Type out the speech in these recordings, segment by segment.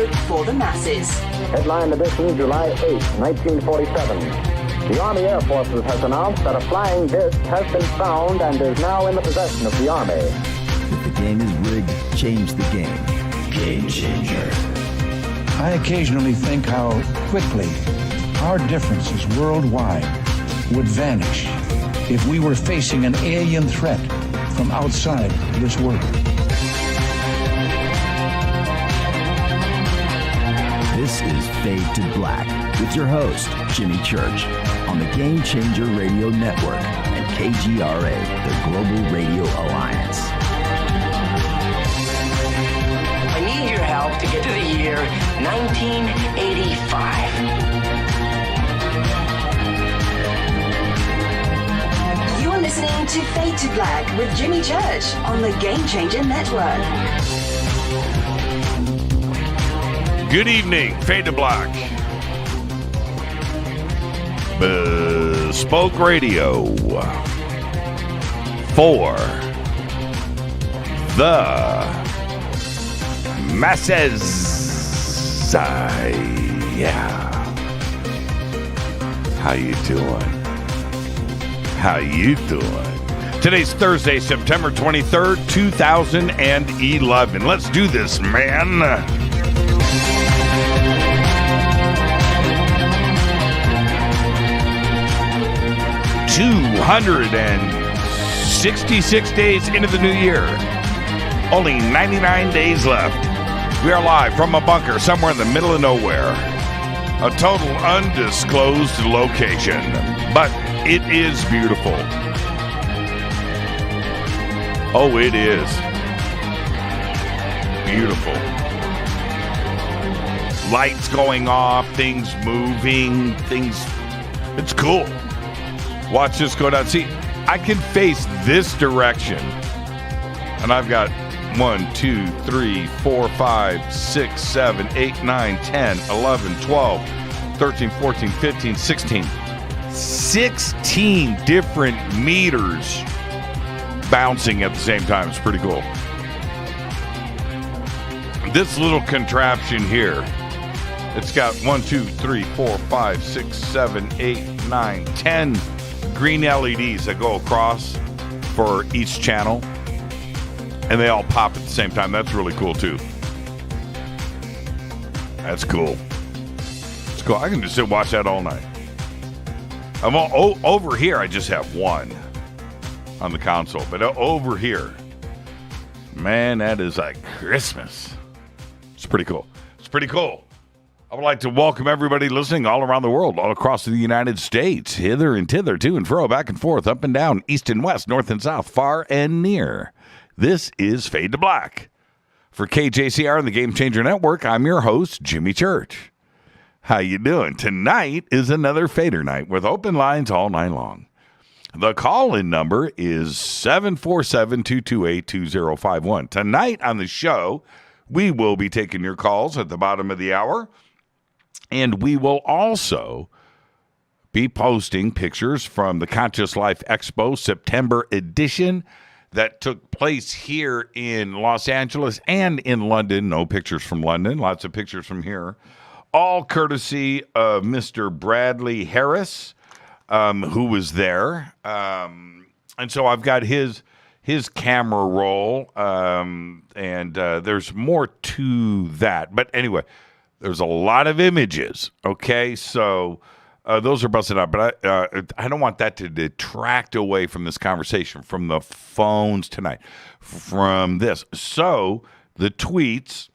hope for the masses. Headline edition, July 8, 1947. The Army Air Forces has announced that a flying disc has been found and is now in the possession of the Army. If the game is rigged, change the game. Game changer. I occasionally think how quickly our differences worldwide would vanish if we were facing an alien threat from outside this world. This is Fade to Black with your host, Jimmy Church, on the Game Changer Radio Network and KGRA, the Global Radio Alliance. I need your help to get to the year 1985. You're listening to Fade to Black with Jimmy Church on the Game Changer Network. Good evening, Fade to Black. Bespoke Radio for the masses. Yeah. How you doing? How you doing? Today's Thursday, September 23rd, 2011. Let's do this, man. 266 days into the new year. Only 99 days left. We are live from a bunker somewhere in the middle of nowhere. A total undisclosed location. But it is beautiful. Oh, it is. Beautiful. Lights going off, things moving, it's cool. Watch this go down. See, I can face this direction. And I've got 1, 2, 3, 4, 5, 6, 7, 8, 9, 10, 11, 12, 13, 14, 15, 16. 16 different meters bouncing at the same time. It's pretty cool. This little contraption here, it's got 1, 2, 3, 4, 5, 6, 7, 8, 9, 10 green LEDs that go across for each channel, and they all pop at the same time. That's really cool too. That's cool. It's cool. I can just sit and watch that all night. I'm over here. I just have one on the console, but over here, man, that is like Christmas. It's pretty cool. It's pretty cool. I would like to welcome everybody listening all around the world, all across the United States, hither and thither, to and fro, back and forth, up and down, east and west, north and south, far and near. This is Fade to Black. For KJCR and the Game Changer Network, I'm your host, Jimmy Church. How you doing? Tonight is another Fader night with open lines all night long. The call-in number is 747-228-2051. Tonight on the show, we will be taking your calls at the bottom of the hour. And we will also be posting pictures from the Conscious Life Expo September edition that took place here in Los Angeles and in London. No pictures from London, lots of pictures from here. All courtesy of Mr. Bradley Harris, who was there. And so I've got his camera roll, and there's more to that. But anyway, there's a lot of images, okay? So those are busted out, but I don't want that to detract away from this conversation, from the phones tonight, from this. So the tweets,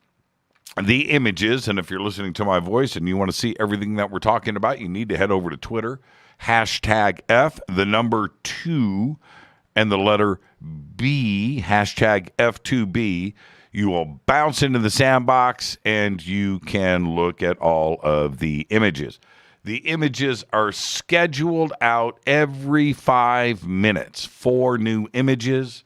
the images, and if you're listening to my voice and you want to see everything that we're talking about, you need to head over to Twitter, hashtag F, the number 2, and the letter B, hashtag F2B. You will bounce into the sandbox, and you can look at all of the images. The images are scheduled out every 5 minutes, 4 new images,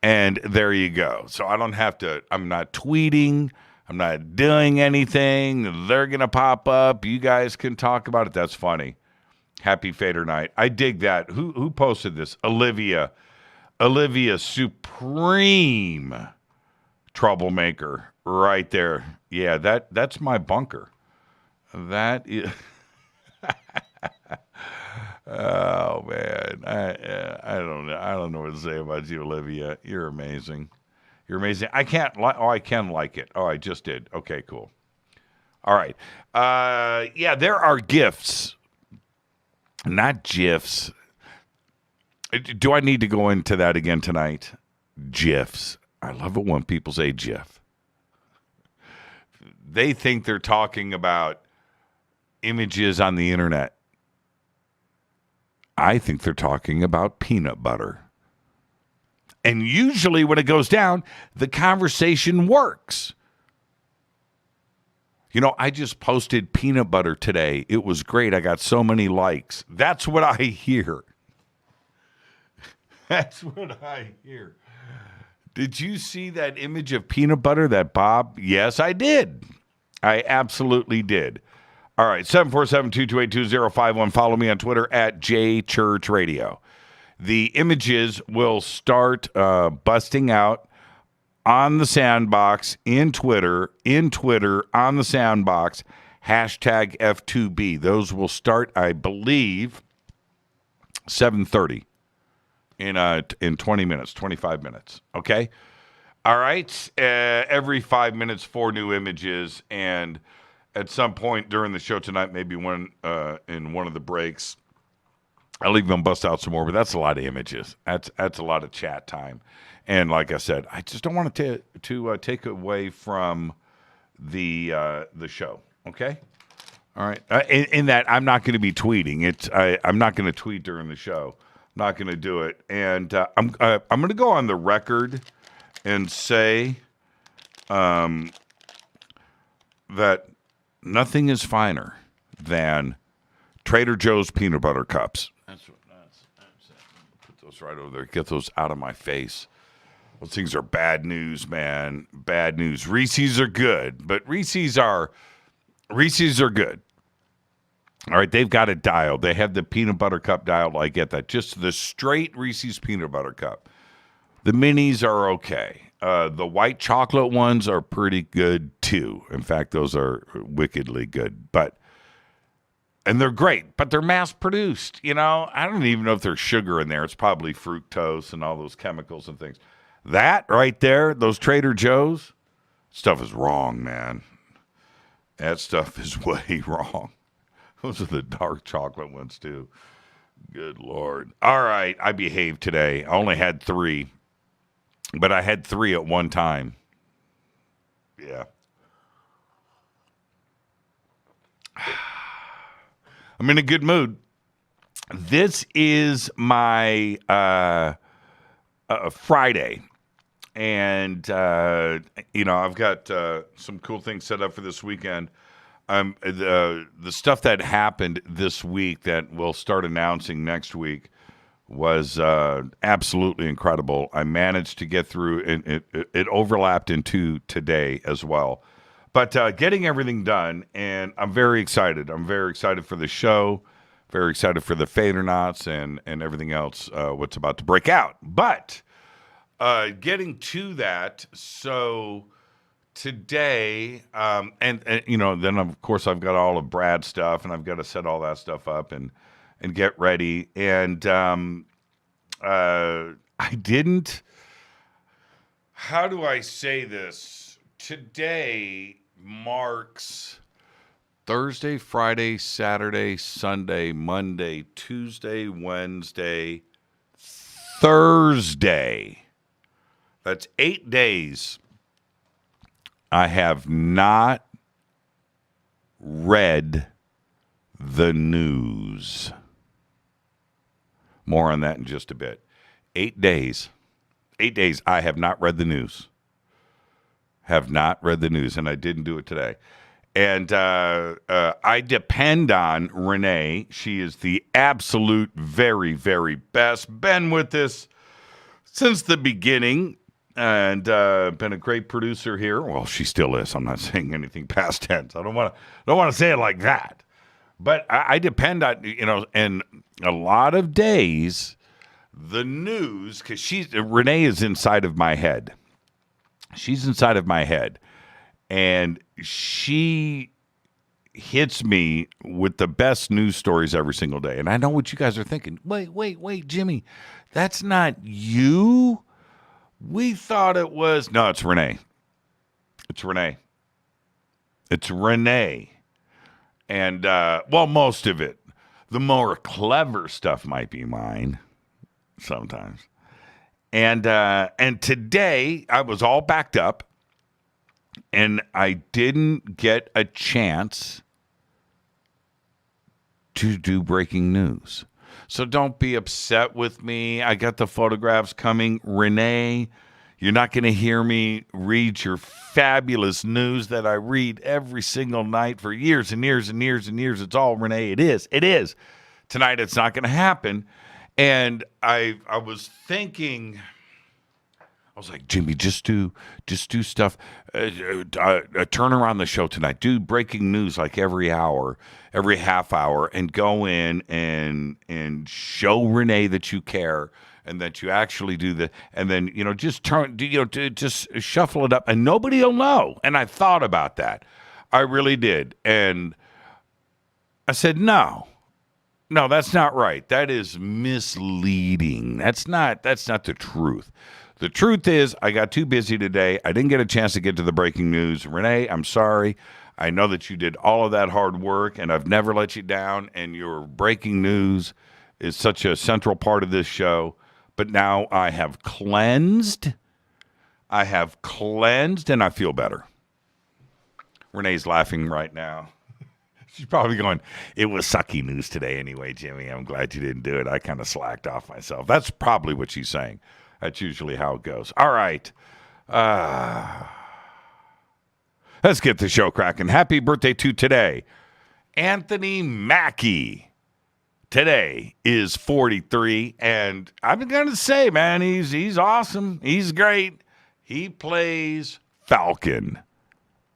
and there you go. So I don't have to, I'm not tweeting, I'm not doing anything. They're going to pop up. You guys can talk about it. That's funny. Happy Fader night. I dig that. Who posted this? Olivia Supreme troublemaker right there. Yeah, that's my bunker. That is. Oh man, I don't know. I don't know what to say about you, Olivia. You're amazing. You're amazing. I can't like. Oh, I can like it. Oh, I just did. Okay, cool. All right. Yeah, there are gifts, not GIFs. Do I need to go into that again tonight? GIFs. I love it when people say GIF. They think they're talking about images on the internet. I think they're talking about peanut butter. And usually when it goes down, the conversation works. You know, I just posted peanut butter today. It was great. I got so many likes. That's what I hear. That's what I hear. Did you see that image of peanut butter that Bob? Yes, I did. I absolutely did. All right, 747-228-2051. Follow me on Twitter at JChurchRadio. The images will start busting out on the Sandbox, in Twitter, on the Sandbox, hashtag F2B. Those will start, I believe, 7:30 in 20 minutes, 25 minutes. Okay? All right? Every 5 minutes, 4 new images, and at some point during the show tonight, maybe in one of the breaks, I'll even bust out some more, but that's a lot of images. That's a lot of chat time. And like I said, I just don't want to take away from the show. Okay? All right. In that, I'm not going to be tweeting. I'm not going to tweet during the show. I'm not going to do it. And I'm going to go on the record and say that nothing is finer than Trader Joe's peanut butter cups. That's it. Put those right over there. Get those out of my face. Those things are bad news, man. Bad news. Reese's are good, but Reese's are good. All right, they've got it dialed. They have the peanut butter cup dialed. I get that. Just the straight Reese's peanut butter cup. The minis are okay. The white chocolate ones are pretty good too. In fact, those are wickedly good. And they're great, but they're mass produced. You know, I don't even know if there's sugar in there. It's probably fructose and all those chemicals and things. That right there, those Trader Joe's, stuff is wrong, man. That stuff is way wrong. Those are the dark chocolate ones too. Good Lord. All right, I behaved today. I only had 3. But I had 3 at one time. Yeah. I'm in a good mood. This is my Friday. And, I've got some cool things set up for this weekend. The stuff that happened this week that we'll start announcing next week was absolutely incredible. I managed to get through, and it overlapped into today as well. But getting everything done, and I'm very excited. I'm very excited for the show, very excited for the Fadernaughts and everything else, what's about to break out. But getting to that, so today, and then of course I've got all of Brad's stuff, and I've got to set all that stuff up and get ready. And I didn't, how do I say this? Today marks Thursday, Friday, Saturday, Sunday, Monday, Tuesday, Wednesday, Thursday. That's 8 days. I have not read the news. More on that in just a bit. 8 days. 8 days I have not read the news. Have not read the news, and I didn't do it today. And I depend on Renee. She is the absolute very, very best. Been with this since the beginning, and been a great producer here. Well, she still is. I'm not saying anything past tense. I don't want to say it like that. But I depend on, and a lot of days, the news, because Renee is inside of my head. She's inside of my head, and she hits me with the best news stories every single day. And I know what you guys are thinking. Wait, Jimmy, that's not you. We thought it was. No, it's Renee. It's Renee. And, well, most of it. The more clever stuff might be mine sometimes. And today I was all backed up, and I didn't get a chance to do breaking news. So don't be upset with me. I got the photographs coming. Renee, you're not going to hear me read your fabulous news that I read every single night for years and years and years and years. It's all Renee. It is. Tonight it's not going to happen. And I was thinking, I was like, Jimmy, just do stuff. Turn around the show tonight. Do breaking news like every hour, every half hour, and go in and show Renee that you care and that you actually do the. And then just just shuffle it up, and nobody will know. And I thought about that. I really did, and I said no. No, that's not right. That is misleading. That's not the truth. The truth is, I got too busy today. I didn't get a chance to get to the breaking news. Renee, I'm sorry. I know that you did all of that hard work, and I've never let you down, and your breaking news is such a central part of this show. But now I have cleansed. And I feel better. Renee's laughing right now. She's probably going, it was sucky news today anyway, Jimmy. I'm glad you didn't do it. I kind of slacked off myself. That's probably what she's saying. That's usually how it goes. All right. Let's get the show cracking. Happy birthday to today, Anthony Mackie. Today is 43, and I'm going to say, man, he's awesome. He's great. He plays Falcon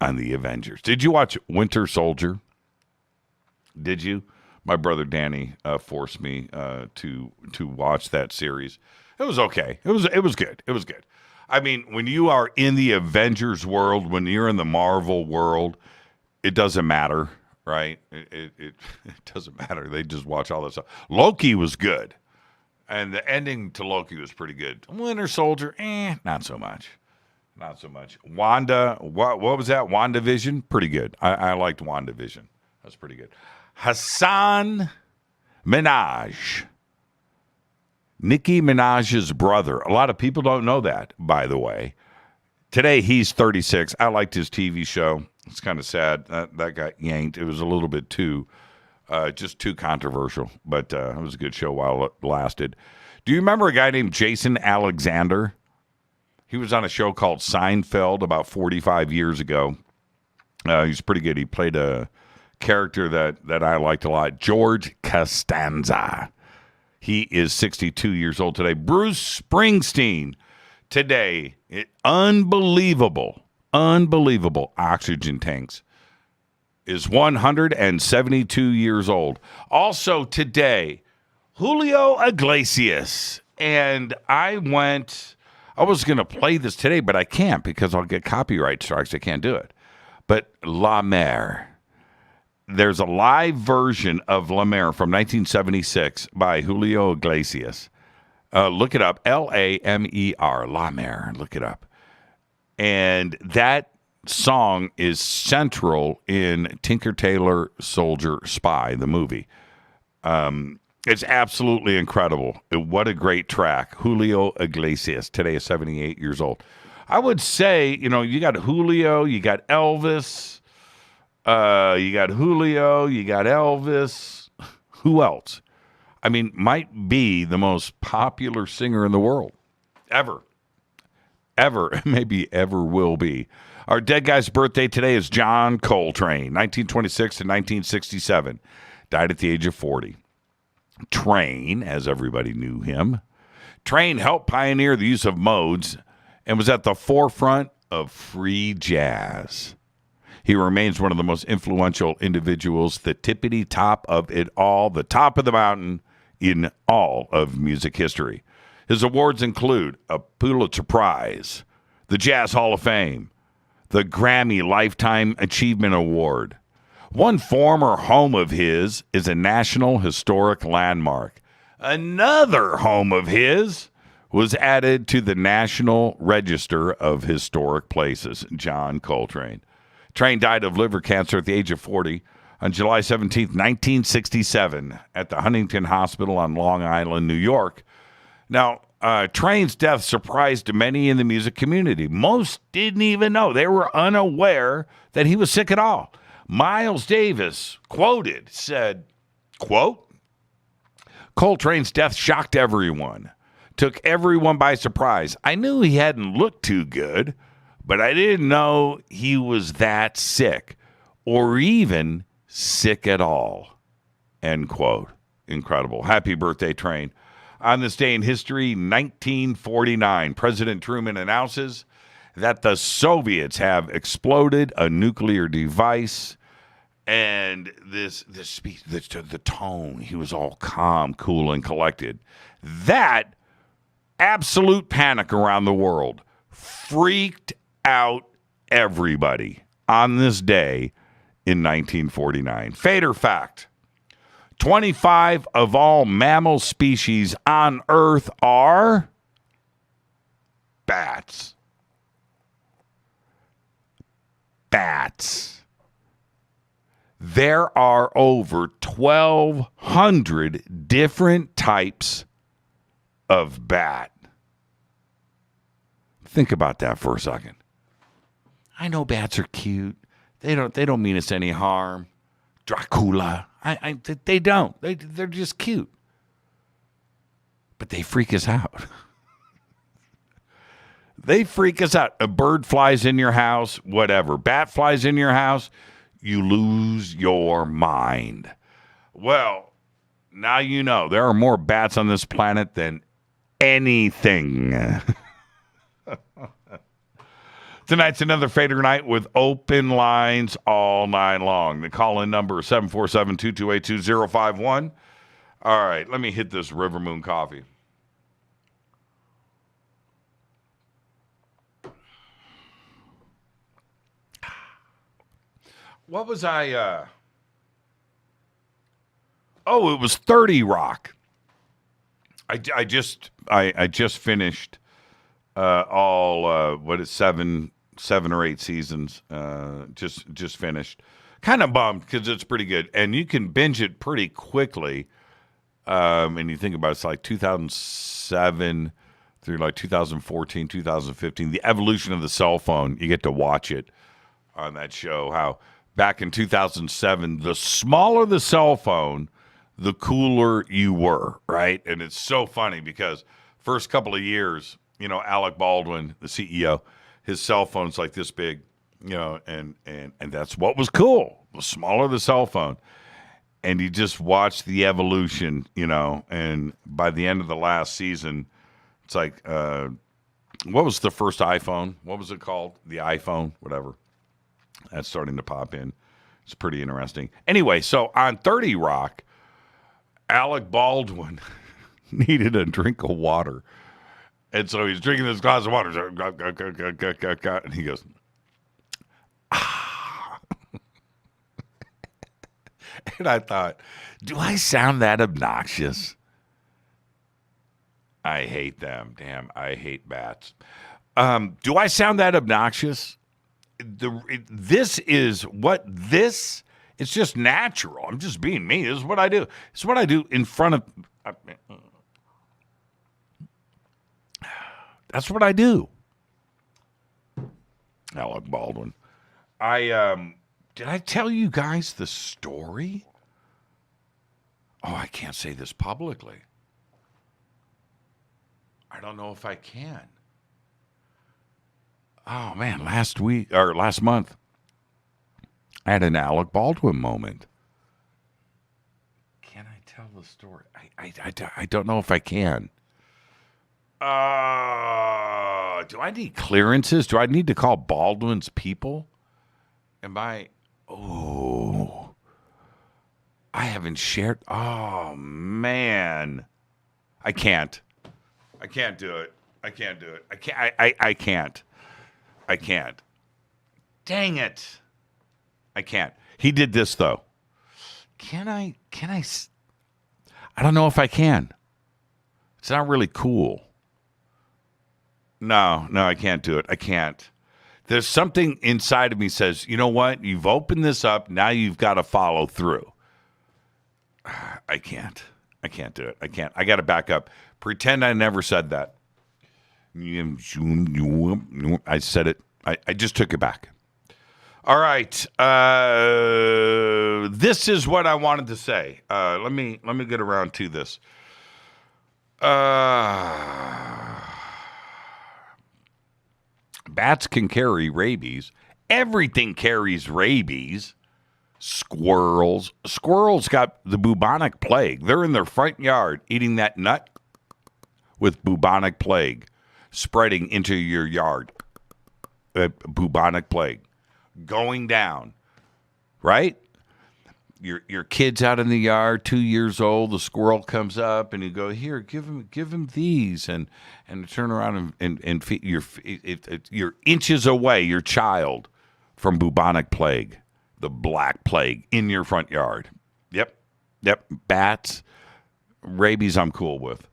on the Avengers. Did you watch Winter Soldier? Did you? My brother Danny forced me to watch that series. It was okay. It was good. It was good. I mean, when you are in the Avengers world, when you're in the Marvel world, it doesn't matter, right? It doesn't matter. They just watch all that stuff. Loki was good, and the ending to Loki was pretty good. Winter Soldier, not so much. Not so much. Wanda, what was that? WandaVision? Pretty good. I liked WandaVision. That's pretty good. Hassan Minaj. Nicki Minaj's brother. A lot of people don't know that, by the way. Today, he's 36. I liked his TV show. It's kind of sad. That got yanked. It was a little bit too controversial, but it was a good show while it lasted. Do you remember a guy named Jason Alexander? He was on a show called Seinfeld about 45 years ago. He's pretty good. He played a character that I liked a lot, George Costanza. He is 62 years old today. Bruce Springsteen today, unbelievable oxygen tanks, is 172 years old. Also today, Julio Iglesias. And I was going to play this today, but I can't because I'll get copyright strikes. I can't do it. But La Mer. There's a live version of La Mer from 1976 by Julio Iglesias. Look it up. Lamer. La Mer. Look it up. And that song is central in Tinker Tailor Soldier Spy, the movie. It's absolutely incredible. What a great track. Julio Iglesias. Today is 78 years old. I would say, you got Julio, you got Elvis. You got Julio, you got Elvis. Who else? I mean, might be the most popular singer in the world. Ever. Maybe ever will be. Our dead guy's birthday today is John Coltrane, 1926 to 1967. Died at the age of 40. Train, as everybody knew him. Train helped pioneer the use of modes and was at the forefront of free jazz. He remains one of the most influential individuals, the tippity top of it all, the top of the mountain in all of music history. His awards include a Pulitzer Prize, the Jazz Hall of Fame, the Grammy Lifetime Achievement Award. One former home of his is a National Historic Landmark. Another home of his was added to the National Register of Historic Places, John Coltrane. Train died of liver cancer at the age of 40 on July 17, 1967, at the Huntington Hospital on Long Island, New York. Now, Train's death surprised many in the music community. Most didn't even know. They were unaware that he was sick at all. Miles Davis, quoted, said, quote, Coltrane's death shocked everyone, took everyone by surprise. I knew he hadn't looked too good, but I didn't know he was that sick or even sick at all, end quote. Incredible. Happy birthday, Train. On this day in history, 1949, President Truman announces that the Soviets have exploded a nuclear device. And this speech, the tone, he was all calm, cool, and collected. That absolute panic around the world freaked out everybody on this day in 1949. Fader fact. 25 of all mammal species on Earth are bats. Bats. There are over 1,200 different types of bat. Think about that for a second. I know bats are cute. They don't mean us any harm. Dracula. They don't. They're just cute. But they freak us out. They freak us out. A bird flies in your house, whatever. Bat flies in your house, you lose your mind. Well, now you know there are more bats on this planet than anything. Tonight's another Fader night with open lines all night long. The call-in number is 747-228-2051. All right, let me hit this River Moon coffee. What was I? Oh, it was 30 Rock. I just finished all 7 or 8 seasons. Just finished. Kind of bummed because it's pretty good, and you can binge it pretty quickly. And you think about it, it's like 2007 through like 2014, 2015. The evolution of the cell phone. You get to watch it on that show. How back in 2007, the smaller the cell phone, the cooler you were, right? And it's so funny because first couple of years, you know, Alec Baldwin, the CEO, his cell phone's like this big, you know, and that's what was cool. The smaller the cell phone. And you just watch the evolution, you know, and by the end of the last season, it's like, what was the first iPhone? What was it called? The iPhone, whatever. That's starting to pop in. It's pretty interesting. Anyway, so on 30 Rock, Alec Baldwin needed a drink of water. And so he's drinking this glass of water. And he goes, ah. And I thought, do I sound that obnoxious? I hate them. Damn, I hate bats. Do I sound that obnoxious? It's just natural. I'm just being me. This is what I do. It's what I do in front of. That's what I do. Alec Baldwin. Did I tell you guys the story? Oh, I can't say this publicly. I don't know if I can. Oh, man, last month, I had an Alec Baldwin moment. Can I tell the story? I don't know if I can. Do I need clearances? Do I need to call Baldwin's people? I haven't shared. Oh, man. I can't do it. I can't. I can't. Dang it. I can't. He did this, though. Can I? I don't know if I can. It's not really cool. No, I can't do it. I can't. There's something inside of me says, you know what? You've opened this up. Now you've got to follow through. I can't. I can't do it. I can't. I got to back up. Pretend I never said that. I said it. I just took it back. All right. This is what I wanted to say. Let me get around to this. Bats can carry rabies. Everything carries rabies. Squirrels got the bubonic plague. They're in their front yard eating that nut with bubonic plague spreading into your yard. Bubonic plague going down, right? Your kid's out in the yard, 2 years old. The squirrel comes up, and you go, "Here, give him these," and turn around and feed you're inches away, your child, from bubonic plague, the black plague, in your front yard. Yep. Bats, rabies, I'm cool with.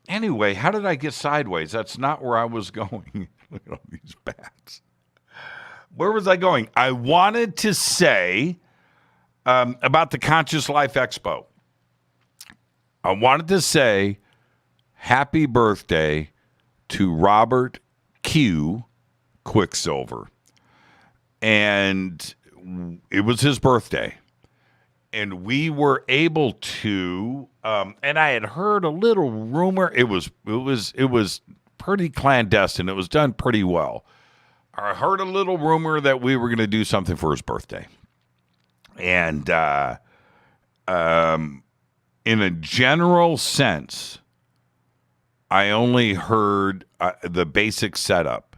Anyway, how did I get sideways? That's not where I was going. Look at all these bats. Where was I going? I wanted to say about the Conscious Life Expo. I wanted to say happy birthday to Robert Q. Quicksilver. And it was his birthday. And we were able to, and I had heard a little rumor. It was pretty clandestine. It was done pretty well. I heard a little rumor that we were going to do something for his birthday. And in a general sense, I only heard the basic setup.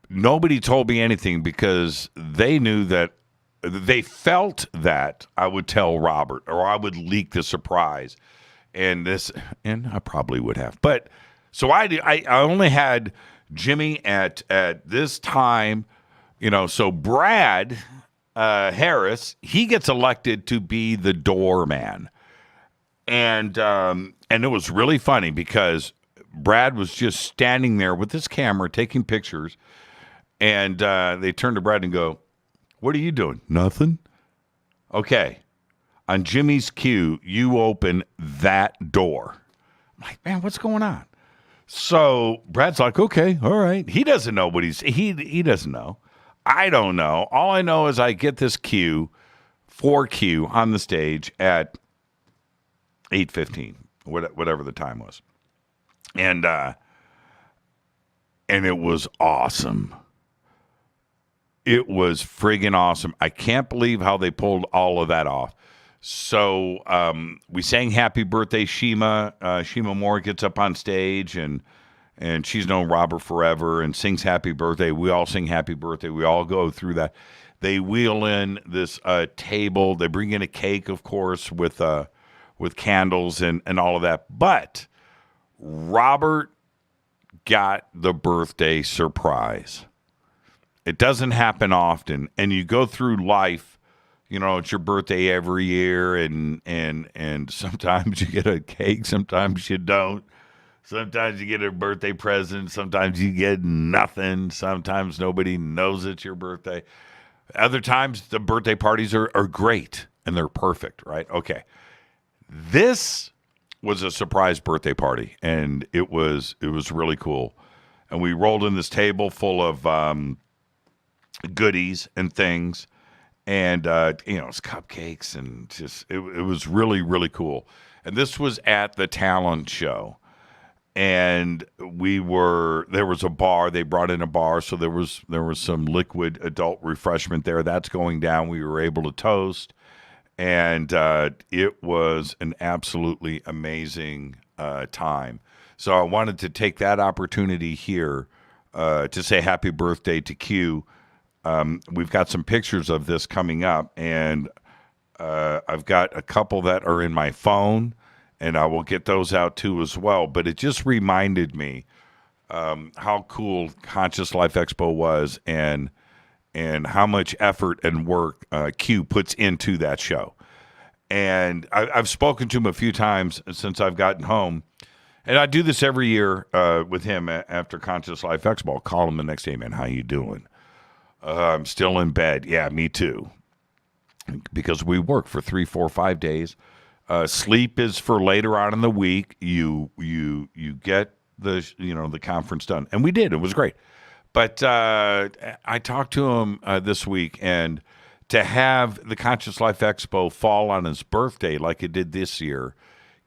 Nobody told me anything because they knew that they felt that I would tell Robert or I would leak the surprise. And I probably would have. But so I only had Jimmy at this time, so Brad Harris, he gets elected to be the doorman. And it was really funny because Brad was just standing there with his camera taking pictures, and they turn to Brad and go, "What are you doing?" "Nothing." "Okay. On Jimmy's cue, you open that door." I'm like, man, what's going on? So Brad's like, okay, all right. He doesn't know what he doesn't know. I don't know. All I know is I get this cue, 4Q on the stage at 8:15, whatever the time was. And it was awesome. It was friggin' awesome. I can't believe how they pulled all of that off. So we sang Happy Birthday, Shima. Shima Moore gets up on stage, and she's known Robert forever and sings Happy Birthday. We all sing Happy Birthday. We all go through that. They wheel in this table. They bring in a cake, of course, with candles and all of that. But Robert got the birthday surprise. It doesn't happen often, and you go through life. It's your birthday every year, and sometimes you get a cake, sometimes you don't. Sometimes you get a birthday present, sometimes you get nothing. Sometimes nobody knows it's your birthday. Other times the birthday parties are great, and they're perfect, right? Okay. This was a surprise birthday party, and it was really cool. And we rolled in this table full of goodies and things. And, it's cupcakes and just, it was really, really cool. And this was at the talent show. And there was a bar. They brought in a bar. So there was some liquid adult refreshment there. That's going down. We were able to toast. And it was an absolutely amazing time. So I wanted to take that opportunity here to say happy birthday to Q. We've got some pictures of this coming up, and I've got a couple that are in my phone, and I will get those out too as well. But it just reminded me how cool Conscious Life Expo was and how much effort and work Q puts into that show. And I've spoken to him a few times since I've gotten home. And I do this every year with him after Conscious Life Expo. I'll call him the next day, man, how you doing? I'm still in bed. Yeah, me too. Because we work for 3, 4, 5 days. Sleep is for later on in the week. You get the conference done. And we did. It was great. But I talked to him this week, and to have the Conscious Life Expo fall on his birthday like it did this year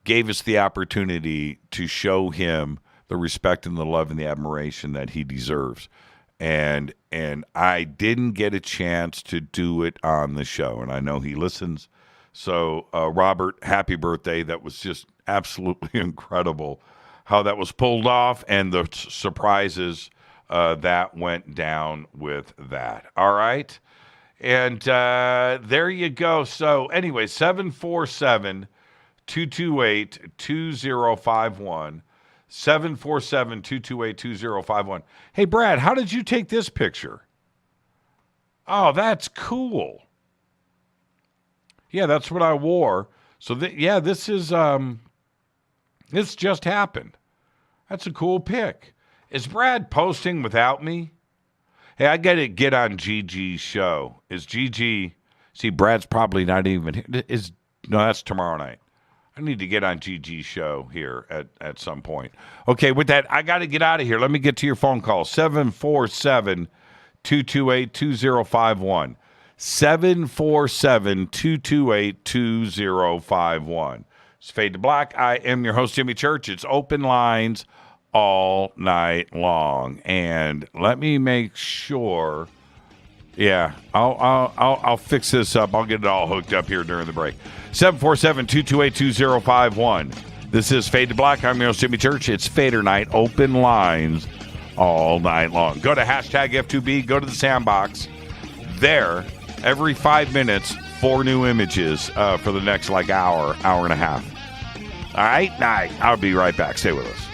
gave us the opportunity to show him the respect and the love and the admiration that he deserves. And I didn't get a chance to do it on the show, and I know he listens. So, Robert, happy birthday. That was just absolutely incredible how that was pulled off and the surprises that went down with that. All right? And there you go. So, anyway, 747-228-2051. 747-228-2051. Hey, Brad, how did you take this picture? Oh, that's cool. Yeah, that's what I wore. So, this is, this just happened. That's a cool pic. Is Brad posting without me? Hey, I got to get on Gigi's show. Is Gigi, see, Brad's probably not even here. No, that's tomorrow night. I need to get on Gigi's show here at some point. Okay, with that, I got to get out of here. Let me get to your phone call. 747-228-2051. 747-228-2051. It's Fade to Black. I am your host, Jimmy Church. It's open lines all night long. And let me make sure. Yeah, I'll fix this up. I'll get it all hooked up here during the break. 747-228-2051. This is Fade to Black. I'm your host, Jimmy Church. It's Fader Night. Open lines all night long. Go to hashtag F2B. Go to the sandbox. There, every 5 minutes, 4 new images for the next hour and a half. All right? I'll be right back. Stay with us.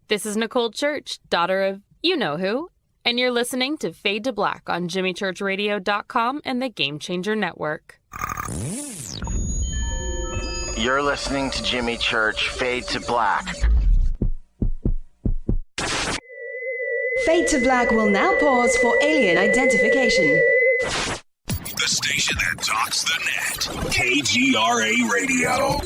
This is Nicole Church, daughter of you-know-who, and you're listening to Fade to Black on JimmyChurchRadio.com and the Game Changer Network. You're listening to Jimmy Church, Fade to Black. Fade to Black will now pause for alien identification. The station that talks the net. KGRA Radio.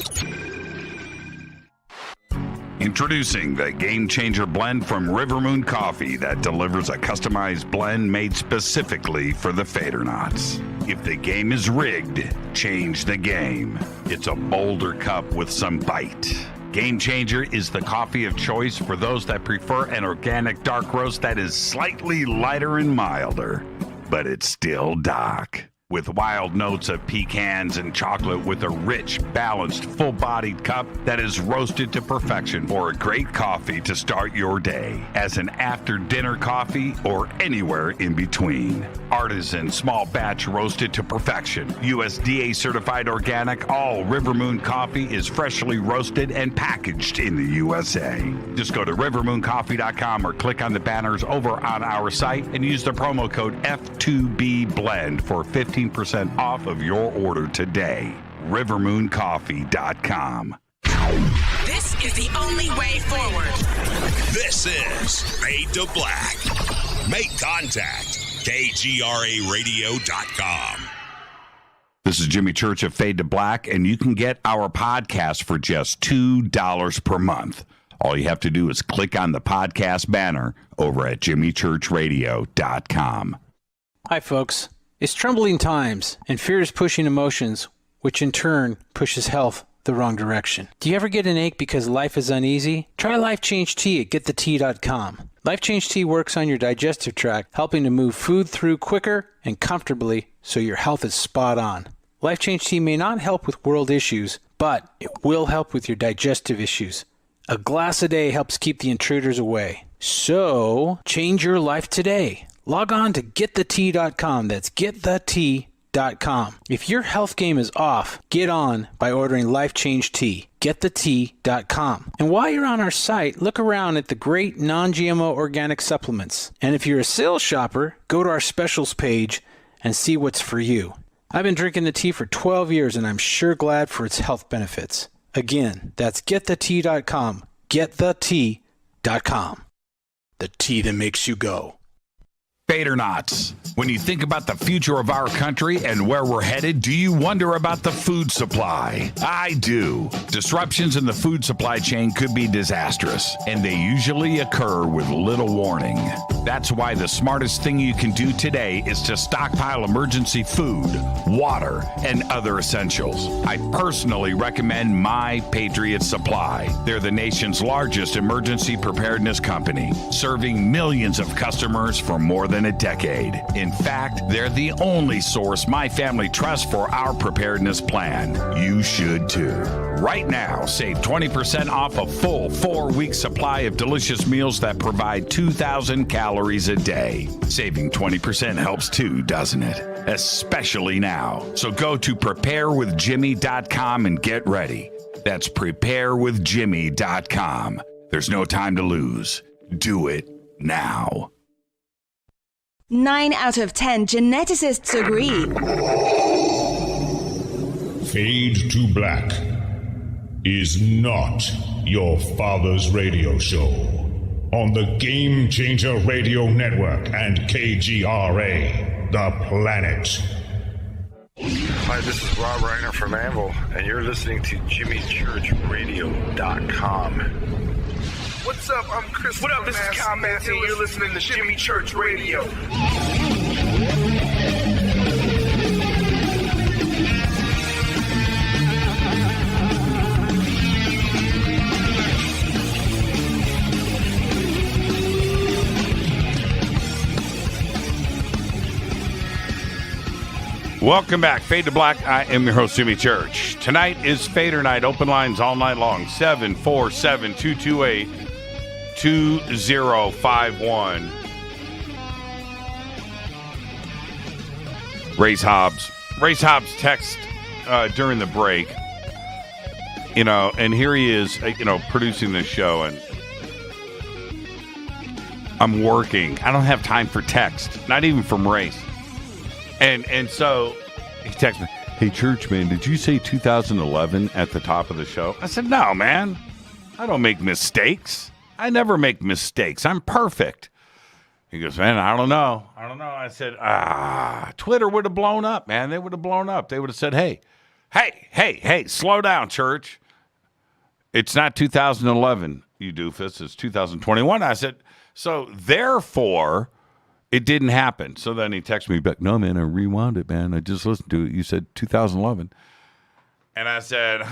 Introducing the Game Changer blend from River Moon Coffee that delivers a customized blend made specifically for the Fadernauts. If the game is rigged, change the game. It's a bolder cup with some bite. Game Changer is the coffee of choice for those that prefer an organic dark roast that is slightly lighter and milder, but it's still dark. With wild notes of pecans and chocolate with a rich, balanced, full-bodied cup that is roasted to perfection for a great coffee to start your day, as an after-dinner coffee or anywhere in between. Artisan, small batch roasted to perfection. USDA certified organic, all River Moon coffee is freshly roasted and packaged in the USA. Just go to rivermooncoffee.com or click on the banners over on our site and use the promo code F2B Blend for 15% off of your order today. rivermooncoffee.com. This is the only way forward. This is Fade to Black. Make contact. KGRARadio.com. This is Jimmy Church of Fade to Black, and you can get our podcast for just $2 per month. All you have to do is click on the podcast banner over at jimmychurchradio.com. Hi, folks. It's troubling times, and fear is pushing emotions, which in turn pushes health the wrong direction. Do you ever get an ache because life is uneasy? Try Life Change Tea at wtih.com. Life Change Tea works on your digestive tract, helping to move food through quicker and comfortably so your health is spot on. Life Change Tea may not help with world issues, but it will help with your digestive issues. A glass a day helps keep the intruders away. So, change your life today. Log on to getthetea.com. That's getthetea.com. If your health game is off, get on by ordering Life Change Tea. Getthetea.com. And while you're on our site, look around at the great non-GMO organic supplements. And if you're a sales shopper, go to our specials page and see what's for you. I've been drinking the tea for 12 years and I'm sure glad for its health benefits. Again, that's getthetea.com. Getthetea.com. The tea that makes you go. Fadernaughts. When you think about the future of our country and where we're headed, do you wonder about the food supply? I do. Disruptions in the food supply chain could be disastrous, and they usually occur with little warning. That's why the smartest thing you can do today is to stockpile emergency food, water, and other essentials. I personally recommend My Patriot Supply. They're the nation's largest emergency preparedness company, serving millions of customers for more than a decade. In fact, they're the only source my family trusts for our preparedness plan. You should too. Right now, save 20% off a full 4-week supply of delicious meals that provide 2,000 calories a day. Saving 20% helps too, doesn't it? Especially now. So go to preparewithjimmy.com and get ready. That's preparewithjimmy.com. There's no time to lose. Do it now. 9 out of 10 geneticists agree. Fade to Black is not your father's radio show on the Game Changer Radio Network and KGRA, The Planet. Hi, this is Rob Reiner from Anvil, and you're listening to JimmyChurchRadio.com. What's up? I'm Chris. What up? This is Kyle Matthew. You're listening to Jimmy Church Radio. Welcome back. Fade to Black. I am your host, Jimmy Church. Tonight is Fader Night. Open lines all night long. 747-228-2051. Race Hobbs text during the break, and here he is, producing this show, and I'm working. I don't have time for text, not even from Race. And so he texted me, "Hey, Church, man, did you say 2011 at the top of the show?" I said, "No, man. I don't make mistakes. I never make mistakes. I'm perfect." He goes, "Man, I don't know. I said, Twitter would have blown up, man. They would have blown up. They would have said, hey, slow down, Church. It's not 2011, you doofus. It's 2021. I said, so therefore, it didn't happen. So then he texted me back, "No, man, I rewound it, man. I just listened to it. You said 2011. And I said,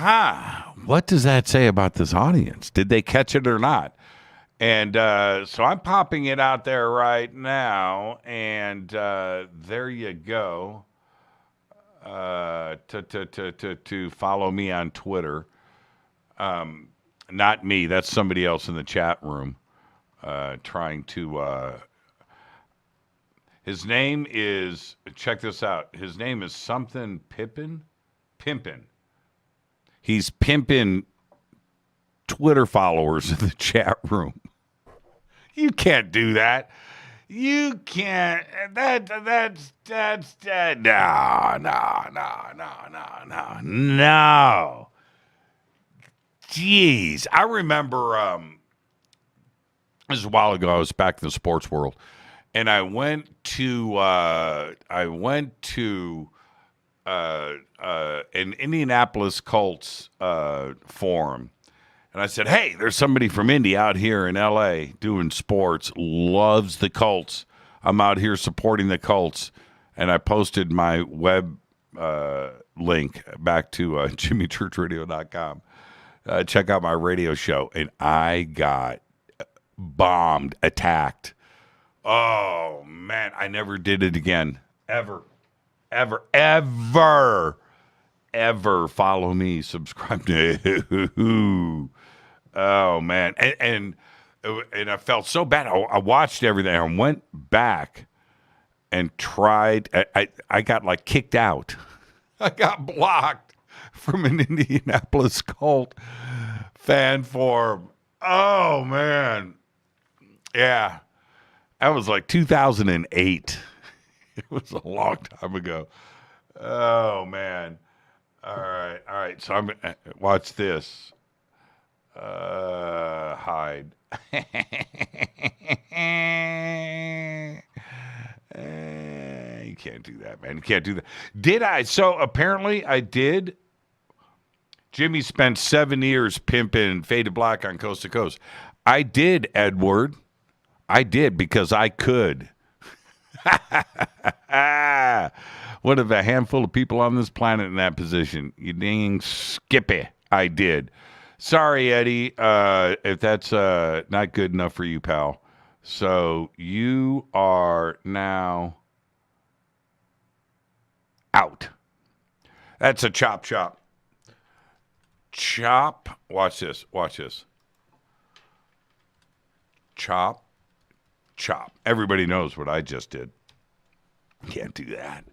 what does that say about this audience? Did they catch it or not? And so I'm popping it out there right now, and there you go. To follow me on Twitter. Not me. That's somebody else in the chat room trying to... his name is... Check this out. His name is something Pimpin'. He's pimping Twitter followers in the chat room. You can't do that. You can't. That's no. Jeez. I remember, this was a while ago. I was back in the sports world, and I went to an Indianapolis Colts forum. And I said, "Hey, there's somebody from Indy out here in L.A. doing sports, loves the Colts. I'm out here supporting the Colts." And I posted my web link back to jimmychurchradio.com. Check out my radio show, and I got bombed, attacked. Oh, man, I never did it again. Ever follow me, subscribe to. Oh, man. And I felt so bad. I watched everything. I went back and tried. I got like kicked out. I got blocked from an Indianapolis Colt fan forum. Oh, man. Yeah. That was like 2008. It was a long time ago. Oh, man. All right. So I'm watch this. Hide. You can't do that, man. You can't do that. Did I? So apparently I did. Jimmy spent 7 years pimping Faded Black on Coast to Coast. I did, Edward. I did because I could. One of a handful of people on this planet in that position. You dang skippy. I did. Sorry, Eddie, if that's not good enough for you, pal. So you are now out. That's a chop. Chop. Watch this. Chop. Everybody knows what I just did. Can't do that.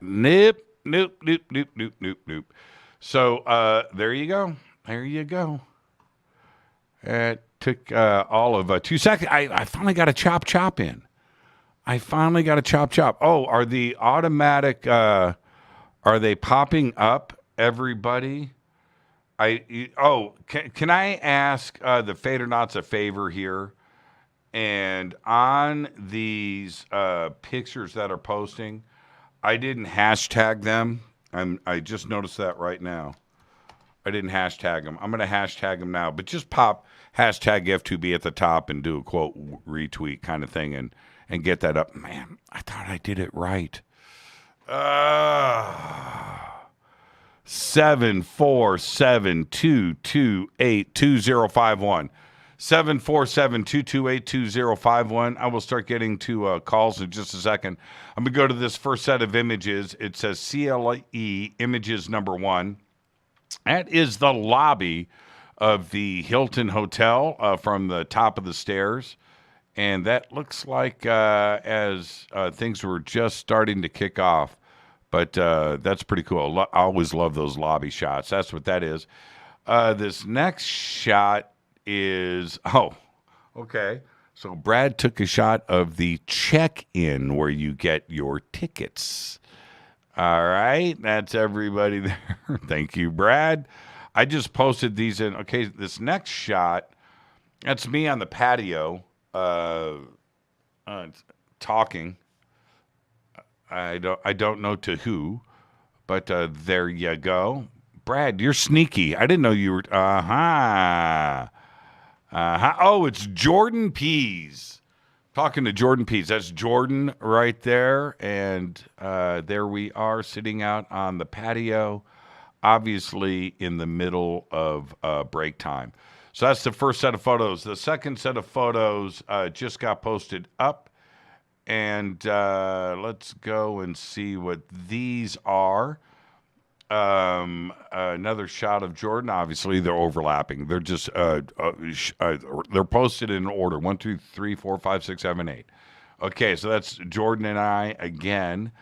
Nope. So there you go. It took all of 2 seconds. I finally got a chop in. Oh, are the automatic, are they popping up, everybody? Can I ask the Fadernauts a favor here? And on these pictures that are posting, I didn't hashtag them. I just noticed that right now. I didn't hashtag them. I'm going to hashtag them now, but just pop hashtag F2B at the top and do a quote retweet kind of thing and get that up. Man, I thought I did it right. 747-228-2051. 747-228-2051. I will start getting to calls in just a second. I'm going to go to this first set of images. It says CLE images number 1. That is the lobby of the Hilton Hotel from the top of the stairs. And that looks like as things were just starting to kick off. But that's pretty cool. I always love those lobby shots. That's what that is. This next shot is, okay. So Brad took a shot of the check-in where you get your tickets. All right. That's everybody there. Thank you, Brad. I just posted these in. Okay, this next shot, that's me on the patio talking. I don't know to who, but there you go. Brad, you're sneaky. I didn't know you were. Oh, it's Jordan Pease. Talking to Jordan Pease. That's Jordan right there. And there we are sitting out on the patio, obviously in the middle of break time. So that's the first set of photos. The second set of photos just got posted up. And let's go and see what these are. Another shot of Jordan. Obviously, they're overlapping. They're just they're posted in order. 1, 2, 3, 4, 5, 6, 7, 8. Okay, so that's Jordan and I again.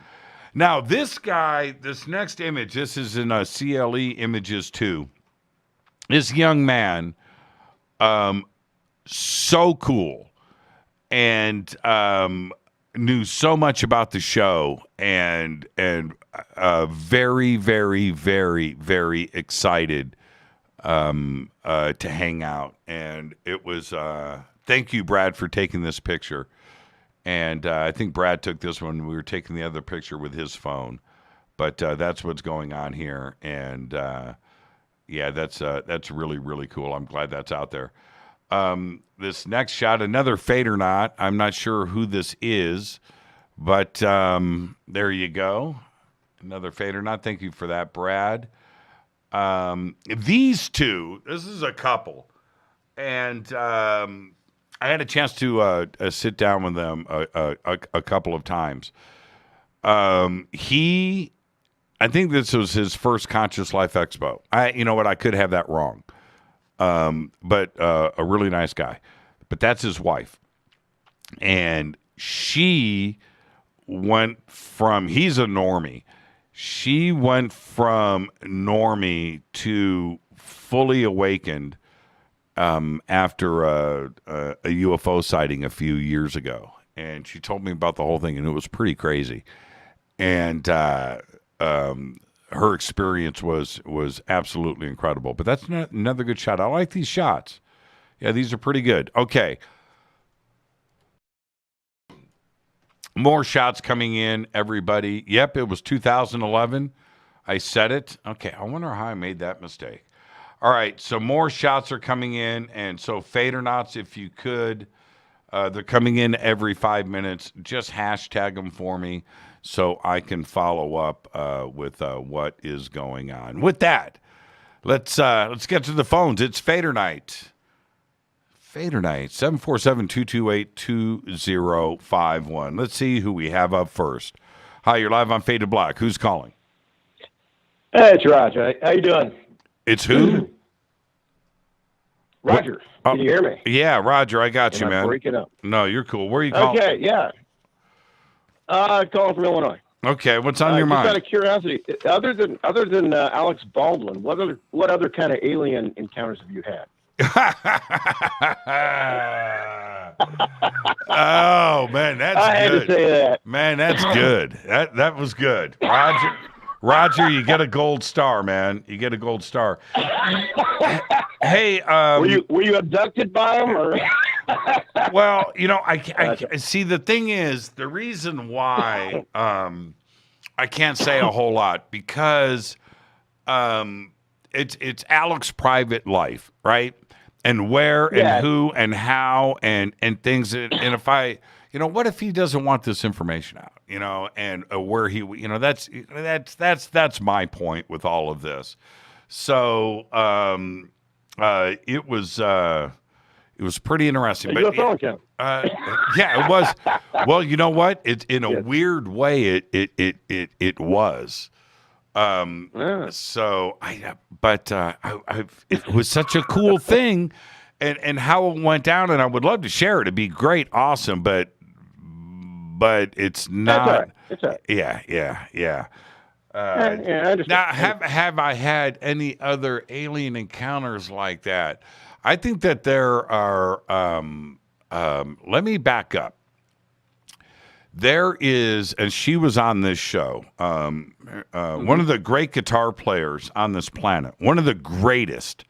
Now, this guy, this next image, this is in CLE Images 2. This young man, so cool, and knew so much about the show, and very, very, very, very excited to hang out. And it was thank you, Brad, for taking this picture. And I think Brad took this one. We were taking the other picture with his phone, but that's what's going on here. And yeah, that's really, really cool. I'm glad that's out there. This next shot, another Fadernaut. I'm not sure who this is, but there you go. Another Fadernight. Thank you for that, Brad. These two, this is a couple. And I had a chance to sit down with them a couple of times. I think this was his first Conscious Life Expo. You know what? I could have that wrong. But a really nice guy. But that's his wife. And she went from, he's a normie. She went from normie to fully awakened after a UFO sighting a few years ago. And she told me about the whole thing, and it was pretty crazy. And her experience was absolutely incredible. But that's another good shot. I like these shots. Yeah, these are pretty good. Okay. More shots coming in, everybody. Yep, it was 2011. I said it. Okay, I wonder how I made that mistake. All right, so more shots are coming in. And so Fadernauts, if you could, they're coming in every 5 minutes. Just hashtag them for me so I can follow up with what is going on. With that, let's get to the phones. It's Fadernight. Fadernight, 747-228-2051. Let's see who we have up first. Hi, you're live on Fade to Black. Who's calling? Hey, it's Roger. How you doing? It's who? Roger. Can you hear me? Yeah, Roger, I got you, man. Breaking up. No, you're cool. Where are you calling? Okay, yeah. Calling from Illinois. Okay, what's on your just mind? Out of curiosity, other than Alex Baldwin, what other kind of alien encounters have you had? Oh man, that's good. I had to say that. Man, that's good. That was good. Roger, you get a gold star, man. You get a gold star. Hey, were you abducted by him or? Well, you know, I see. The thing is, the reason why I can't say a whole lot because it's Alex's private life, right? And where and who and how and things. And if I, you know, what if he doesn't want this information out, you know, and where he, you know, that's my point with all of this. So it was pretty interesting. But yeah, it was. Well, you know what? It's in a weird way. It was. So it was such a cool thing and how it went down, and I would love to share it. It'd be great. Awesome. But it's not. It's all right. Yeah. I understand. Now, have I had any other alien encounters like that? I think that there are, let me back up. There is, and she was on this show, one of the great guitar players on this planet, one of the greatest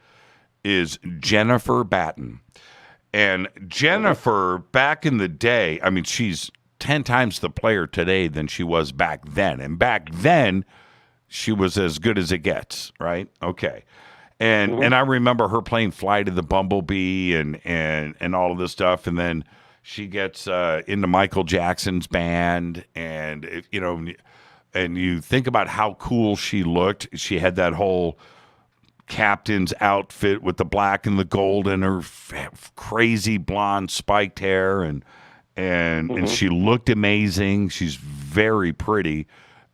is Jennifer Batten. And Jennifer, back in the day, I mean, she's 10 times the player today than she was back then. And back then, she was as good as it gets, right? Okay. And I remember her playing Fly to the Bumblebee and all of this stuff. And then she gets into Michael Jackson's band, and you know, and you think about how cool she looked. She had that whole captain's outfit with the black and the gold and her crazy blonde spiked hair, and she looked amazing. She's very pretty,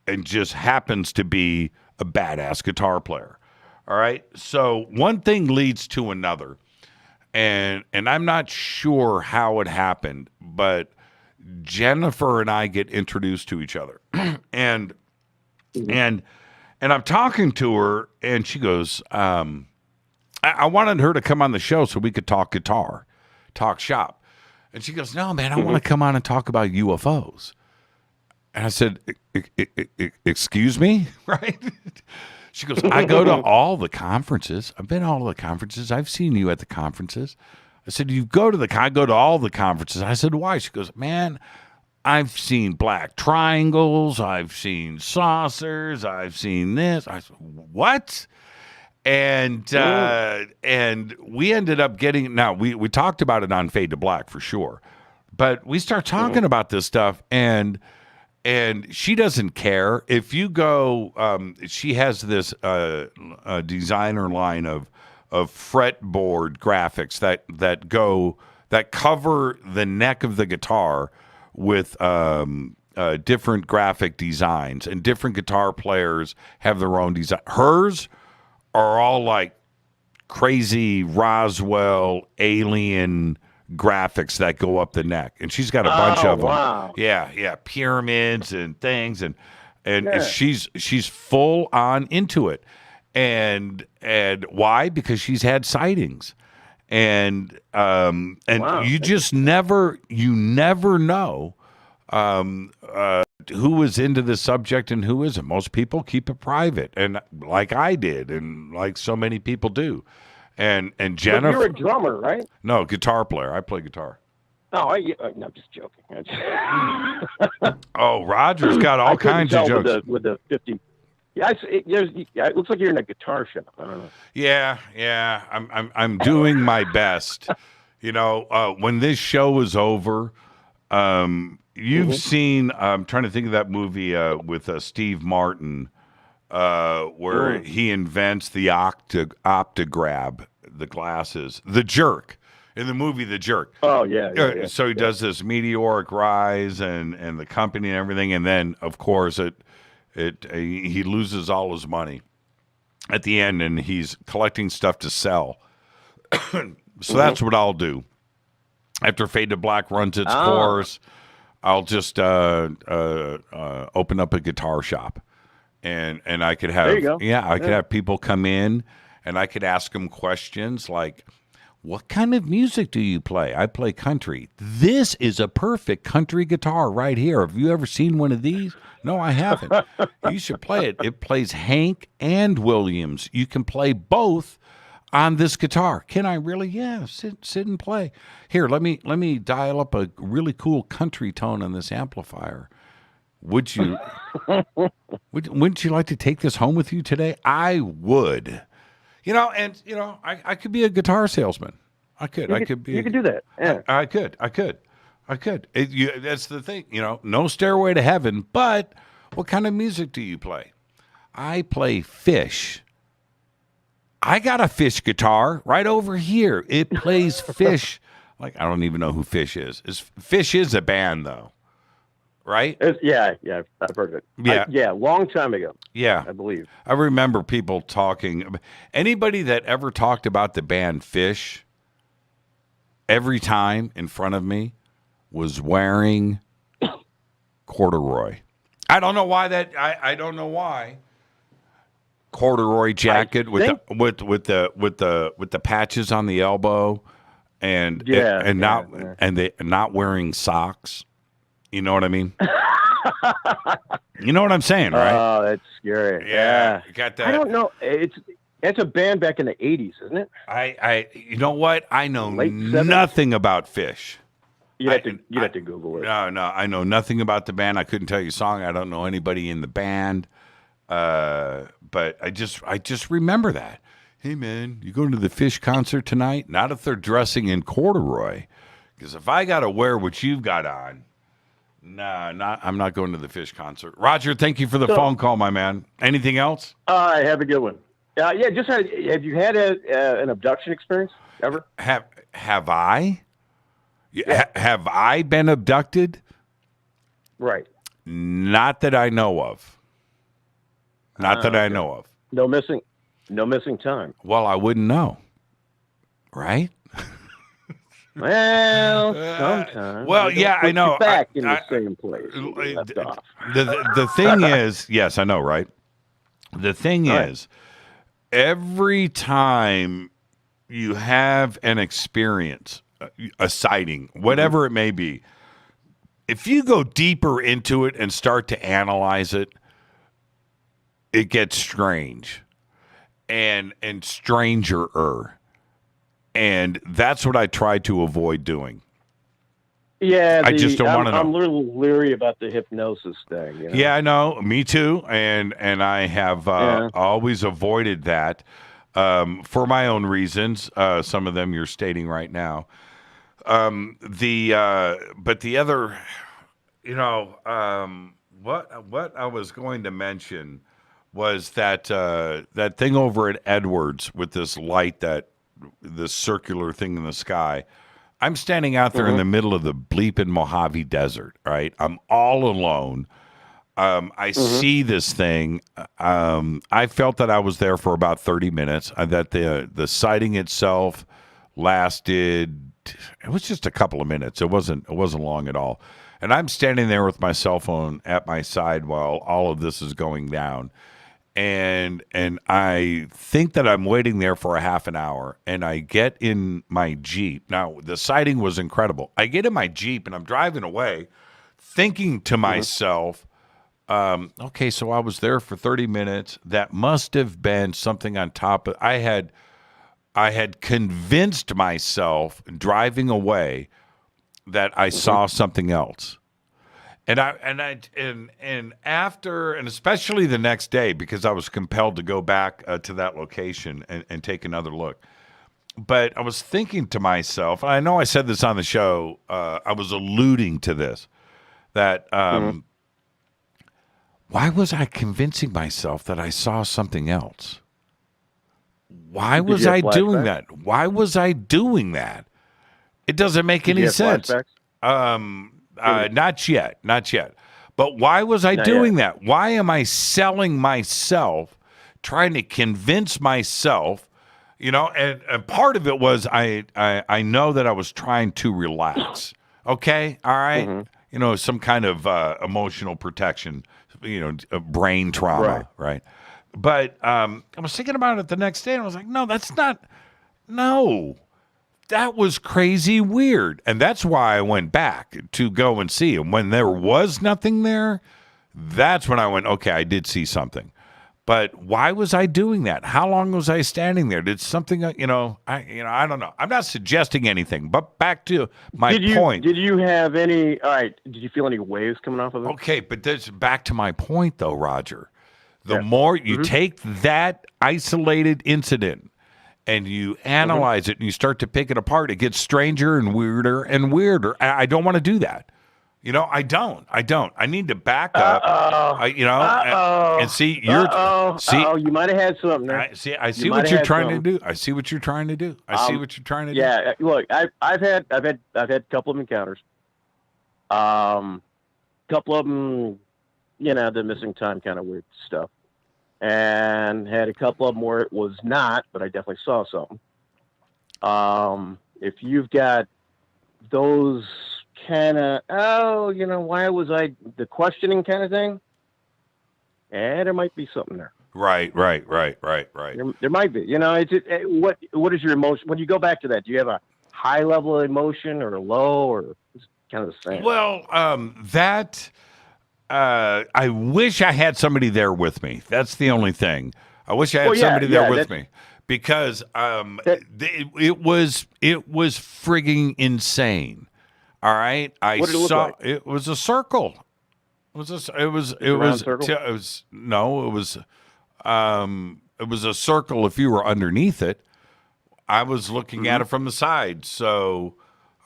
and just happens to be a badass guitar player. All right, so one thing leads to another. And I'm not sure how it happened, but Jennifer and I get introduced to each other, and I'm talking to her, and she goes, I wanted her to come on the show so we could talk guitar, talk shop, and she goes, no, man, I want to come on and talk about UFOs, and I said, excuse me, right? She goes, I go to all the conferences. I've been to all the conferences. I've seen you at the conferences. I said, I go to all the conferences. I said, why? She goes, man, I've seen black triangles. I've seen saucers. I've seen this. I said, what? And we ended up getting, now we talked about it on Fade to Black for sure, but we start talking about this stuff, and And she doesn't care. If you go, she has this designer line of fretboard graphics that cover the neck of the guitar with different graphic designs, and different guitar players have their own design. Hers are all like crazy Roswell alien graphics that go up the neck, and she's got a bunch of them. Wow. Yeah, pyramids and things, and she's full on into it, and why? Because she's had sightings, and Wow. you just never know who is into the subject and who isn't. Most people keep it private, and like I did, and like so many people do. And Jennifer, But you're a drummer, right? no, guitar player. I play guitar. No, no, I'm just joking. Oh, Roger's got all kinds of jokes with the 50. Yeah, it looks like you're in a guitar shop. I don't know. Yeah. I'm doing my best. When this show is over, you've seen. I'm trying to think of that movie with Steve Martin. Where he invents the optograb, the glasses, The Jerk, in the movie The Jerk. Oh, yeah. So he does this meteoric rise and the company and everything, and then, of course, he loses all his money at the end, and he's collecting stuff to sell. So that's what I'll do. After Fade to Black runs its course, I'll just open up a guitar shop. And I could have, I could have people come in, and I could ask them questions like, what kind of music do you play? I play country. This is a perfect country guitar right here. Have you ever seen one of these? No, I haven't. You should play it. It plays Hank and Williams. You can play both on this guitar. Can I really? Yeah, sit and play. Here, let me dial up a really cool country tone on this amplifier. Wouldn't you like to take this home with you today? I would. I could be a guitar salesman. I could. You could do that. Yeah. I could. That's the thing. No Stairway to Heaven. But what kind of music do you play? I play Fish. I got a Fish guitar right over here. It plays Fish. Like, I don't even know who Fish is. Fish is a band, though. Right? Yeah, I've heard of it. Yeah. Long time ago. Yeah. I believe. I remember people talking. Anybody that ever talked about the band Fish, every time in front of me was wearing corduroy. I don't know why I don't know why. Corduroy jacket with the patches on the elbow, and not wearing socks. You know what I mean? You know what I'm saying, right? Oh, that's scary. Yeah. Got that. I don't know. It's a band back in the 80s, isn't it? You know what? I know nothing about Fish. You have to Google it. No, I know nothing about the band. I couldn't tell you a song. I don't know anybody in the band. But I just remember that. Hey, man, you going to the Fish concert tonight? Not if they're dressing in corduroy. Because if I got to wear what you've got on, I'm not going to the Fish concert. Roger, thank you for the phone call, my man. Anything else? All right, have a good one. Have you had an abduction experience ever? Have I? Have I been abducted? Right. Not that I know of. Not that I know of. No missing time. Well, I wouldn't know. Right? Well, sometimes. Well, yeah, I know. Back in the same place. The thing is, yes, I know, right? The thing is, every time you have an experience, a sighting, whatever it may be, if you go deeper into it and start to analyze it, it gets strange and stranger-er. And that's what I try to avoid doing. Yeah, I just don't want to know. I'm a little leery about the hypnosis thing. You know? Yeah, I know. Me too. And I have always avoided that for my own reasons. Some of them you're stating right now. But the other, what I was going to mention was that that thing over at Edwards with this light, this circular thing in the sky. I'm standing out there in the middle of the bleeping Mojave Desert, right? I'm all alone. I see this thing. I felt that I was there for about 30 minutes. That the sighting itself lasted. It was just a couple of minutes. It wasn't long at all. And I'm standing there with my cell phone at my side while all of this is going down. And I think that I'm waiting there for a half an hour, and I get in my Jeep. Now, the sighting was incredible. I get in my Jeep, and I'm driving away thinking to myself, okay, so I was there for 30 minutes. That must have been something on top of. I had convinced myself driving away that I saw something else. And after, and especially the next day, because I was compelled to go back to that location and take another look. But I was thinking to myself, and I know I said this on the show, I was alluding to this, that why was I convincing myself that I saw something else? Why was I doing that? Why was I doing that? It doesn't make any sense. Not yet. But why was I doing that? Why am I selling myself, trying to convince myself, and part of it was I know that I was trying to relax. Okay? All right? Some kind of emotional protection, brain trauma, right? But I was thinking about it the next day, and I was like, no, that was crazy weird. And that's why I went back to go and see. And when there was nothing there, that's when I went, okay, I did see something. But why was I doing that? How long was I standing there? Did something, I don't know. I'm not suggesting anything, but back to my point. Did you have any, all right, did you feel any waves coming off of it? Okay, but that's back to my point, though, Roger. The more you take that isolated incident and you analyze it and you start to pick it apart, it gets stranger and weirder and weirder. I don't want to do that. I don't. I need to back up. And see, you might have had something there. I see what you're trying to do. I see what you're trying to do. Yeah, look, I've had a couple of encounters. Couple of them, the missing time kind of weird stuff. And had a couple of them where it was not, but I definitely saw something. If you've got those kind of, why was I, the questioning kind of thing, there might be something there. Right. There might be. What is your emotion? When you go back to that, do you have a high level of emotion or a low, or it's kind of the same? Well, I wish I had somebody there with me. That's the only thing. I wish I had somebody there with me, because it was frigging insane. All right, what did it look like? It was a circle. It was a circle. If you were underneath it, I was looking at it from the side, so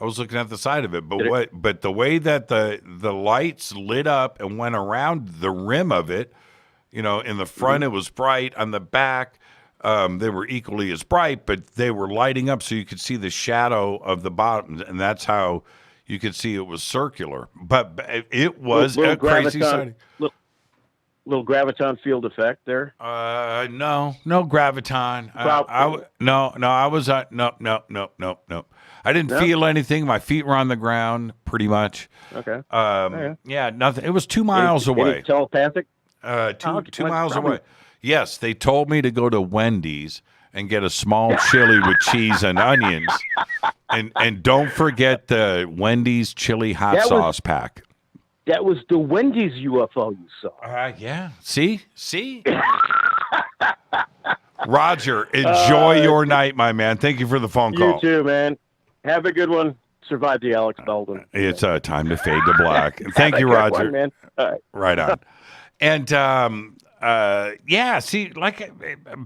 I was looking at the side of it. But the way that the lights lit up and went around the rim of it, in the front it was bright, on the back they were equally as bright, but they were lighting up so you could see the shadow of the bottom, and that's how you could see it was circular. But it was a crazy sighting. Little graviton field effect there. No graviton. No. I didn't feel anything. My feet were on the ground, pretty much. Okay. Yeah, nothing. It was 2 miles away. Any telepathic? 2 miles away. Yes, they told me to go to Wendy's and get a small chili with cheese and onions, and don't forget the Wendy's chili hot sauce pack. That was the Wendy's UFO you saw. Yeah. See? Roger, enjoy your night, my man. Thank you for the phone call. You too, man. Have a good one. Survive the Alex Baldwin. It's time to fade to black. Thank you, Roger. One, man. All right. Right on. And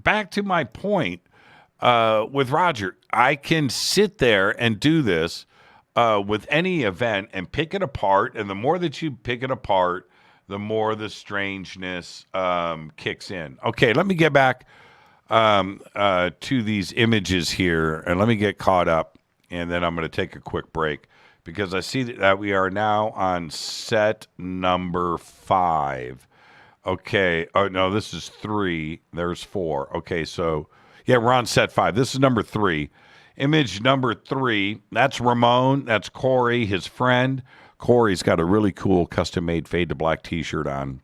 back to my point with Roger, I can sit there and do this with any event and pick it apart. And the more that you pick it apart, the more the strangeness kicks in. Okay, let me get back to these images here, and let me get caught up, and then I'm going to take a quick break because I see that we are now on set number 5. Okay. Oh, no, this is 3. There's 4. Okay, so, yeah, we're on set 5. This is number 3. Image number 3, that's Ramon. That's Corey, his friend. Corey's got a really cool custom-made Fade to Black T-shirt on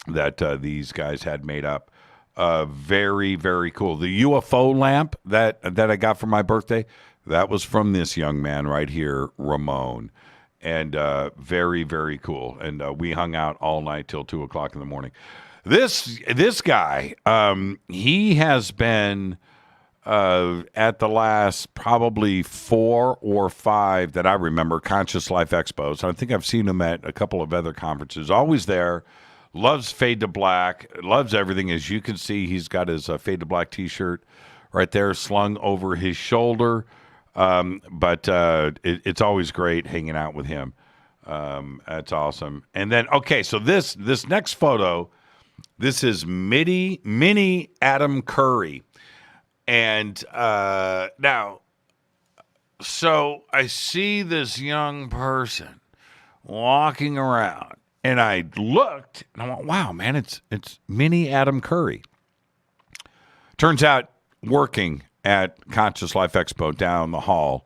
that these guys had made up. Very, very cool. The UFO lamp that I got for my birthday, that was from this young man right here, Ramon. And very, very cool. And we hung out all night till 2 o'clock in the morning. This guy, he has been at the last probably 4 or 5 that I remember Conscious Life Expos. I think I've seen him at a couple of other conferences. Always there. Loves Fade to Black. Loves everything. As you can see, he's got his Fade to Black T-shirt right there slung over his shoulder. But it's always great hanging out with him. That's awesome. And then, okay, so this next photo, this is mini Adam Curry. And now, so I see this young person walking around, and I looked, and I went, wow, man, it's mini Adam Curry. Turns out working at Conscious Life Expo down the hall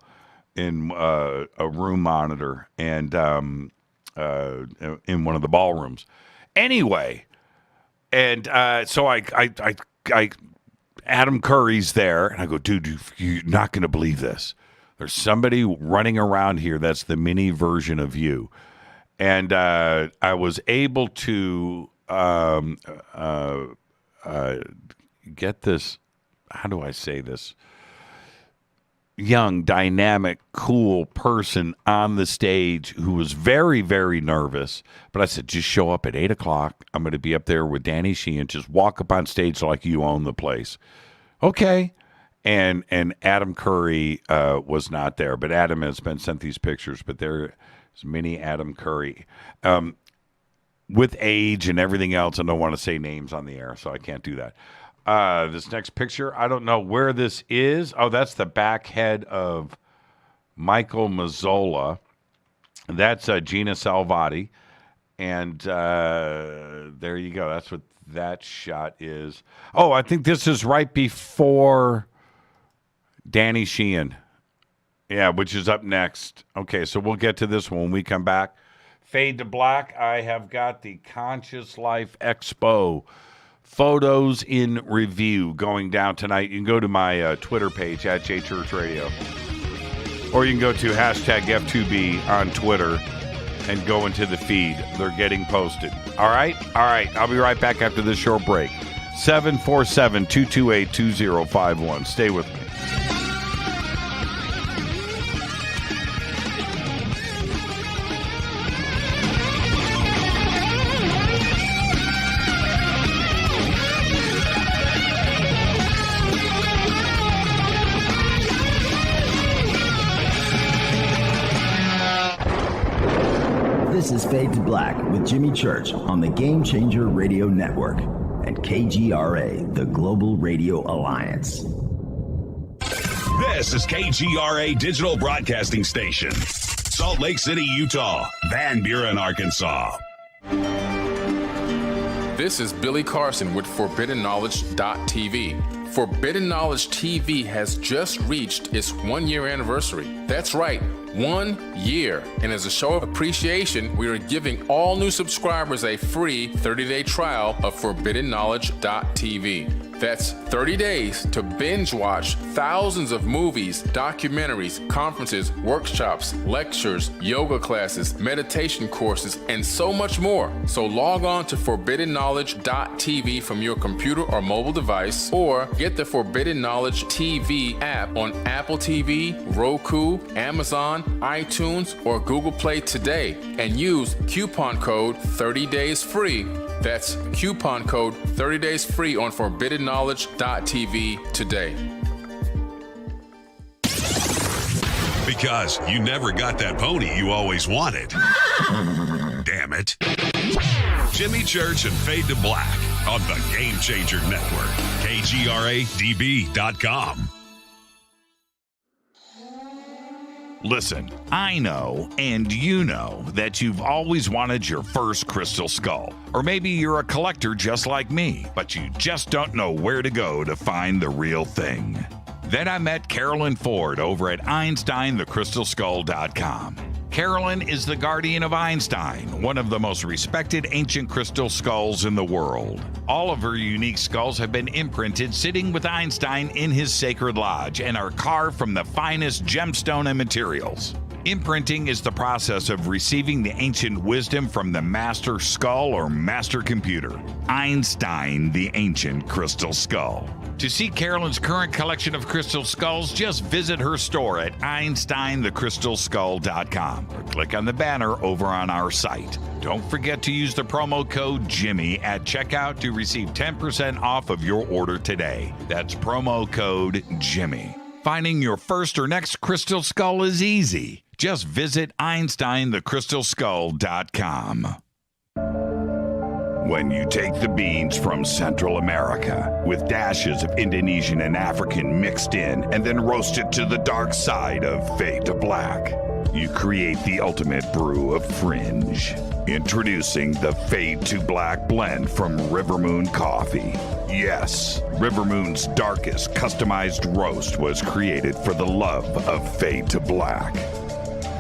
in a room monitor and in one of the ballrooms. Anyway, and so I Adam Curry's there, and I go, dude, you're not going to believe this. There's somebody running around here that's the mini version of you. And I was able to get this, how do I say this, young, dynamic, cool person on the stage who was very, very nervous. But I said, just show up at 8 o'clock. I'm going to be up there with Danny Sheehan. Just walk up on stage like you own the place. Okay. And Adam Curry was not there. But Adam has been sent these pictures. But there's mini Adam Curry. With age and everything else, I don't want to say names on the air, so I can't do that. This next picture, I don't know where this is. Oh, that's the back head of Michael Mazzola. That's Gina Salvati. And there you go. That's what that shot is. Oh, I think this is right before Danny Sheehan. Yeah, which is up next. Okay, so we'll get to this when we come back. Fade to Black, I have got the Conscious Life Expo photos in review going down tonight. You can go to my Twitter page at JChurchRadio. Or you can go to hashtag F2B on Twitter and go into the feed. They're getting posted. All right? All right. I'll be right back after this short break. 747-228-2051. Stay with me. This is Fade to Black with Jimmy Church on the Game Changer Radio Network and KGRA, the Global Radio Alliance. This is KGRA Digital Broadcasting Station, Salt Lake City, Utah, Van Buren, Arkansas. This is Billy Carson with ForbiddenKnowledge.tv. Forbidden Knowledge TV has just reached its 1-year anniversary. That's right, 1 year. And as a show of appreciation, we are giving all new subscribers a free 30-day trial of ForbiddenKnowledge.tv. That's 30 days to binge watch thousands of movies, documentaries, conferences, workshops, lectures, yoga classes, meditation courses, and so much more. So log on to ForbiddenKnowledge.tv from your computer or mobile device, or get the Forbidden Knowledge TV app on Apple TV, Roku, Amazon, iTunes, or Google Play today, and use coupon code 30daysfree. That's coupon code 30daysfree on ForbiddenKnowledge.tv today. Because you never got that pony you always wanted. Damn it. Jimmy Church and Fade to Black on the Game Changer Network. KGRADB.com. Listen, I know, and you know, that you've always wanted your first crystal skull. Or maybe you're a collector just like me, but you just don't know where to go to find the real thing. Then I met Carolyn Ford over at EinsteinTheCrystalSkull.com. Carolyn is the guardian of Einstein, one of the most respected ancient crystal skulls in the world. All of her unique skulls have been imprinted sitting with Einstein in his sacred lodge and are carved from the finest gemstone and materials. Imprinting is the process of receiving the ancient wisdom from the master skull or master computer, Einstein, the ancient crystal skull. To see Carolyn's current collection of crystal skulls, just visit her store at EinsteinTheCrystalSkull.com or click on the banner over on our site. Don't forget to use the promo code Jimmy at checkout to receive 10% off of your order today. That's promo code Jimmy. Finding your first or next crystal skull is easy. Just visit EinsteinTheCrystalSkull.com. When you take the beans from Central America with dashes of Indonesian and African mixed in and then roast it to the dark side of Fade to Black, you create the ultimate brew of fringe. Introducing the Fade to Black blend from Rivermoon Coffee. Yes, Rivermoon's darkest customized roast was created for the love of Fade to Black.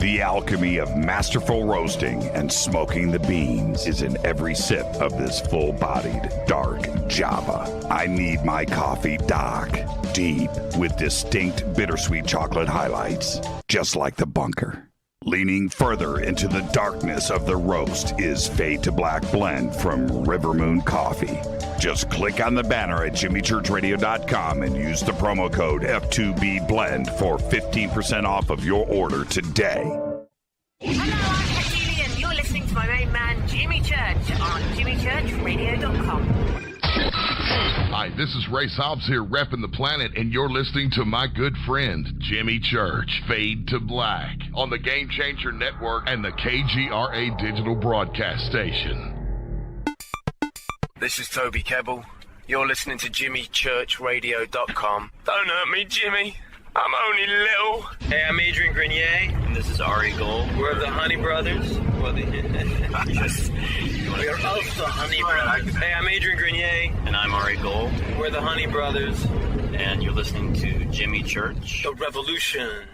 The alchemy of masterful roasting and smoking the beans is in every sip of this full-bodied, dark Java. I need my coffee dark, deep, with distinct bittersweet chocolate highlights, just like the bunker. Leaning further into the darkness of the roast is Fade to Black blend from Rivermoon Coffee. Just click on the banner at jimmychurchradio.com and use the promo code F2B Blend for 15% off of your order today. Hello, I'm Katie, and you're listening to my main man, Jimmy Church, on jimmychurchradio.com. Hi, this is Ray Hobbs here, repping the planet, and you're listening to my good friend, Jimmy Church, Fade to Black, on the Game Changer Network and the KGRA digital broadcast station. This is Toby Kebbell. You're listening to JimmyChurchRadio.com. Don't hurt me, Jimmy. I'm only little. Hey, I'm Adrian Grenier. And this is Ari Gold. We're the Honey Brothers. We're of the Honey Brothers. Hey, I'm Adrian Grenier. And I'm Ari Gold. We're the Honey Brothers. And you're listening to Jimmy Church. The Revolution.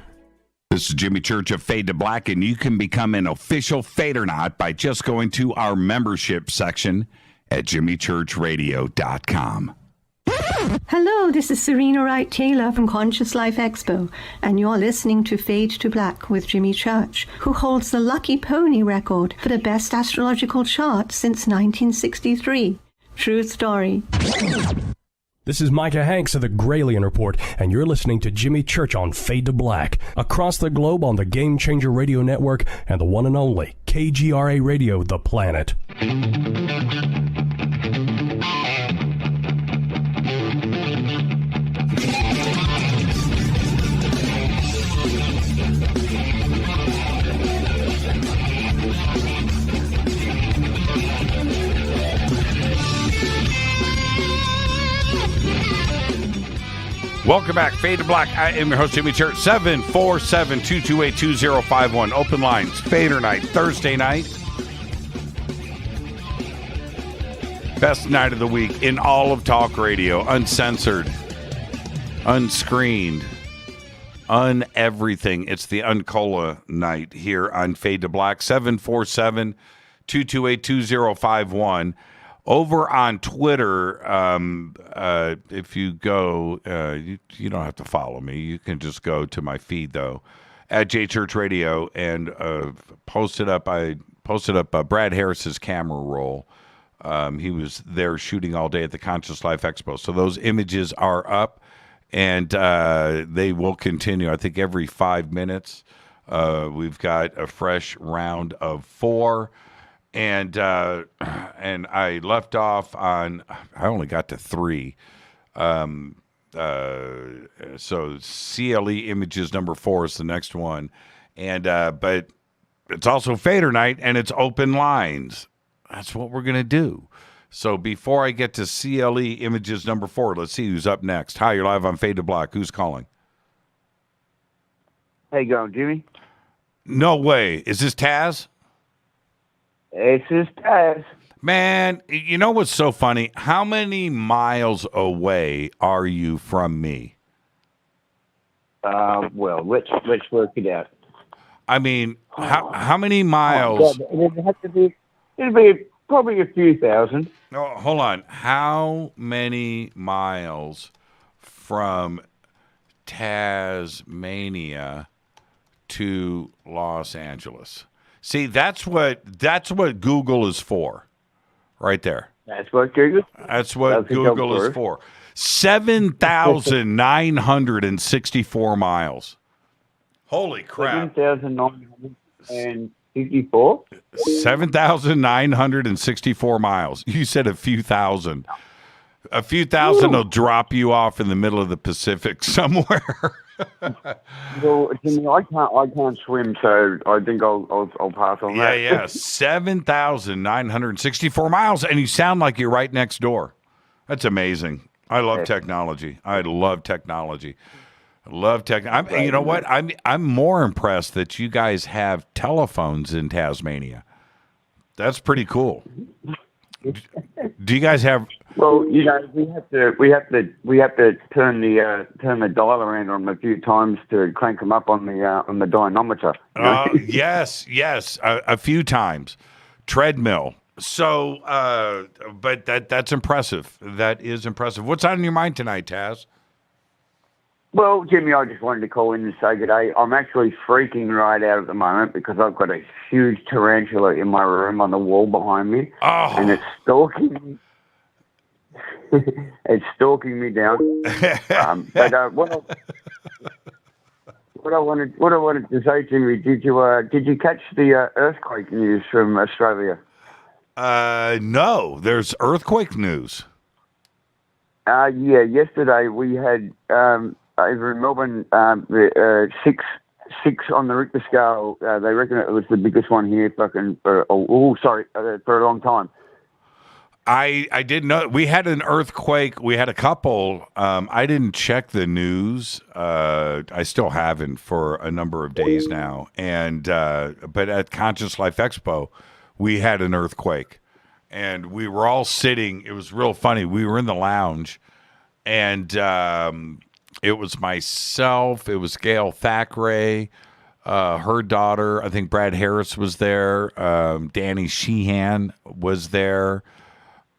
This is Jimmy Church of Fade to Black, and you can become an official Fadernaut by just going to our membership section at jimmychurchradio.com. Hello, this is Serena Wright Taylor from Conscious Life Expo, and you're listening to Fade to Black with Jimmy Church, who holds the Lucky Pony record for the best astrological chart since 1963. True story. This is Micah Hanks of the Gralien Report, and you're listening to Jimmy Church on Fade to Black, across the globe on the Game Changer Radio Network and the one and only KGRA Radio, The Planet. Welcome back, Fade to Black. I am your host, Jimmy Church. 747-228-2051. Open lines, Fader night, Thursday night. Best night of the week in all of talk radio. Uncensored, unscreened, un-everything. It's the Uncola night here on Fade to Black. 747-228-2051. Over on Twitter, if you go, you don't have to follow me. You can just go to my feed, though, at JChurchRadio, and posted up Brad Harris's camera roll. He was there shooting all day at the Conscious Life Expo. So those images are up, and they will continue. I think every 5 minutes, we've got a fresh round of 4. And I left off on, I only got to 3. So CLE Images number 4 is the next one. And but it's also Fader night, and it's open lines. That's what we're going to do. So before I get to CLE images number 4, let's see who's up next. Hi, you're live on Fade to Black. Who's calling? How you going, Jimmy? No way. Is this Taz? This is Taz. Man, you know what's so funny? How many miles away are you from me? Well, let's work it out. I mean, how many miles? It'd be probably a few thousand. No, hold on. How many miles from Tasmania to Los Angeles? See, that's what Google is for, right there. That's what Google. That's what Google is for. 7,964 miles. Holy crap! 7,954. 7,964 miles. You said a few thousand. A few thousand will drop you off in the middle of the Pacific somewhere. Well, Jimmy, I can't swim, so I think I'll pass on that. Yeah. 7,964 miles, and you sound like you're right next door. That's amazing. I love technology. I love technology. You know what? I'm more impressed that you guys have telephones in Tasmania. That's pretty cool. Do you guys have? Well, you know, we have to turn the dial around on them a few times to crank them up on the dynamometer. Yes, a few times. Treadmill. So, but that's impressive. That is impressive. What's on your mind tonight, Taz? Well, Jimmy, I just wanted to call in and say good day. I'm actually freaking right out at the moment because I've got a huge tarantula in my room on the wall behind me, and it's stalking me. It's stalking me down. But what I wanted to say, Jimmy, did you catch the earthquake news from Australia? No, there's earthquake news. Yeah, yesterday we had over in Melbourne six on the Richter scale. They reckon it was the biggest one here, for a long time. I didn't know we had an earthquake. We had a couple. I didn't check the news. I still haven't for a number of days now. And but at Conscious Life Expo, we had an earthquake, and we were all sitting. It was real funny. We were in the lounge, and it was myself. It was Gail Thackeray, her daughter. I think Brad Harris was there. Danny Sheehan was there.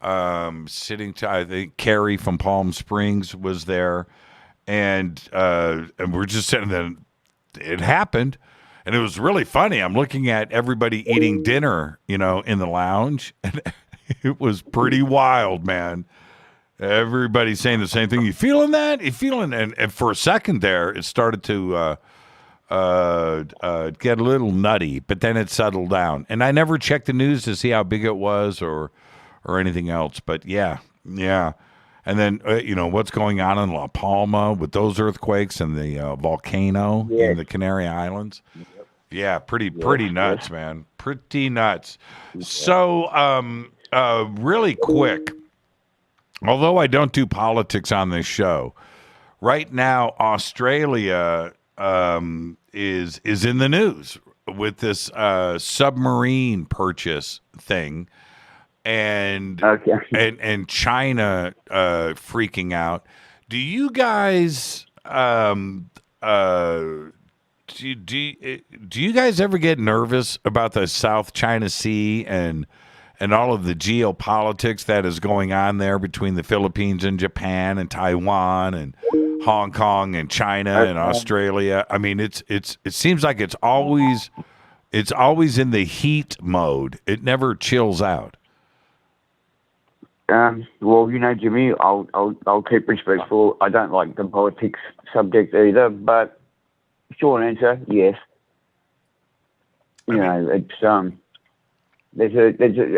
I think Carrie from Palm Springs was there, and we're just sitting there. It happened, and it was really funny. I'm looking at everybody eating dinner, in the lounge, and it was pretty wild, man. Everybody's saying the same thing. You feeling that? You feeling? And for a second there, it started to get a little nutty, but then it settled down. And I never checked the news to see how big it was or anything else. But yeah. And then, what's going on in La Palma with those earthquakes and the volcano in the Canary Islands. Yeah, pretty nuts, man. Pretty nuts. So, really quick, although I don't do politics on this show, right now Australia is in the news with this submarine purchase thing. And China freaking out. Do you guys do you guys ever get nervous about the South China Sea and all of the geopolitics that is going on there between the Philippines and Japan and Taiwan and Hong Kong and China and Australia? I mean, it seems like it's always in the heat mode. It never chills out. Well, Jimmy, I'll keep respectful. I don't like the politics subject either, but short answer, yes. It's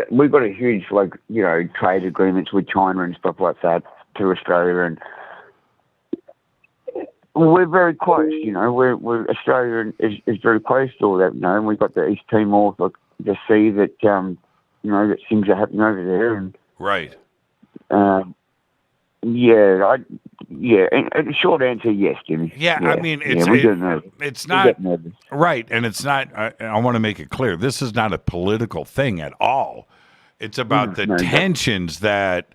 we've got a huge trade agreements with China and stuff like that to Australia, and we're very close. We're Australia is very close to all that. And we've got the East Timor, the sea that that things are happening over there. And right. And the short answer, yes, Jimmy. Yeah, I mean, it's not right, and it's not. I want to make it clear: this is not a political thing at all. It's about the tensions that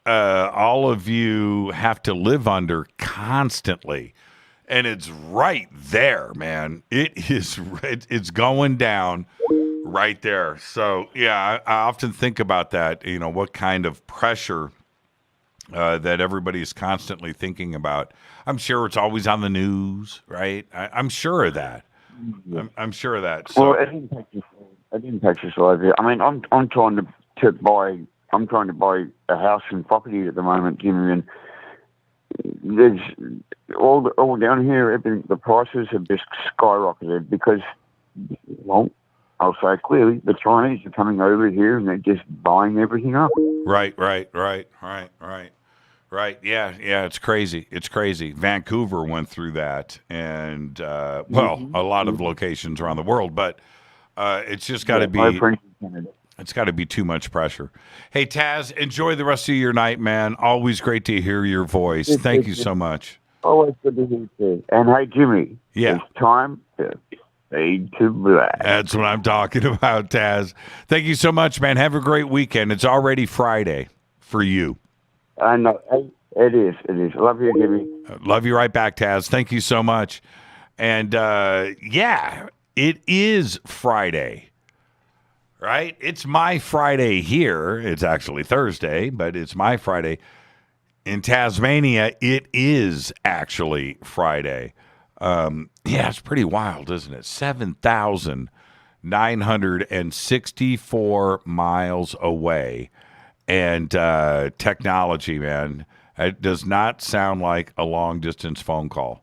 all of you have to live under constantly, and it's right there, man. It is. It's going down right there. So yeah, I often think about that. What kind of pressure that everybody is constantly thinking about. I'm sure it's always on the news, right? I'm sure of that. I'm sure of that. So. Well, it impacts us all over here. I mean, I'm trying to buy a house and property at the moment, Jimmy, and there's all down here. The prices have just skyrocketed because, well, I'll say clearly, the Chinese are coming over here and they're just buying everything up. Right. Yeah, it's crazy. It's crazy. Vancouver went through that, and a lot of locations around the world, but it's just got to be. It's got to be too much pressure. Hey, Taz, enjoy the rest of your night, man. Always great to hear your voice. Thank you so much. Always good to hear you too. And hey, Jimmy, it's time to fade to black. That's what I'm talking about, Taz. Thank you so much, man. Have a great weekend. It's already Friday for you. I know. It is. Love you, Jimmy. Love you right back, Taz. Thank you so much. And, it is Friday, right? It's my Friday here. It's actually Thursday, but it's my Friday. In Tasmania, it is actually Friday. It's pretty wild, isn't it? 7,964 miles away. And technology, man, it does not sound like a long-distance phone call.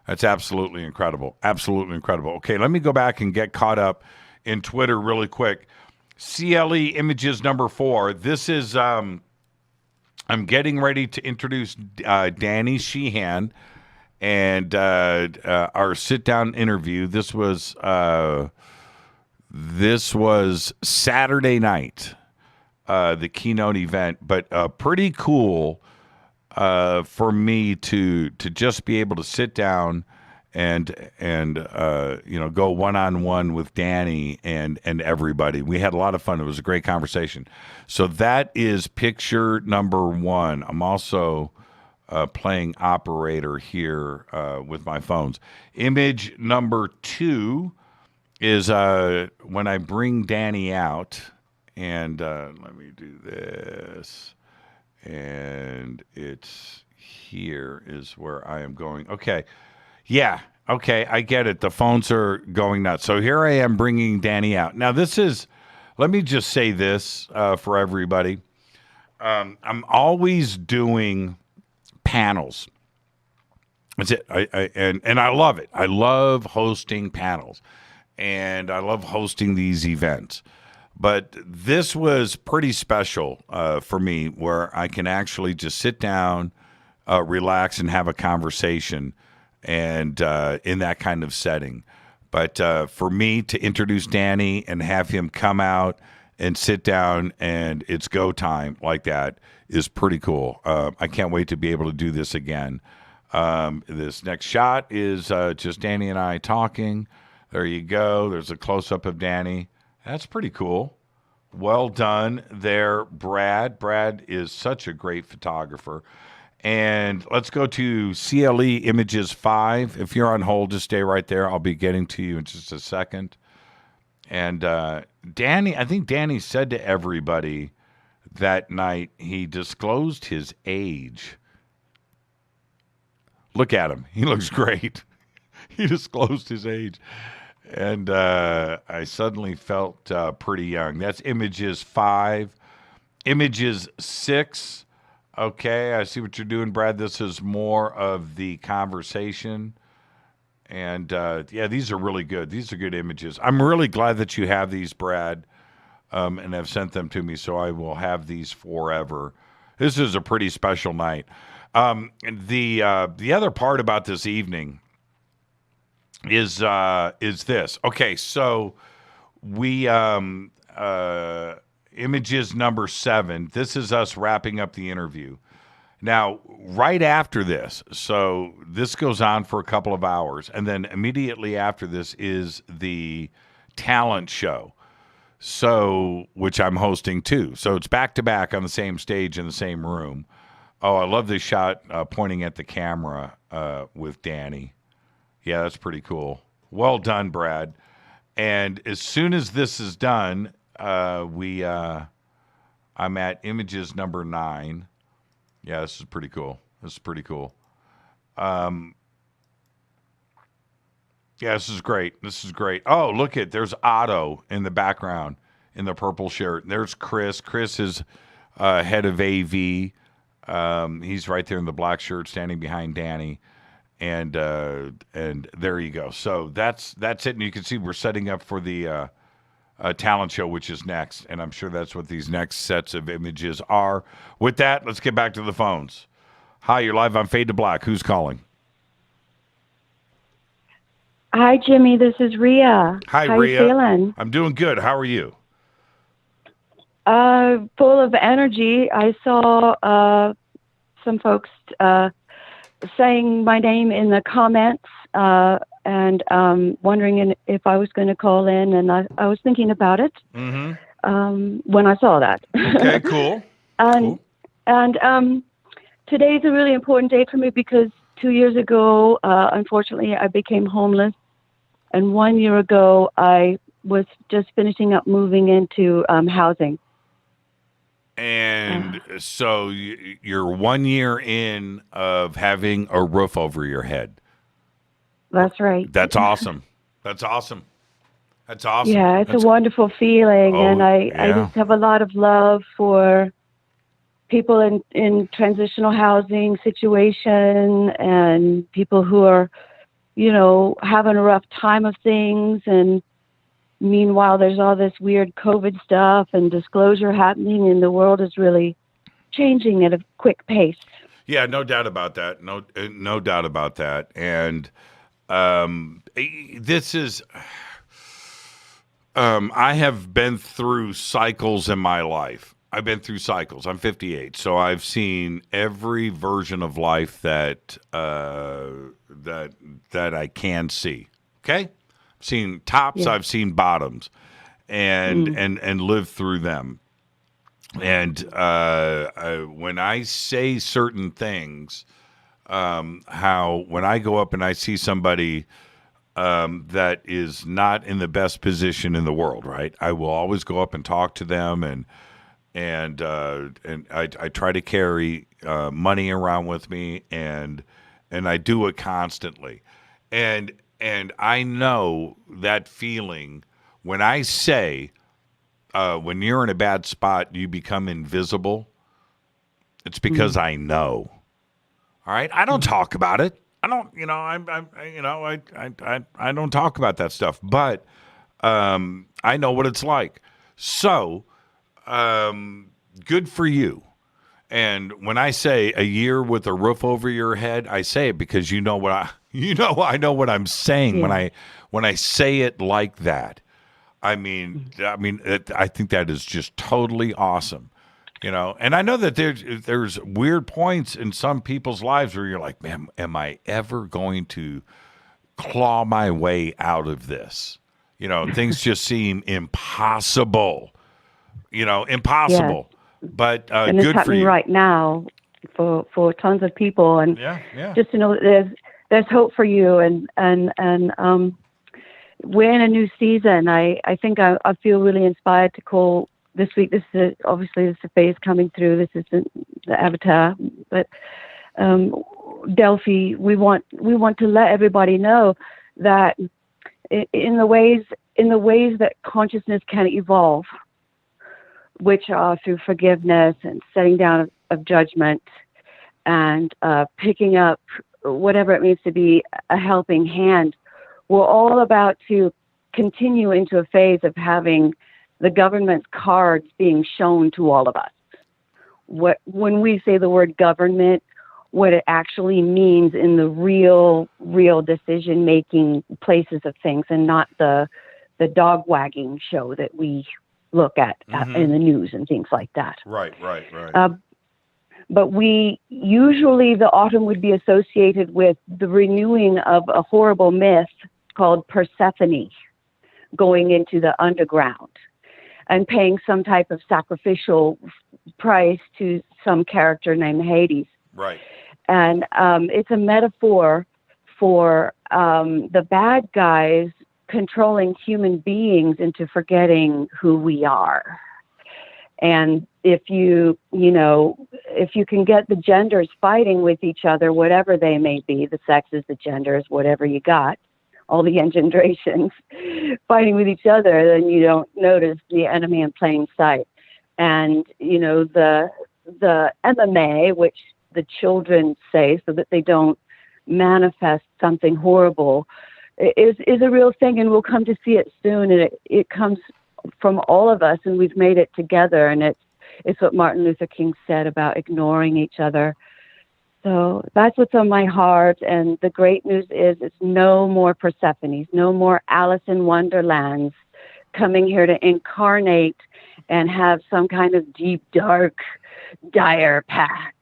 That's absolutely incredible. Absolutely incredible. Okay, let me go back and get caught up in Twitter really quick. CLE Images number 4. This is, I'm getting ready to introduce Danny Sheehan and our sit-down interview. This was Saturday night. The keynote event, but pretty cool for me to just be able to sit down and go one-on-one with Danny and everybody. We had a lot of fun. It was a great conversation. So that is picture number 1. I'm also playing operator here with my phones. Image number 2 is when I bring Danny out. And let me do this. And it's here is where I am going. Okay. Yeah. Okay. I get it. The phones are going nuts. So here I am bringing Danny out. Now, let me just say this for everybody. I'm always doing panels. That's it. And I love it. I love hosting panels. And I love hosting these events. But this was pretty special for me, where I can actually just sit down, relax, and have a conversation, and in that kind of setting. But for me to introduce Danny and have him come out and sit down and it's go time like that is pretty cool. I can't wait to be able to do this again. This next shot is just Danny and I talking. There you go. There's a close-up of Danny. That's pretty cool. Well done there, Brad. Brad is such a great photographer. And let's go to CLE Images 5. If you're on hold, just stay right there. I'll be getting to you in just a second. And Danny, I think Danny said to everybody that night, he disclosed his age. Look at him. He looks great. He disclosed his age. And I suddenly felt pretty young. That's Images 5. Images 6. Okay, I see what you're doing, Brad. This is more of the conversation. And, these are really good. These are good images. I'm really glad that you have these, Brad, and have sent them to me, so I will have these forever. This is a pretty special night. The other part about this evening is this. Okay, so we images number 7. This is us wrapping up the interview. Now, right after this, so this goes on for a couple of hours, and then immediately after this is the talent show, so which I'm hosting too. So it's back to back on the same stage in the same room. Oh, I love this shot pointing at the camera with Danny. Yeah, that's pretty cool. Well done, Brad. And as soon as this is done, I'm at images number 9. Yeah, this is pretty cool. Yeah, this is great. Oh, look there's Otto in the background in the purple shirt. There's Chris. Chris is head of AV. He's right there in the black shirt standing behind Danny. And there you go. So that's it. And you can see we're setting up for the talent show, which is next. And I'm sure that's what these next sets of images are. With that, let's get back to the phones. Hi, you're live on Fade to Black. Who's calling? Hi, Jimmy. This is Rhea. Hi, How Rhea. You feeling? I'm doing good. How are you? Full of energy. I saw some folks saying my name in the comments and wondering if I was going to call in, and I was thinking about it when I saw that. Okay, cool. And today's a really important day for me because 2 years ago, unfortunately, I became homeless. And 1 year ago, I was just finishing up moving into housing. And so you're 1 year in of having a roof over your head. That's right. That's awesome. That's awesome. Yeah, it's a wonderful feeling. And I just have a lot of love for people in transitional housing situation and people who are, having a rough time of things. And meanwhile, there's all this weird COVID stuff and disclosure happening, and the world is really changing at a quick pace. Yeah, no doubt about that. No doubt about that. And this is, I have been through cycles in my life. I've been through cycles. I'm 58, so I've seen every version of life that I can see. Okay, I've seen tops. I've seen bottoms, and lived through them. And when I say certain things, how when I go up and I see somebody that is not in the best position in the world, right? I will always go up and talk to them, and I try to carry money around with me, and I do it constantly, and I know that feeling when I say when you're in a bad spot, you become invisible. It's because I know. All right, I don't talk about it. I don't, I don't talk about that stuff, but I know what it's like. So. Good for you. And when I say a year with a roof over your head, I say it because I know what I'm saying when I say it like that. I think that is just totally awesome, And I know that there's weird points in some people's lives where you're like, man, am I ever going to claw my way out of this? Things just seem impossible. Impossible, but and good it's happening for you right now for tons of people, and just to know that there's hope for you, and we're in a new season. I think I feel really inspired to call this week. This is obviously the phase coming through. This is the avatar, but Delphi. We want to let everybody know that in the ways that consciousness can evolve, which are through forgiveness and setting down of judgment and picking up whatever it means to be a helping hand. We're all about to continue into a phase of having the government's cards being shown to all of us. When we say the word government, what it actually means in the real decision-making places of things, and not the dog wagging show that we look at in the news and things like that. Right. But usually the autumn would be associated with the renewing of a horrible myth called Persephone going into the underground and paying some type of sacrificial price to some character named Hades. Right. And it's a metaphor for the bad guys controlling human beings into forgetting who we are. And if you can get the genders fighting with each other, whatever they may be, the sexes, the genders, whatever you got, all the engendrations fighting with each other, then you don't notice the enemy in plain sight. And, the MMA, which the children say so that they don't manifest something horrible, is a real thing, and we'll come to see it soon. And it comes from all of us, and we've made it together. And it's what Martin Luther King said about ignoring each other. So that's what's on my heart. And the great news is it's no more Persephones, no more Alice in Wonderlands coming here to incarnate and have some kind of deep, dark, dire path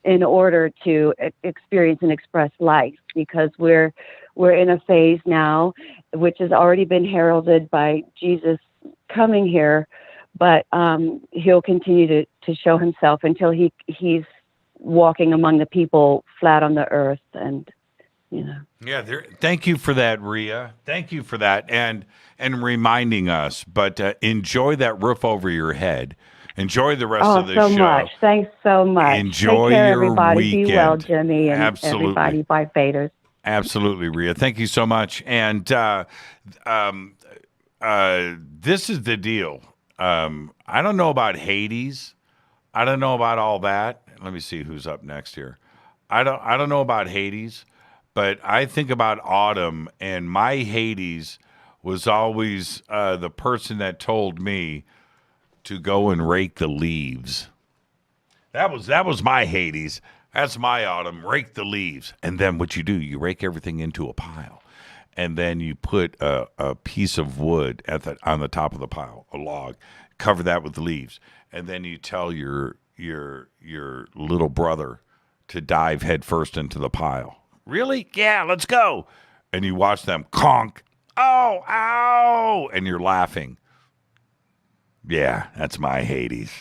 in order to experience and express life, because we're in a phase now which has already been heralded by Jesus coming here, but he'll continue to show himself until he's walking among the people flat on the earth. And yeah, thank you for that, Rhea. Thank you for that, and reminding us. But enjoy that roof over your head. Enjoy the rest of the show. Oh, so much. Thanks so much. Enjoy Take care, your everybody. weekend. Be well, Jimmy, and Absolutely. everybody. Bye, Faders. Absolutely, Rhea. Thank you so much. And this is the deal. I don't know about Hades. I don't know about all that. Let me see who's up next here. I don't know about Hades, but I think about autumn, and my Hades was always the person that told me to go and rake the leaves. That was my Hades. That's my autumn. Rake the leaves. And then what you do, you rake everything into a pile. And then you put a piece of wood on the top of the pile, a log, cover that with leaves. And then you tell your little brother to dive headfirst into the pile. Really? Yeah, let's go. And you watch them conk. Oh, ow. And you're laughing. Yeah, that's my Hades.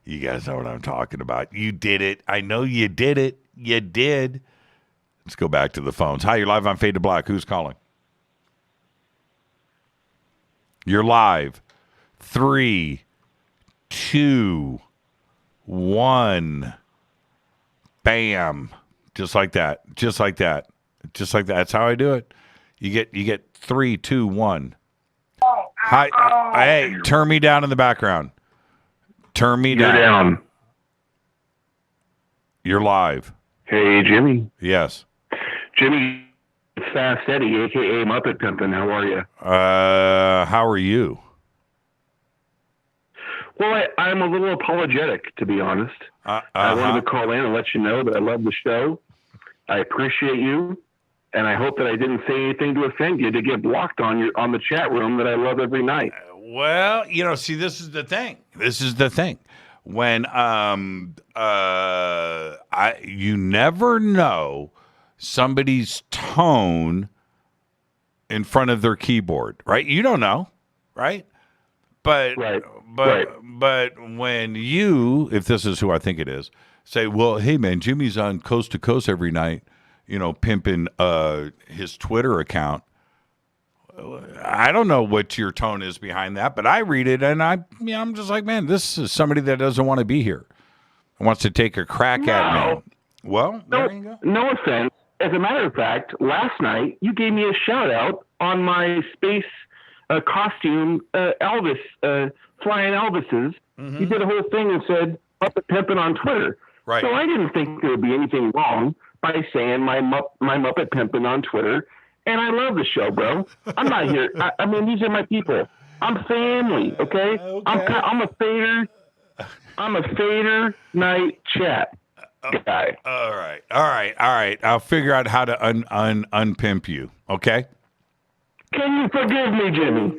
You guys know what I'm talking about. You did it. I know you did it. You did. Let's go back to the phones. Hi, you're live on Fade to Black. Who's calling? You're live. 3, 2, 1. Bam. Just like that. Just like that. Just like that. That's how I do it. You get 3, 2, 1. Hi. Hey, turn me down in the background. Turn me down. You're down. You're live. Hey, Jimmy. Yes. Jimmy, it's Fast Eddie, a.k.a. Muppet Pimpin'. How are you? How are you? Well, I'm a little apologetic, to be honest. I wanted to call in and let you know that I love the show. I appreciate you, and I hope that I didn't say anything to offend you to get blocked on the chat room that I love every night. Well, see, this is the thing. When you never know somebody's tone in front of their keyboard, right? You don't know, right? But when you, if this is who I think it is, say, well, hey man, Jimmy's on Coast to Coast every night, pimping his Twitter account. I don't know what your tone is behind that, but I read it and I'm just like, man, this is somebody that doesn't want to be here. Wants to take a crack at me. Well, there you go. No offense. As a matter of fact, last night you gave me a shout out on my space costume, Elvis, flying Elvises. Mm-hmm. You did a whole thing and said Muppet Pimpin' on Twitter. Right. So I didn't think there would be anything wrong by saying my Muppet Pimpin' on Twitter. And I love the show, bro. I'm not here. I mean, these are my people. I'm family, okay? I'm a fader. I'm a fader night chat guy. All right. I'll figure out how to unpimp you, okay? Can you forgive me, Jimmy?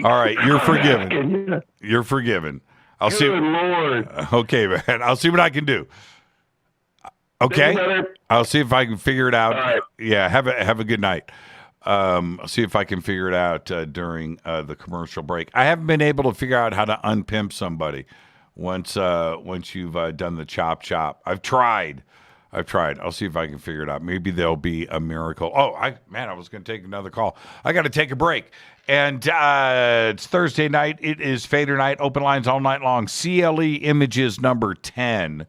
All right, you're forgiven. You're forgiven. I'll see. Good Lord. Okay, man. I'll see what I can do. Okay. I'll see if I can figure it out. Right. Yeah. Have a good night. I'll see if I can figure it out during the commercial break. I haven't been able to figure out how to unpimp somebody once you've done the chop. I've tried. I'll see if I can figure it out. Maybe there'll be a miracle. Oh, I was going to take another call. I got to take a break. And it's Thursday night. It is Fader night. Open lines all night long. CLE Images number 10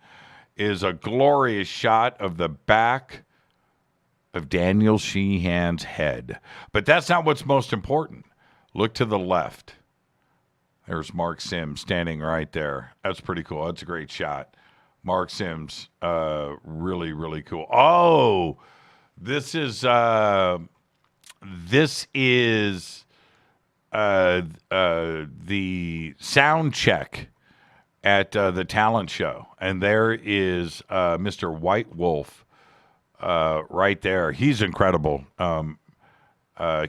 is a glorious shot of the back of Daniel Sheehan's head. But that's not what's most important. Look to the left. There's Mark Sims standing right there. That's pretty cool. That's a great shot. Mark Sims, really, really cool. Oh, this is the sound check at the talent show, and there is Mr. White Wolf right there. He's incredible.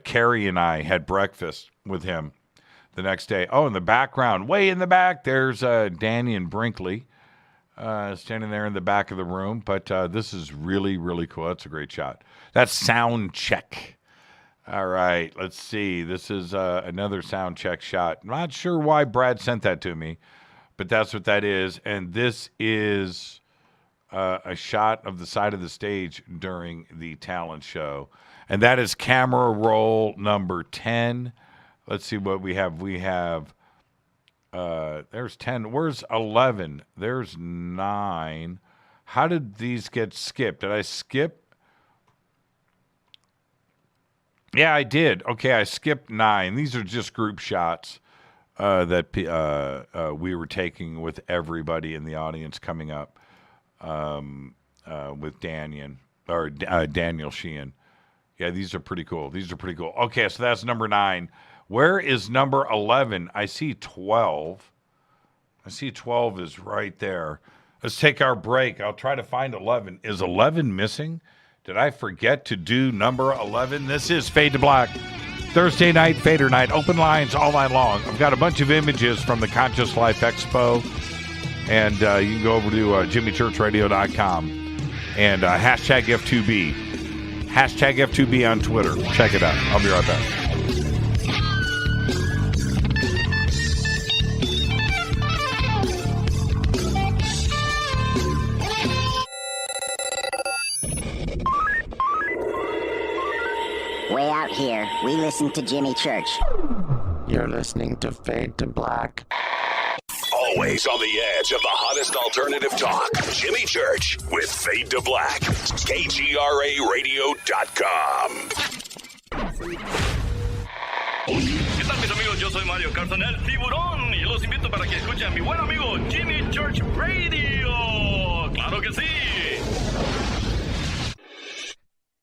Carrie and I had breakfast with him the next day. Oh, in the background, way in the back, there's Danny and Brinkley. Standing there in the back of the room, but this is really, really cool. That's a great shot. That's sound check. All right, let's see. This is another sound check shot. I'm not sure why Brad sent that to me, but that's what that is. And this is a shot of the side of the stage during the talent show. And that is camera roll number 10. Let's see what we have. We have... there's 10. Where's 11? There's 9. How did these get skipped? Did I skip? Yeah, I did. Okay, I skipped 9. These are just group shots that we were taking with everybody in the audience coming up with Daniel Sheehan. Yeah, these are pretty cool. Okay, so that's number 9. Where is number 11? I see 12. I see 12 is right there. Let's take our break. I'll try to find 11. Is 11 missing? Did I forget to do number 11? This is Fade to Black. Thursday night, Fader night. Open lines all night long. I've got a bunch of images from the Conscious Life Expo. And you can go over to jimmychurchradio.com and hashtag F2B. Hashtag F2B on Twitter. Check it out. I'll be right back. Way out here, we listen to Jimmy Church. You're listening to Fade to Black. Always on the edge of the hottest alternative talk. Jimmy Church with Fade to Black. KGRARadio.com. ¿Qué tal, mis amigos? Yo soy Mario Carson, el tiburón, y los invito para que escuchen a mi buen amigo Jimmy Church Radio. ¡Claro que sí!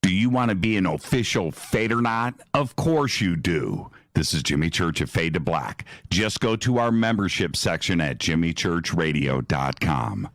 Do you want to be an official Fadernaut? Of course you do. This is Jimmy Church of Fade to Black. Just go to our membership section at jimmychurchradio.com.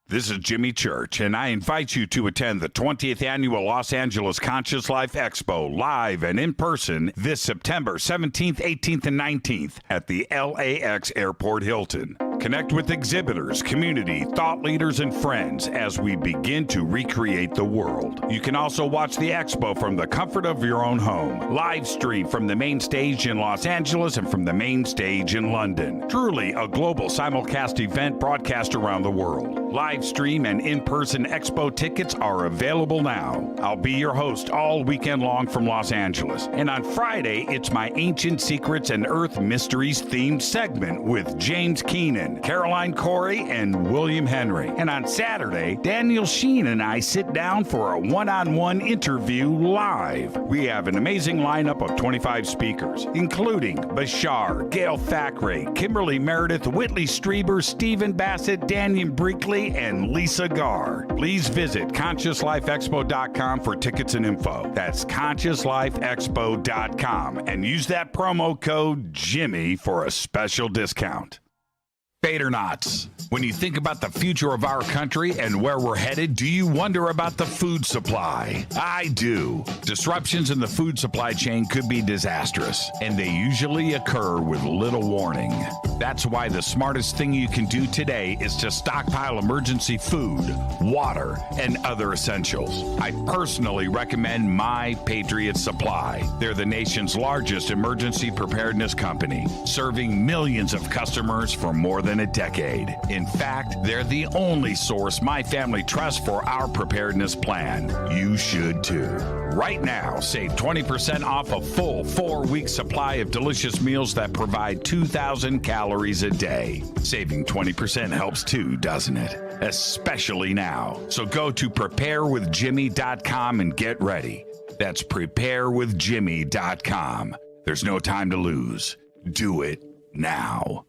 This is Jimmy Church, and I invite you to attend the 20th Annual Los Angeles Conscious Life Expo live and in person this September 17th, 18th, and 19th at the LAX Airport Hilton. Connect with exhibitors, community, thought leaders, and friends as we begin to recreate the world. You can also watch the expo from the comfort of your own home. Live stream from the main stage in Los Angeles and from the main stage in London. Truly a global simulcast event broadcast around the world. Live stream and in-person expo tickets are available now. I'll be your host all weekend long from Los Angeles. And on Friday, it's my Ancient Secrets and Earth Mysteries themed segment with James Keenan, Caroline Corey, and William Henry. And on Saturday, Daniel Sheen and I sit down for a one-on-one interview live. We have an amazing lineup of 25 speakers, including Bashar, Gail Thackeray, Kimberly Meredith, Whitley Strieber, Stephen Bassett, Daniel Brinkley, and Lisa Garr. Please visit ConsciousLifeExpo.com for tickets and info. That's ConsciousLifeExpo.com and use that promo code Jimmy for a special discount. Fadernaughts. When you think about the future of our country and where we're headed, do you wonder about the food supply? I do. Disruptions in the food supply chain could be disastrous, and they usually occur with little warning. That's why the smartest thing you can do today is to stockpile emergency food, water, and other essentials. I personally recommend My Patriot Supply. They're the nation's largest emergency preparedness company, serving millions of customers for more than a decade. In fact, they're the only source my family trusts for our preparedness plan. You should too. Right now, save 20% off a full 4-week supply of delicious meals that provide 2,000 calories a day. Saving 20% helps too, doesn't it? Especially now. So go to preparewithjimmy.com and get ready. That's preparewithjimmy.com. There's no time to lose. Do it now.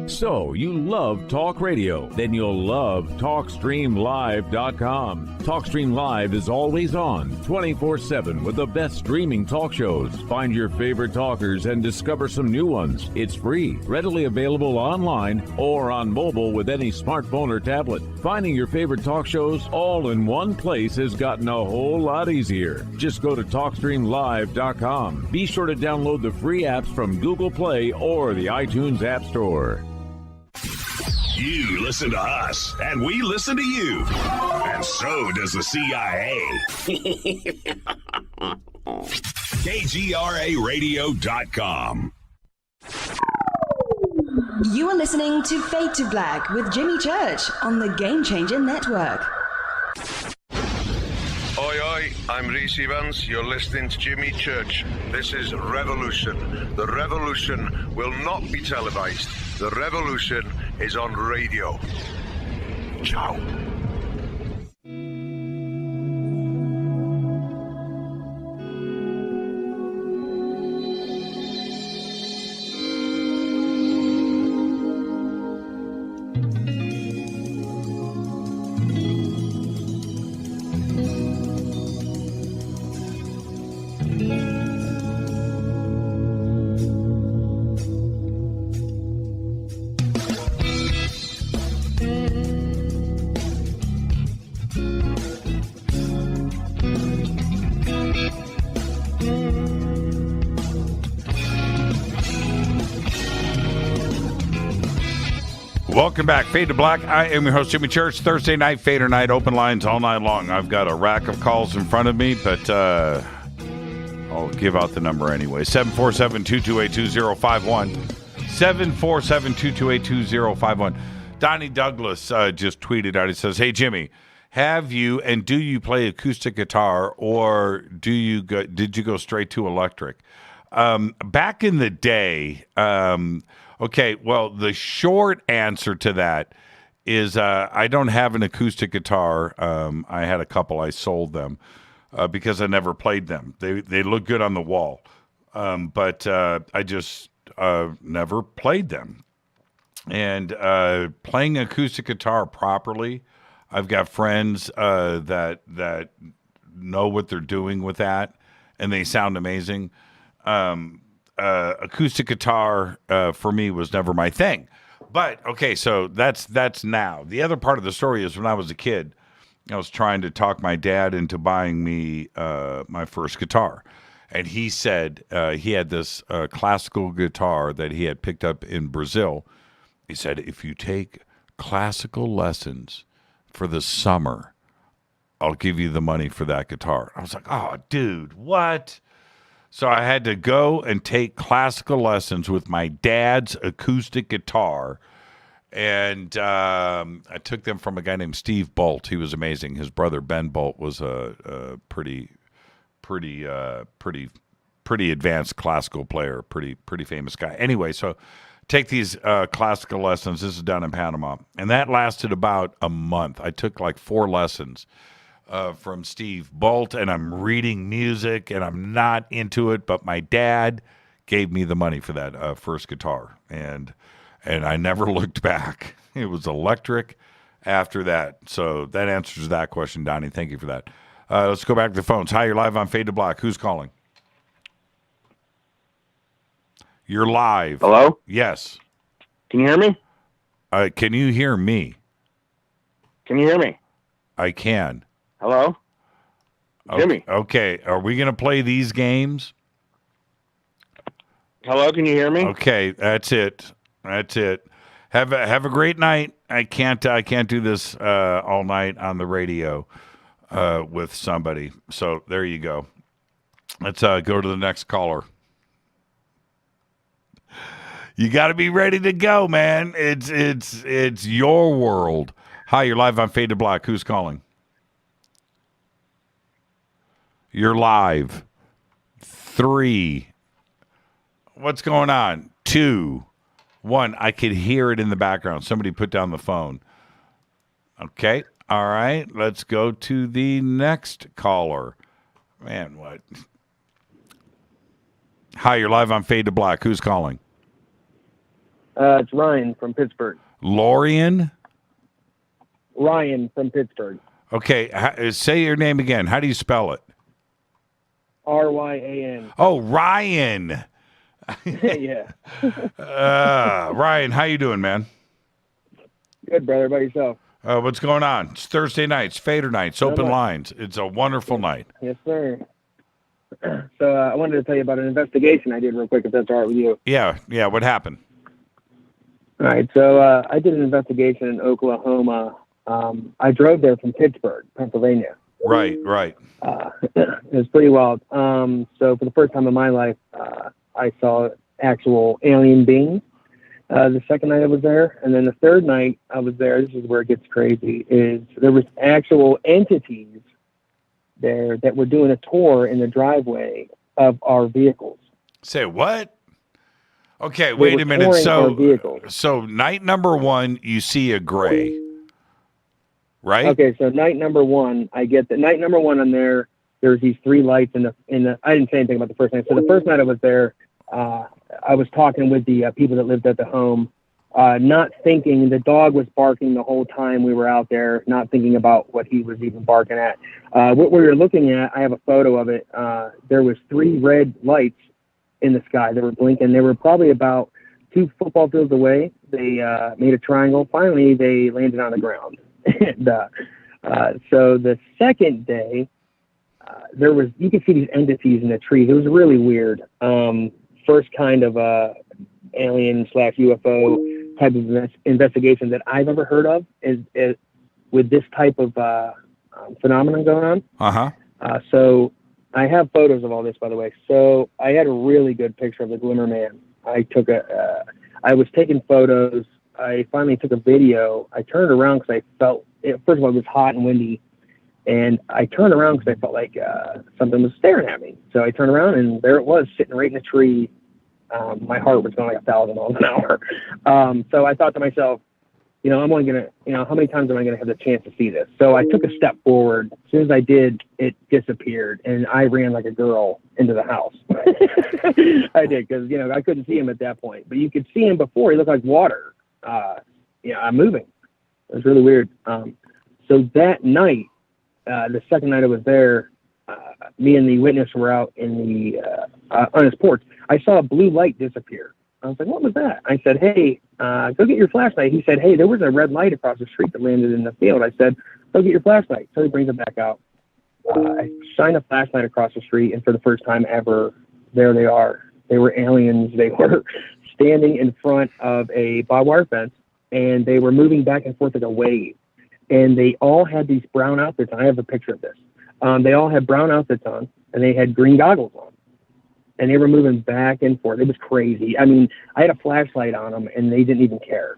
So, you love talk radio? Then you'll love TalkStreamLive.com. TalkStream Live is always on, 24/7 with the best streaming talk shows. Find your favorite talkers and discover some new ones. It's free, readily available online or on mobile with any smartphone or tablet. Finding your favorite talk shows all in one place has gotten a whole lot easier. Just go to TalkStreamLive.com. Be sure to download the free apps from Google Play or the iTunes App Store. You listen to us, and we listen to you. And so does the CIA. KGRARadio.com. You are listening to Fade to Black with Jimmy Church on the Game Changer Network. Oi, oi, I'm Reese Evans. You're listening to Jimmy Church. This is Revolution. The revolution will not be televised. The revolution is on radio. Ciao. Welcome back, Fade to Black. I am your host, Jimmy Church. Thursday night, Fader night, open lines all night long. I've got a rack of calls in front of me, but I'll give out the number anyway. 747-228-2051. 747-228-2051. Donnie Douglas just tweeted out. He says, "Hey, Jimmy, have you and do you play acoustic guitar or did you go straight to electric?" Back in the day, okay, well, the short answer to that is I don't have an acoustic guitar. I had a couple. I sold them because I never played them. They look good on the wall, but I just never played them. And playing acoustic guitar properly, I've got friends that know what they're doing with that, and they sound amazing. Acoustic guitar for me was never my thing. But okay, so that's now. The other part of the story is when I was a kid, I was trying to talk my dad into buying me my first guitar. And he said he had this classical guitar that he had picked up in Brazil. He said, if you take classical lessons for the summer, I'll give you the money for that guitar. I was like, oh, dude, what? So I had to go and take classical lessons with my dad's acoustic guitar. And I took them from a guy named Steve Bolt. He was amazing. His brother, Ben Bolt, was a pretty advanced classical player, pretty famous guy. Anyway, so take these classical lessons. This is down in Panama. And that lasted about a month. I took like 4 lessons from Steve Bolt, and I'm reading music, and I'm not into it, but my dad gave me the money for that first guitar, and I never looked back. It was electric after that. So that answers that question, Donnie. Thank you for that. Let's go back to the phones. Hi, you're live on Fade to Black. Who's calling? You're live. Hello? Yes. Can you hear me? Can you hear me? Can you hear me? I can. Hello? Jimmy. Okay. Are we going to play these games? Hello, can you hear me? Okay, that's it. Have a great night. I can't do this all night on the radio with somebody. So there you go. Let's go to the next caller. You got to be ready to go, man. It's your world. Hi, you're live on Fade to Black. Who's calling? You're live. 3. What's going on? 2, 1. I could hear it in the background. Somebody put down the phone. Okay. All right. Let's go to the next caller. Man, what? Hi, you're live on Fade to Black. Who's calling? It's Ryan from Pittsburgh. Lorian? Ryan from Pittsburgh. Okay. Say your name again. How do you spell it? Ryan. Oh, Ryan. Yeah. Ryan, how you doing, man? Good, brother. About yourself? What's going on? It's Thursday nights, Fader nights, open lines. It's a wonderful night. Yes, sir. So I wanted to tell you about an investigation I did real quick, if that's all right with you. Yeah. What happened? All right. So I did an investigation in Oklahoma. I drove there from Pittsburgh, Pennsylvania. Right. It was pretty wild. So for the first time in my life, I saw actual alien beings. The second night I was there, and then the third night I was there, this is where it gets crazy, is there was actual entities there that were doing a tour in the driveway of our vehicles. Say what? Okay, wait a minute. So night number 1, you see a gray, right? Okay, so night number 1, I get that. Night number 1 on there, there's these 3 lights in the. I didn't say anything about the first night. So the first night I was there, I was talking with the people that lived at the home, not thinking. The dog was barking the whole time we were out there, not thinking about what he was even barking at. What we were looking at, I have a photo of it. There was 3 red lights in the sky. They were blinking. They were probably about 2 football fields away. They made a triangle. Finally, they landed on the ground. And so the second day, you could see these entities in the trees. It was really weird. First kind of alien/UFO type of investigation that I've ever heard of is with this type of phenomenon going on. So I have photos of all this, by the way. So I had a really good picture of the Glimmer Man. I was taking photos. I finally took a video. I turned around because I felt, first of all, it was hot and windy. And I turned around because I felt like something was staring at me. So I turned around, and there it was, sitting right in a tree. My heart was going like 1,000 miles an hour. So I thought to myself, I'm only going to, how many times am I going to have the chance to see this? So I took a step forward. As soon as I did, it disappeared, and I ran like a girl into the house. I did, because, I couldn't see him at that point. But you could see him before. He looked like water. I'm moving. It was really weird. So that night, the second night I was there, me and the witness were out in on his porch. I saw a blue light disappear. I was like, what was that? I said, hey, go get your flashlight. He said, hey, there was a red light across the street that landed in the field. I said, go get your flashlight. So he brings it back out. I shine a flashlight across the street, and for the first time ever, there they are. They were aliens. They were standing in front of a barbed wire fence, and they were moving back and forth like a wave. And they all had these brown outfits. I have a picture of this. They all had brown outfits on, and they had green goggles on. And they were moving back and forth. It was crazy. I mean, I had a flashlight on them, and they didn't even care.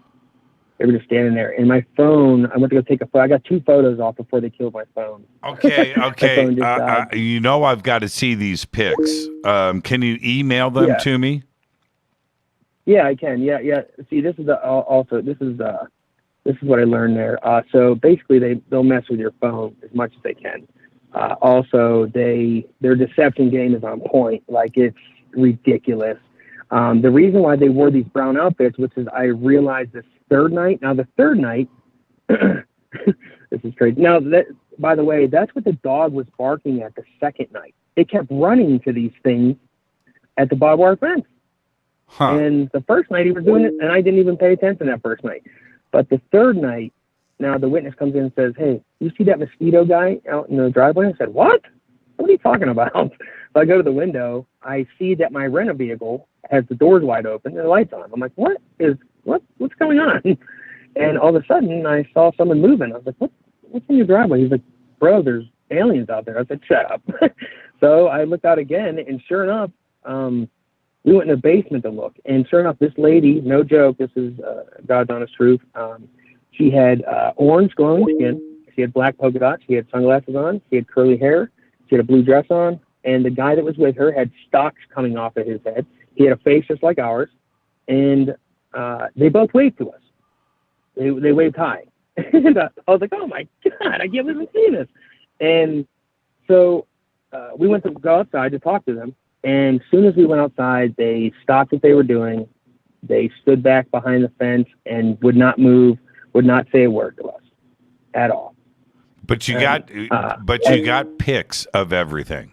They were just standing there. And my phone, I went to go take a photo. I got 2 photos off before they killed my phone. Okay. I've got to see these pics. Can you email them to me? Yeah, I can. Yeah. See, this is this is what I learned there. So basically, they'll mess with your phone as much as they can. Also, their deception game is on point. Like, it's ridiculous. The reason why they wore these brown outfits, which is I realized this third night. Now, the third night, this is crazy. Now, by the way, that's what the dog was barking at the second night. It kept running to these things at the barbed wire fence. And the first night he was doing it, and I didn't even pay attention that first night. But the third night, now the witness comes in and says, "Hey, you see that mosquito guy out in the driveway?" I said, "What? What are you talking about?" So I go to the window. I see that my rental vehicle has the doors wide open and the lights on. I'm like, what's going on? And all of a sudden, I saw someone moving. I was like, what's in your driveway? He's like, "Bro, there's aliens out there." I said, "Shut up." So I looked out again, and sure enough, we went in the basement to look. And sure enough, this lady, no joke, this is God's honest truth, she had orange glowing skin. She had black polka dots. She had sunglasses on. She had curly hair. She had a blue dress on. And the guy that was with her had stalks coming off of his head. He had a face just like ours. And they both waved to us. They waved hi. And I was like, "Oh, my God, I can't believe I've seen this." And so we went to go outside to talk to them. And as soon as we went outside, they stopped what they were doing. They stood back behind the fence and would not move, would not say a word to us at all. But you got pics of everything.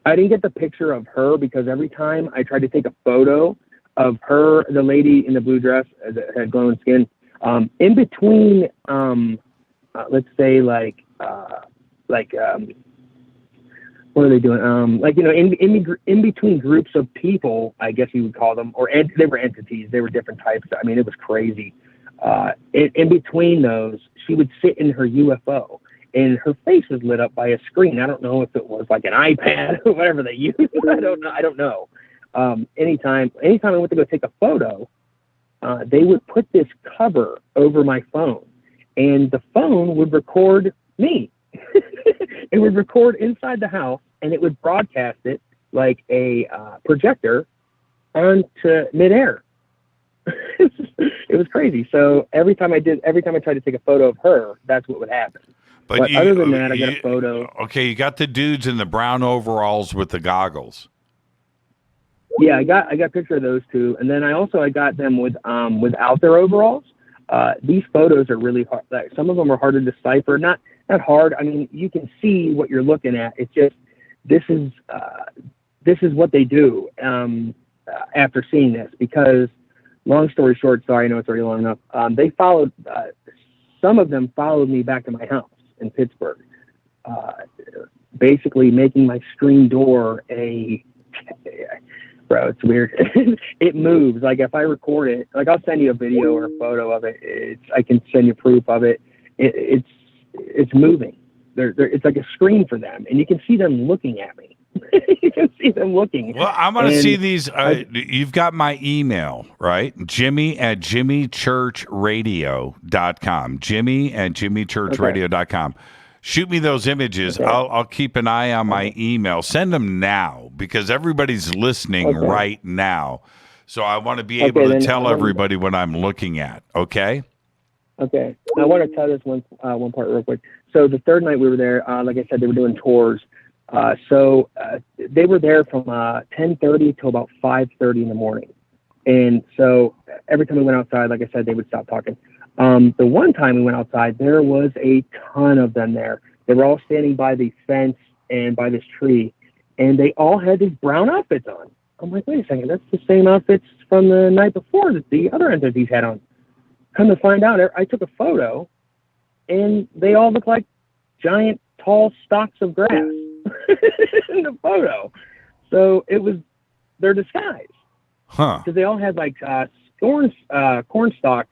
I didn't get the picture of her because every time I tried to take a photo of her, the lady in the blue dress that had glowing skin, in between, let's say what are they doing? In between groups of people, I guess you would call them, they were entities. They were different types. I mean, it was crazy. In between those, she would sit in her UFO, and her face was lit up by a screen. I don't know if it was like an iPad or whatever they used. I don't know. Anytime I went to go take a photo, they would put this cover over my phone, and the phone would record me. It would record inside the house, and it would broadcast it like a projector onto midair. It was crazy. So every time I tried to take a photo of her, that's what would happen. But other than that, I got a photo. Okay, you got the dudes in the brown overalls with the goggles. Yeah, I got a picture of those two, and then I got them without their overalls. These photos are really hard. Some of them are hard to decipher. Not hard. I mean, you can see what you're looking at. It's just this is what they do after seeing this. Because, long story short, sorry, I know it's already long enough. They followed. Some of them followed me back to my house in Pittsburgh, basically making my screen door Bro, it's weird. It moves. Like if I record it, like I'll send you a video or a photo of it. I can send you proof of it. It's moving. It's like a screen for them, and you can see them looking at me. You can see them looking. Well, I'm going to see these. You've got my email, right? Jimmy@jimmychurchradio.com. Jimmy@jimmychurchradio.com. Shoot me those images. Okay. I'll keep an eye on my email. Send them now because everybody's listening right now. So I want to be able to tell everybody what I'm looking at. Okay. Okay. I want to tell this one part real quick. So the third night we were there, like I said, they were doing tours. So they were there from 10:30 till about 5:30 in the morning. And so every time we went outside, like I said, they would stop talking. The one time we went outside, there was a ton of them there. They were all standing by the fence and by this tree, and they all had these brown outfits on. I'm like, wait a second, that's the same outfits from the night before that the other entities had on. Come to find out, I took a photo, and they all look like giant, tall stalks of grass in the photo. So it was their disguise. Huh. Because they all had like corn stalk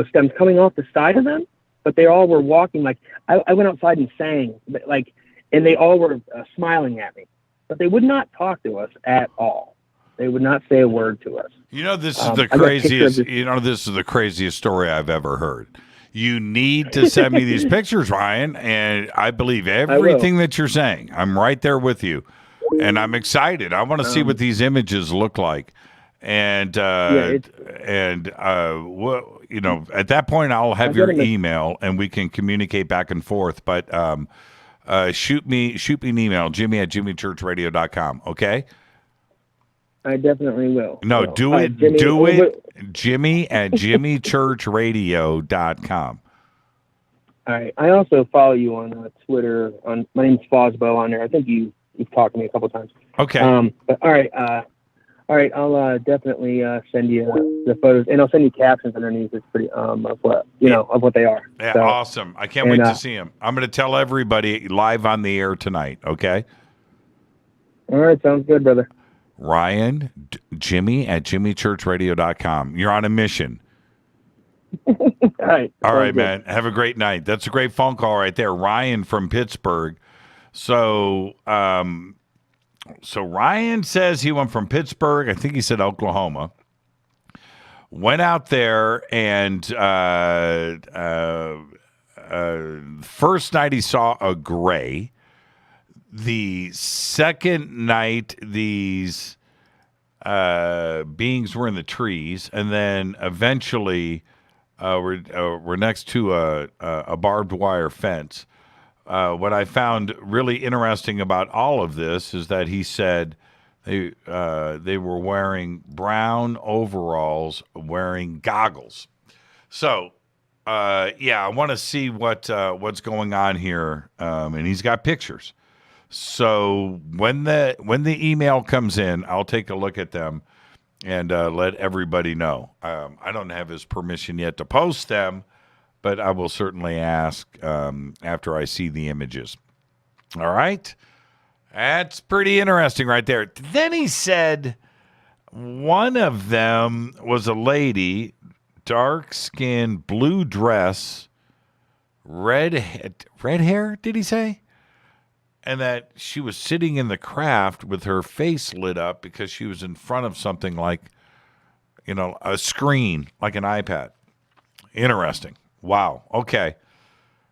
stems coming off the side of them, but they all were walking like I went outside and sang, and they all were smiling at me, but they would not talk to us at all. They would not say a word to us. This is the craziest. This is the craziest story I've ever heard. You need to send me these pictures, Ryan, and I believe everything that you're saying. I'm right there with you, and I'm excited. I want to see what these images look like. And at that point, I'll have your email and we can communicate back and forth. But shoot me an email, Jimmy@jimmychurchradio.com. Okay. I definitely will. No, do it, Jimmy@jimmychurchradio.com. All right. I also follow you on Twitter. My name's Fosbo on there. I think you've talked to me a couple times. Okay. But all right. All right, I'll definitely send you the photos, and I'll send you captions underneath. It's pretty of what of what they are. Yeah, So, awesome. I can't wait to see them. I'm going to tell everybody live on the air tonight. Okay. All right, sounds good, brother. Ryan, Jimmy at jimmychurchradio.com. You're on a mission. All right, man. Have a great night. That's a great phone call right there. Ryan from Pittsburgh. So Ryan says he went from Pittsburgh. I think he said Oklahoma. Went out there, and first night he saw a gray. The second night, these beings were in the trees, and then eventually we're next to a barbed wire fence. What I found really interesting about all of this is that he said they were wearing brown overalls, wearing goggles. So, I want to see what's going on here, and he's got pictures. So when the email comes in, I'll take a look at them and let everybody know. I don't have his permission yet to post them, but I will certainly ask after I see the images. All right? That's pretty interesting right there. Then he said one of them was a lady, dark skin, blue dress, red hair, did he say? And that she was sitting in the craft with her face lit up because she was in front of something like, a screen, like an iPad. Interesting. Wow. Okay.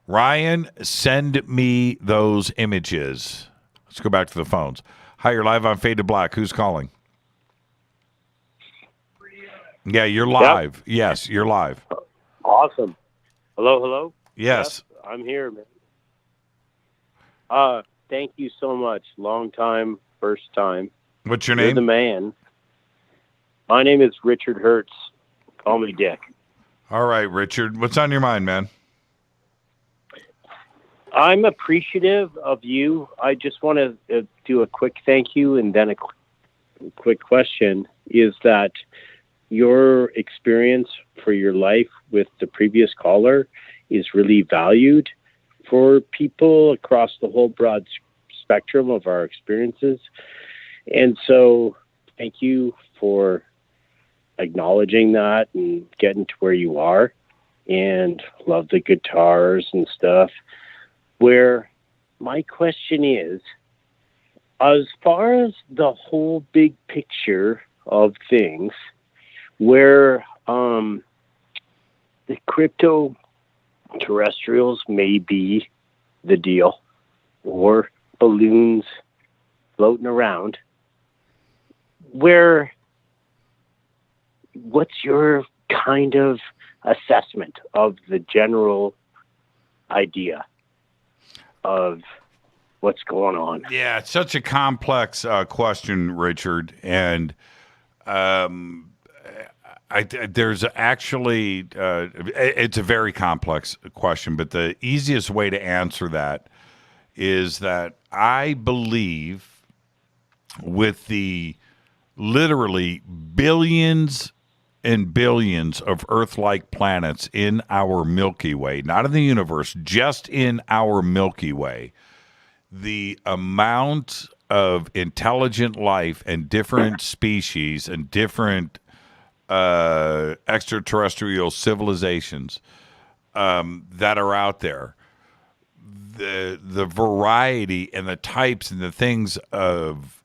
Ryan, send me those images. Let's go back to the phones. Hi, you're live on Fade to Black. Who's calling? Yeah, you're live. Yep. Yes, you're live. Awesome. Hello? Yes. I'm here, man. Thank you so much. Long time, first time. What's your You're name? the man. My name is Richard Hertz. Call me Dick. All right, Richard. What's on your mind, man? I'm appreciative of you. I just want to do a quick thank you and then a quick question. Is that your experience for your life with the previous caller is really valued for people across the whole broad spectrum of our experiences. And so thank you for acknowledging that and getting to where you are, and love the guitars and stuff. Where my question is, as far as the whole big picture of things, where the crypto terrestrials may be the deal, or balloons floating around, what's your kind of assessment of the general idea of what's going on? Yeah, it's such a complex question, Richard, and there's actually it's a very complex question, but the easiest way to answer that is that I believe with the literally billions and billions of Earth-like planets in our Milky Way, not in the universe, just in our Milky Way, the amount of intelligent life and different species and different extraterrestrial civilizations that are out there, the variety and the types and the things of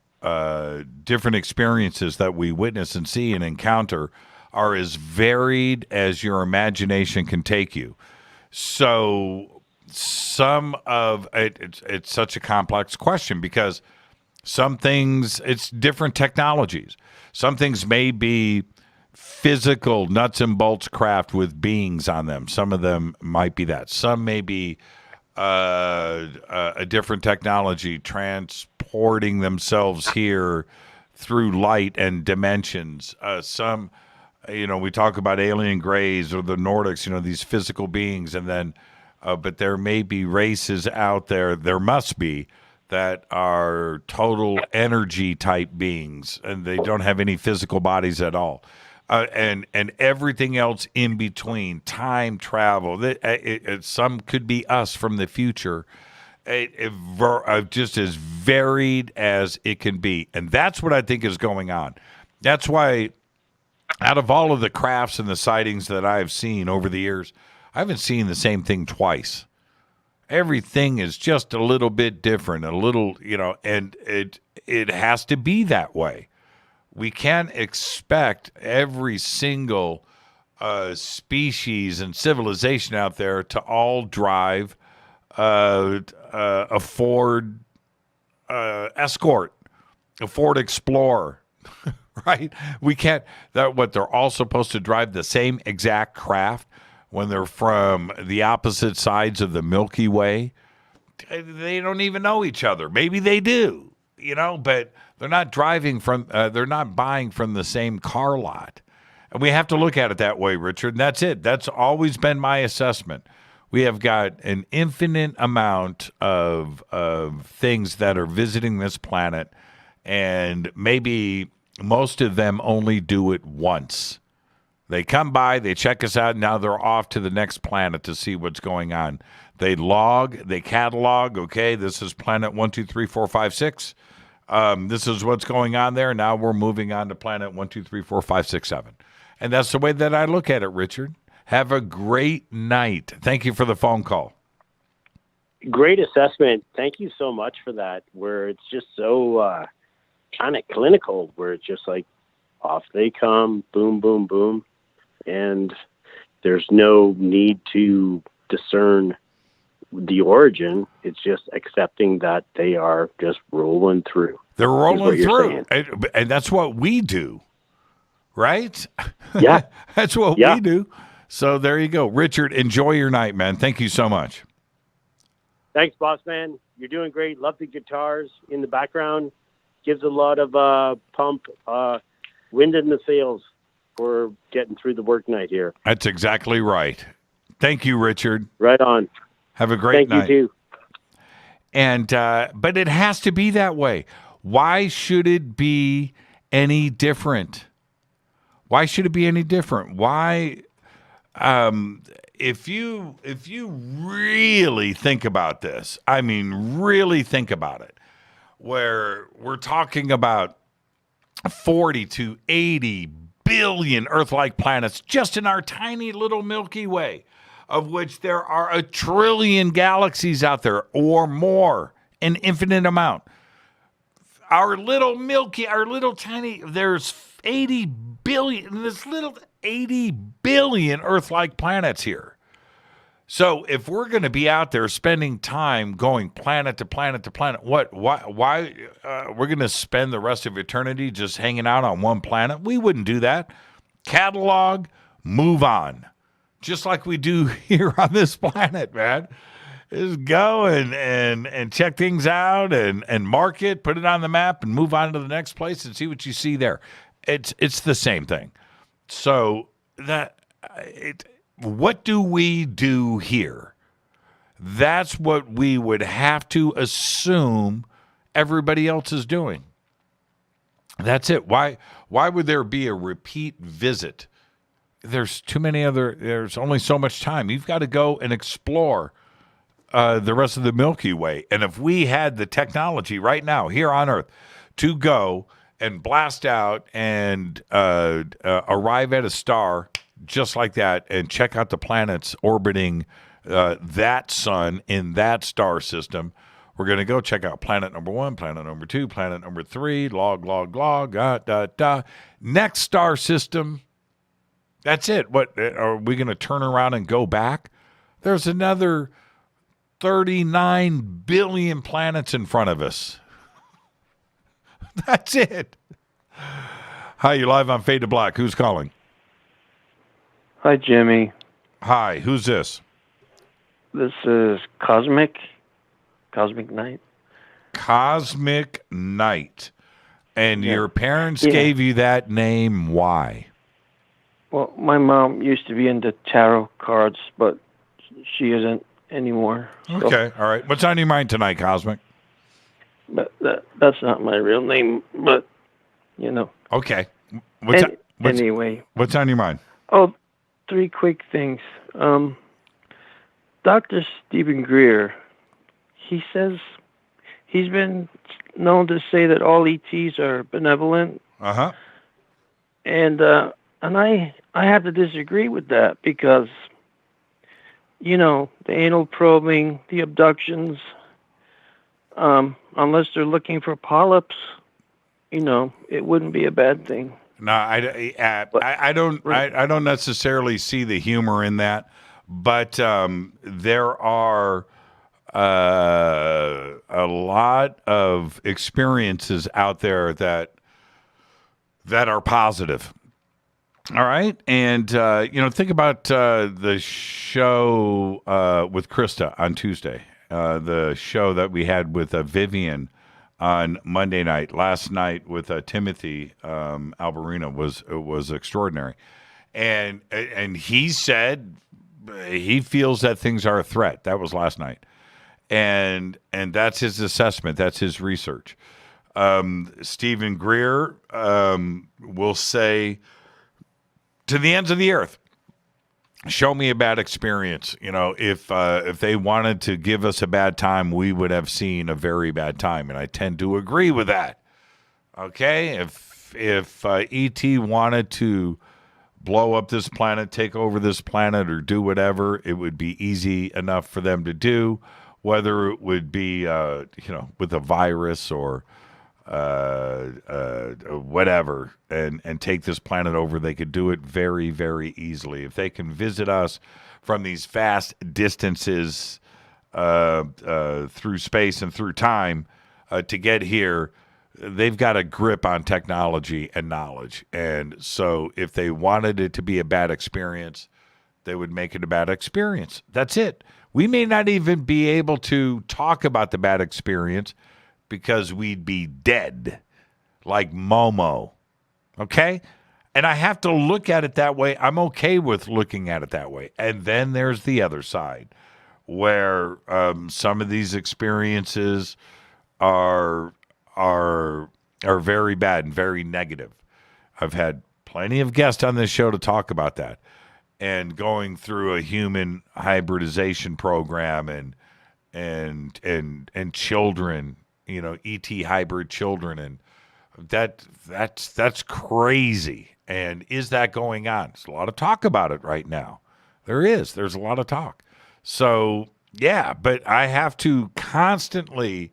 different experiences that we witness and see and encounter are as varied as your imagination can take you. So some of it's such a complex question because some things, it's different technologies. Some things may be physical nuts and bolts craft with beings on them. Some of them might be that. Some may be a different technology transporting themselves here through light and dimensions. Some, we talk about alien grays or the Nordics, these physical beings, and then, but there may be races out there, there must be, that are total energy type beings, and they don't have any physical bodies at all. And everything else in between, time travel. Some could be us from the future. Just as varied as it can be. And that's what I think is going on. That's why out of all of the crafts and the sightings that I have seen over the years, I haven't seen the same thing twice. Everything is just a little bit different, a little, and it has to be that way. We can't expect every single species and civilization out there to all drive a Ford Escort, a Ford Explorer, right? We can't. They're all supposed to drive the same exact craft when they're from the opposite sides of the Milky Way. They don't even know each other. Maybe they do, but they're not driving from. They're not buying from the same car lot, and we have to look at it that way, Richard. And that's it. That's always been my assessment. We have got an infinite amount of things that are visiting this planet, and maybe most of them only do it once. They come by, they check us out, now they're off to the next planet to see what's going on. They log, they catalog, okay, this is planet 1, 2, 3, 4, 5, 6. This is what's going on there. Now we're moving on to planet 1, 2, 3, 4, 5, 6, 7. And that's the way that I look at it, Richard. Have a great night. Thank you for the phone call. Great assessment. Thank you so much for that, where it's just so kind of clinical, where it's just like off they come, boom, boom, boom. And there's no need to discern the origin. It's just accepting that they are just rolling through. They're rolling through. And that's what we do, right? Yeah. That's what we do. So there you go. Richard, enjoy your night, man. Thank you so much. Thanks, boss man. You're doing great. Love the guitars in the background. Gives a lot of pump, wind in the sails for getting through the work night here. That's exactly right. Thank you, Richard. Right on. Have a great night. Thank you, too. And but it has to be that way. Why should it be any different? Why should it be any different? Why... if you really think about this, I mean, really think about it, where we're talking about 40 to 80 billion Earth-like planets just in our tiny little Milky Way, of which there are 1 trillion galaxies out there or more, an infinite amount. Our little tiny, there's 80 billion, this little 80 billion Earth-like planets here. So if we're going to be out there spending time going planet to planet to planet, why we're going to spend the rest of eternity just hanging out on one planet? We wouldn't do that. Catalog, move on. Just like we do here on this planet, man. Just go and check things out and mark it, put it on the map, and move on to the next place and see what you see there. It's the same thing. So what do we do here? That's what we would have to assume everybody else is doing. That's it. Why would there be a repeat visit? There's only so much time. You've got to go and explore the rest of the Milky Way. And if we had the technology right now here on Earth to go and blast out and arrive at a star just like that and check out the planets orbiting that sun in that star system, we're going to go check out planet number 1, planet number 2, planet number 3, log, next star system. That's it. What are we going to turn around and go back? There's another 39 billion planets in front of us. That's it. Hi, you're live on Fade to Black. Who's calling? Hi, Jimmy. Hi, who's this? This is Cosmic Night. Cosmic Night. And your parents gave you that name, why? Well, my mom used to be into tarot cards, but she isn't anymore. Okay, all right. What's on your mind tonight, Cosmic? but that's not my real name. But Okay. Anyway, what's on your mind? Oh, 3 quick things. Dr. Stephen Greer, he says he's been known to say that all ETs are benevolent. Uh-huh. And I have to disagree with that because, the anal probing, the abductions, unless they're looking for polyps, it wouldn't be a bad thing. No, I don't necessarily see the humor in that, but there are a lot of experiences out there that are positive. All right, and think about the show with Krista on Tuesday, the show that we had with Vivian on Monday night. Last night with Timothy Alberina was extraordinary, and he said he feels that things are a threat. That was last night, and that's his assessment. That's his research. Stephen Greer will say to the ends of the earth, show me a bad experience. If they wanted to give us a bad time, we would have seen a very bad time, and I tend to agree with that. Okay, if ET wanted to blow up this planet, take over this planet, or do whatever, it would be easy enough for them to do. Whether it would be with a virus or whatever, and take this planet over, they could do it very, very easily. If they can visit us from these vast distances through space and through time to get here, they've got a grip on technology and knowledge. And so if they wanted it to be a bad experience, they would make it a bad experience. That's it. We may not even be able to talk about the bad experience because we'd be dead, like Momo, okay? And I have to look at it that way. I'm okay with looking at it that way. And then there's the other side, where some of these experiences are very bad and very negative. I've had plenty of guests on this show to talk about that, and going through a human hybridization program and children. ET hybrid children, and that's crazy. And is that going on? There's a lot of talk about it right now. There's a lot of talk. So yeah, but I have to constantly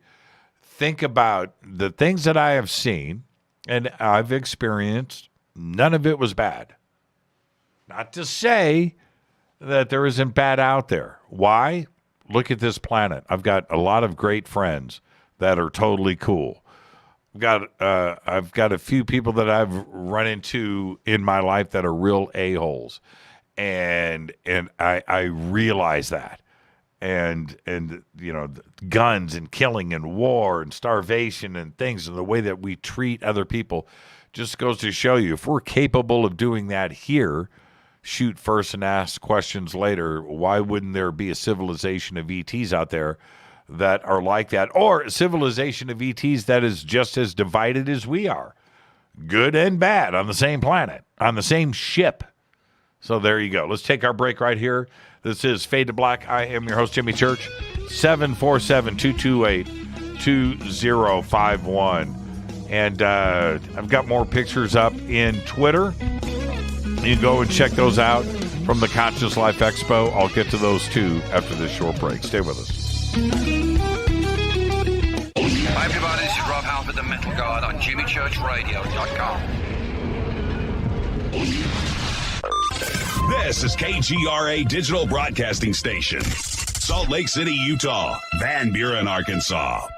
think about the things that I have seen and I've experienced. None of it was bad. Not to say that there isn't bad out there. Why? Look at this planet. I've got a lot of great friends that are totally cool. I've got a few people that I've run into in my life that are real a-holes, and I realize that, and guns and killing and war and starvation and things, and the way that we treat other people just goes to show you, if we're capable of doing that here, shoot first and ask questions later, why wouldn't there be a civilization of ETs out there that are like that, or a civilization of ETs that is just as divided as we are, good and bad, on the same planet, on the same ship? So there you go. Let's take our break right here. This is Fade to Black. I am your host, Jimmy Church. 747-228-2051. And I've got more pictures up in Twitter. You can go and check those out from the Conscious Life Expo. I'll get to those too after this short break. Stay with us. Hi everybody, this is Rob Halford, the Metal Guard on JimmyChurchRadio.com. This is KGRA Digital Broadcasting Station, Salt Lake City, Utah, Van Buren, Arkansas.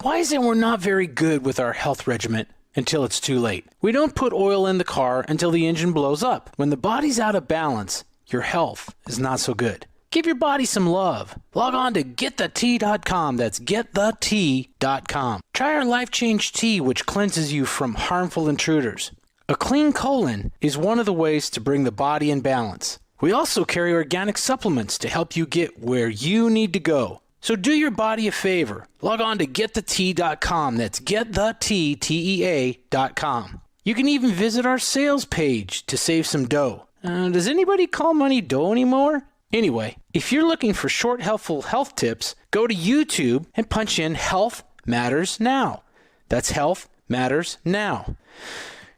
Why is it we're not very good with our health regimen until it's too late? We don't put oil in the car until the engine blows up. When the body's out of balance, your health is not so good. Give your body some love. Log on to wtih.com. That's wtih.com. Try our Life Change Tea, which cleanses you from harmful intruders. A clean colon is one of the ways to bring the body in balance. We also carry organic supplements to help you get where you need to go. So do your body a favor. Log on to getthetea.com. That's getthetea.com. You can even visit our sales page to save some dough. Does anybody call money dough anymore? Anyway, if you're looking for short, helpful health tips, go to YouTube and punch in Health Matters Now. That's Health Matters Now.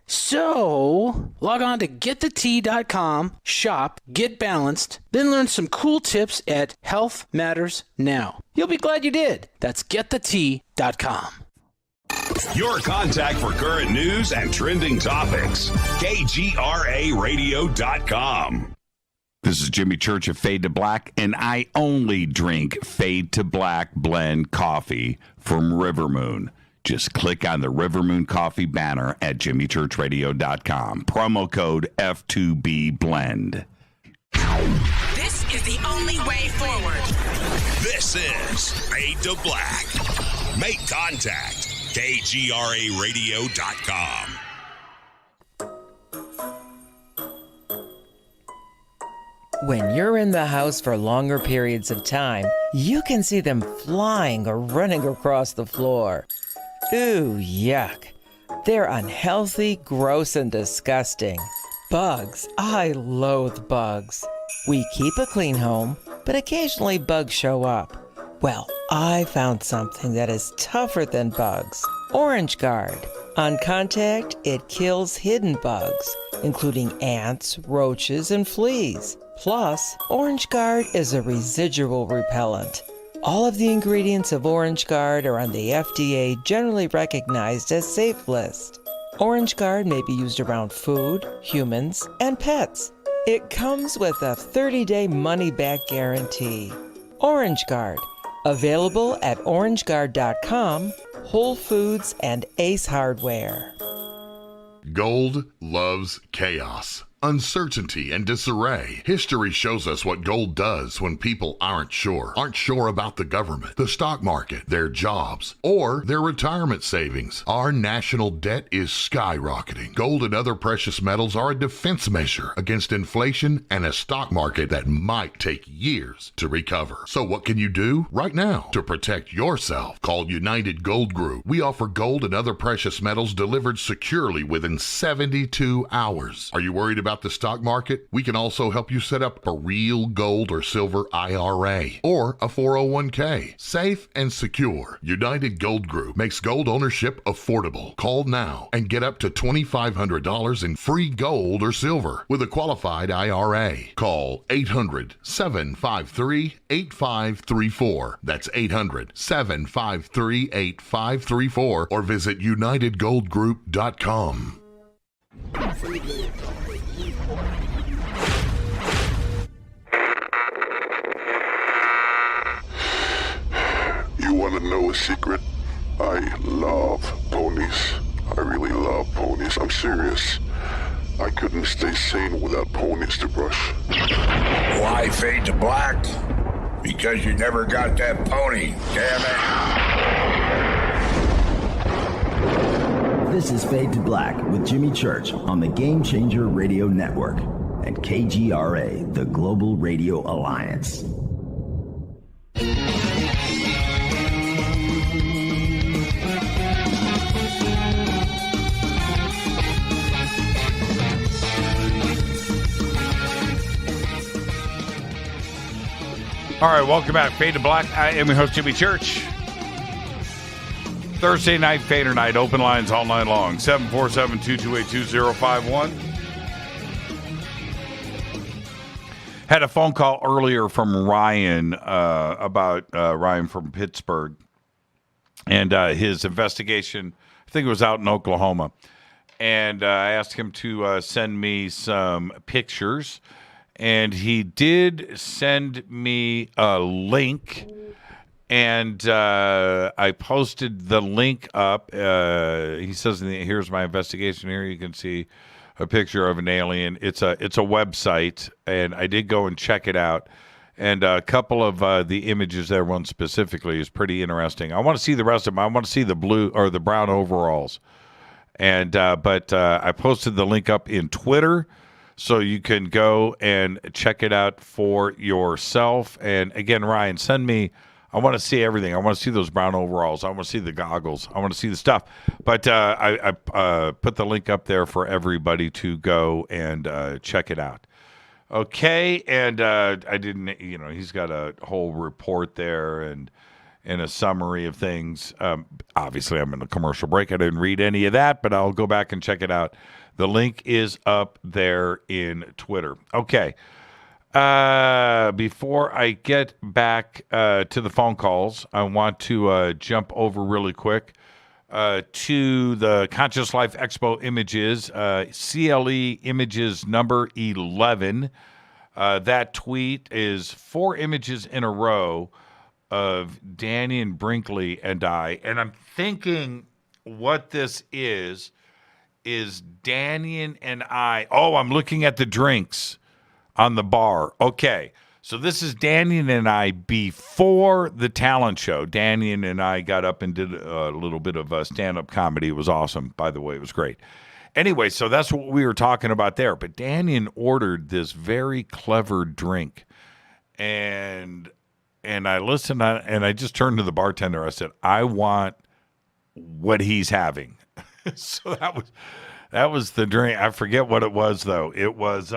So, log on to getthetea.com, shop, get balanced, then learn some cool tips at Health Matters Now. You'll be glad you did. That's getthetea.com. Your contact for current news and trending topics. KGRAradio.com. This is Jimmy Church of Fade to Black, and I only drink Fade to Black blend coffee from Rivermoon. Just click on the Rivermoon Coffee banner at jimmychurchradio.com. Promo code F2B Blend. This is the only way forward. This is Fade to Black. Make contact. KGRAradio.com. When you're in the house for longer periods of time, you can see them flying or running across the floor. Ooh, yuck. They're unhealthy, gross, and disgusting. Bugs. I loathe bugs. We keep a clean home, but occasionally bugs show up. Well, I found something that is tougher than bugs. Orange Guard. On contact, it kills hidden bugs, including ants, roaches, and fleas. Plus, Orange Guard is a residual repellent. All of the ingredients of Orange Guard are on the FDA generally recognized as safe list. Orange Guard may be used around food, humans, and pets. It comes with a 30-day money-back guarantee. Orange Guard, available at orangeguard.com, Whole Foods, and Ace Hardware. Gold loves chaos, uncertainty, and disarray. History shows us what gold does when people aren't sure about the government, the stock market, their jobs, or their retirement savings. Our national debt is skyrocketing. Gold and other precious metals are a defense measure against inflation and a stock market that might take years to recover. So what can you do right now to protect yourself? Call United Gold Group. We offer gold and other precious metals delivered securely within 72 hours. Are you worried about the stock market? We can also help you set up a real gold or silver IRA or a 401k. Safe and secure. United Gold Group makes gold ownership affordable. Call now and get up to $2,500 in free gold or silver with a qualified IRA. Call 800-753-8534. That's 800-753-8534 or visit unitedgoldgroup.com. You want to know a secret? I love ponies. I really love ponies. I'm serious. I couldn't stay sane without ponies to brush. Why fade to black? Because you never got that pony, damn it. This is Fade to Black with Jimmy Church on the Game Changer Radio Network and KGRA, the Global Radio Alliance. All right, welcome back. Fade to Black. I am your host, Jimmy Church. Thursday night, Fader Night. Open lines all night long. 747-228-2051. Had a phone call earlier from Ryan about Ryan from Pittsburgh and his investigation. I think it was out in Oklahoma. And I asked him to send me some pictures. And he did send me a link. And I posted the link up. He says, here's my investigation. Here you can see a picture of an alien. It's a website, and I did go and check it out. And a couple of the images there, one specifically, is pretty interesting. I want to see the rest of them. I want to see the blue or the brown overalls. And but I posted the link up in Twitter, so you can go and check it out for yourself. And again, Ryan, send me I want to see everything. I want to see those brown overalls. I want to see the goggles. I want to see the stuff. But I put the link up there for everybody to go and check it out. Okay, and I didn't, he's got a whole report there and a summary of things. Obviously, I'm in a commercial break. I didn't read any of that, but I'll go back and check it out. The link is up there in Twitter. Okay. Before I get back to the phone calls, I want to jump over really quick to the Conscious Life Expo images, CLE images number 11. That tweet is 4 images in a row of Danny and Brinkley and I. And I'm thinking what this is Danny and I. Oh, I'm looking at the drinks on the bar. Okay, so this is Danny and I before the talent show. Danny and I got up and did a little bit of stand-up comedy. It was awesome, by the way. It was great. Anyway, so that's what we were talking about there. But Danny ordered this very clever drink, and I listened, and I just turned to the bartender. I said, I want what he's having. So that was the drink. I forget what it was, though. It was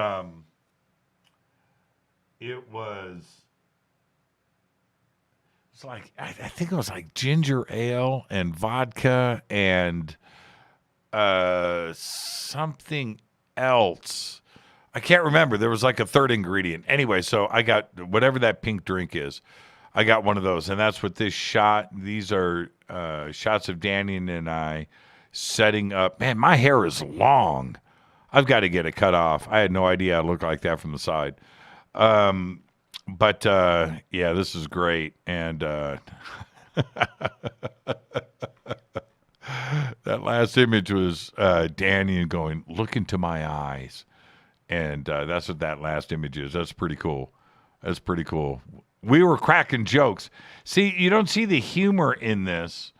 like, I think it was like ginger ale and vodka and something else. I can't remember. There was like a third ingredient. Anyway, so I got whatever that pink drink is. I got one of those, and that's what this shot. These are shots of Danny and I setting up. Man, my hair is long. I've got to get it cut off. I had no idea I looked like that from the side. But yeah, this is great. And that last image was Danny going, look into my eyes. And that's what that last image is. That's pretty cool. That's pretty cool. We were cracking jokes. See, you don't see the humor in this.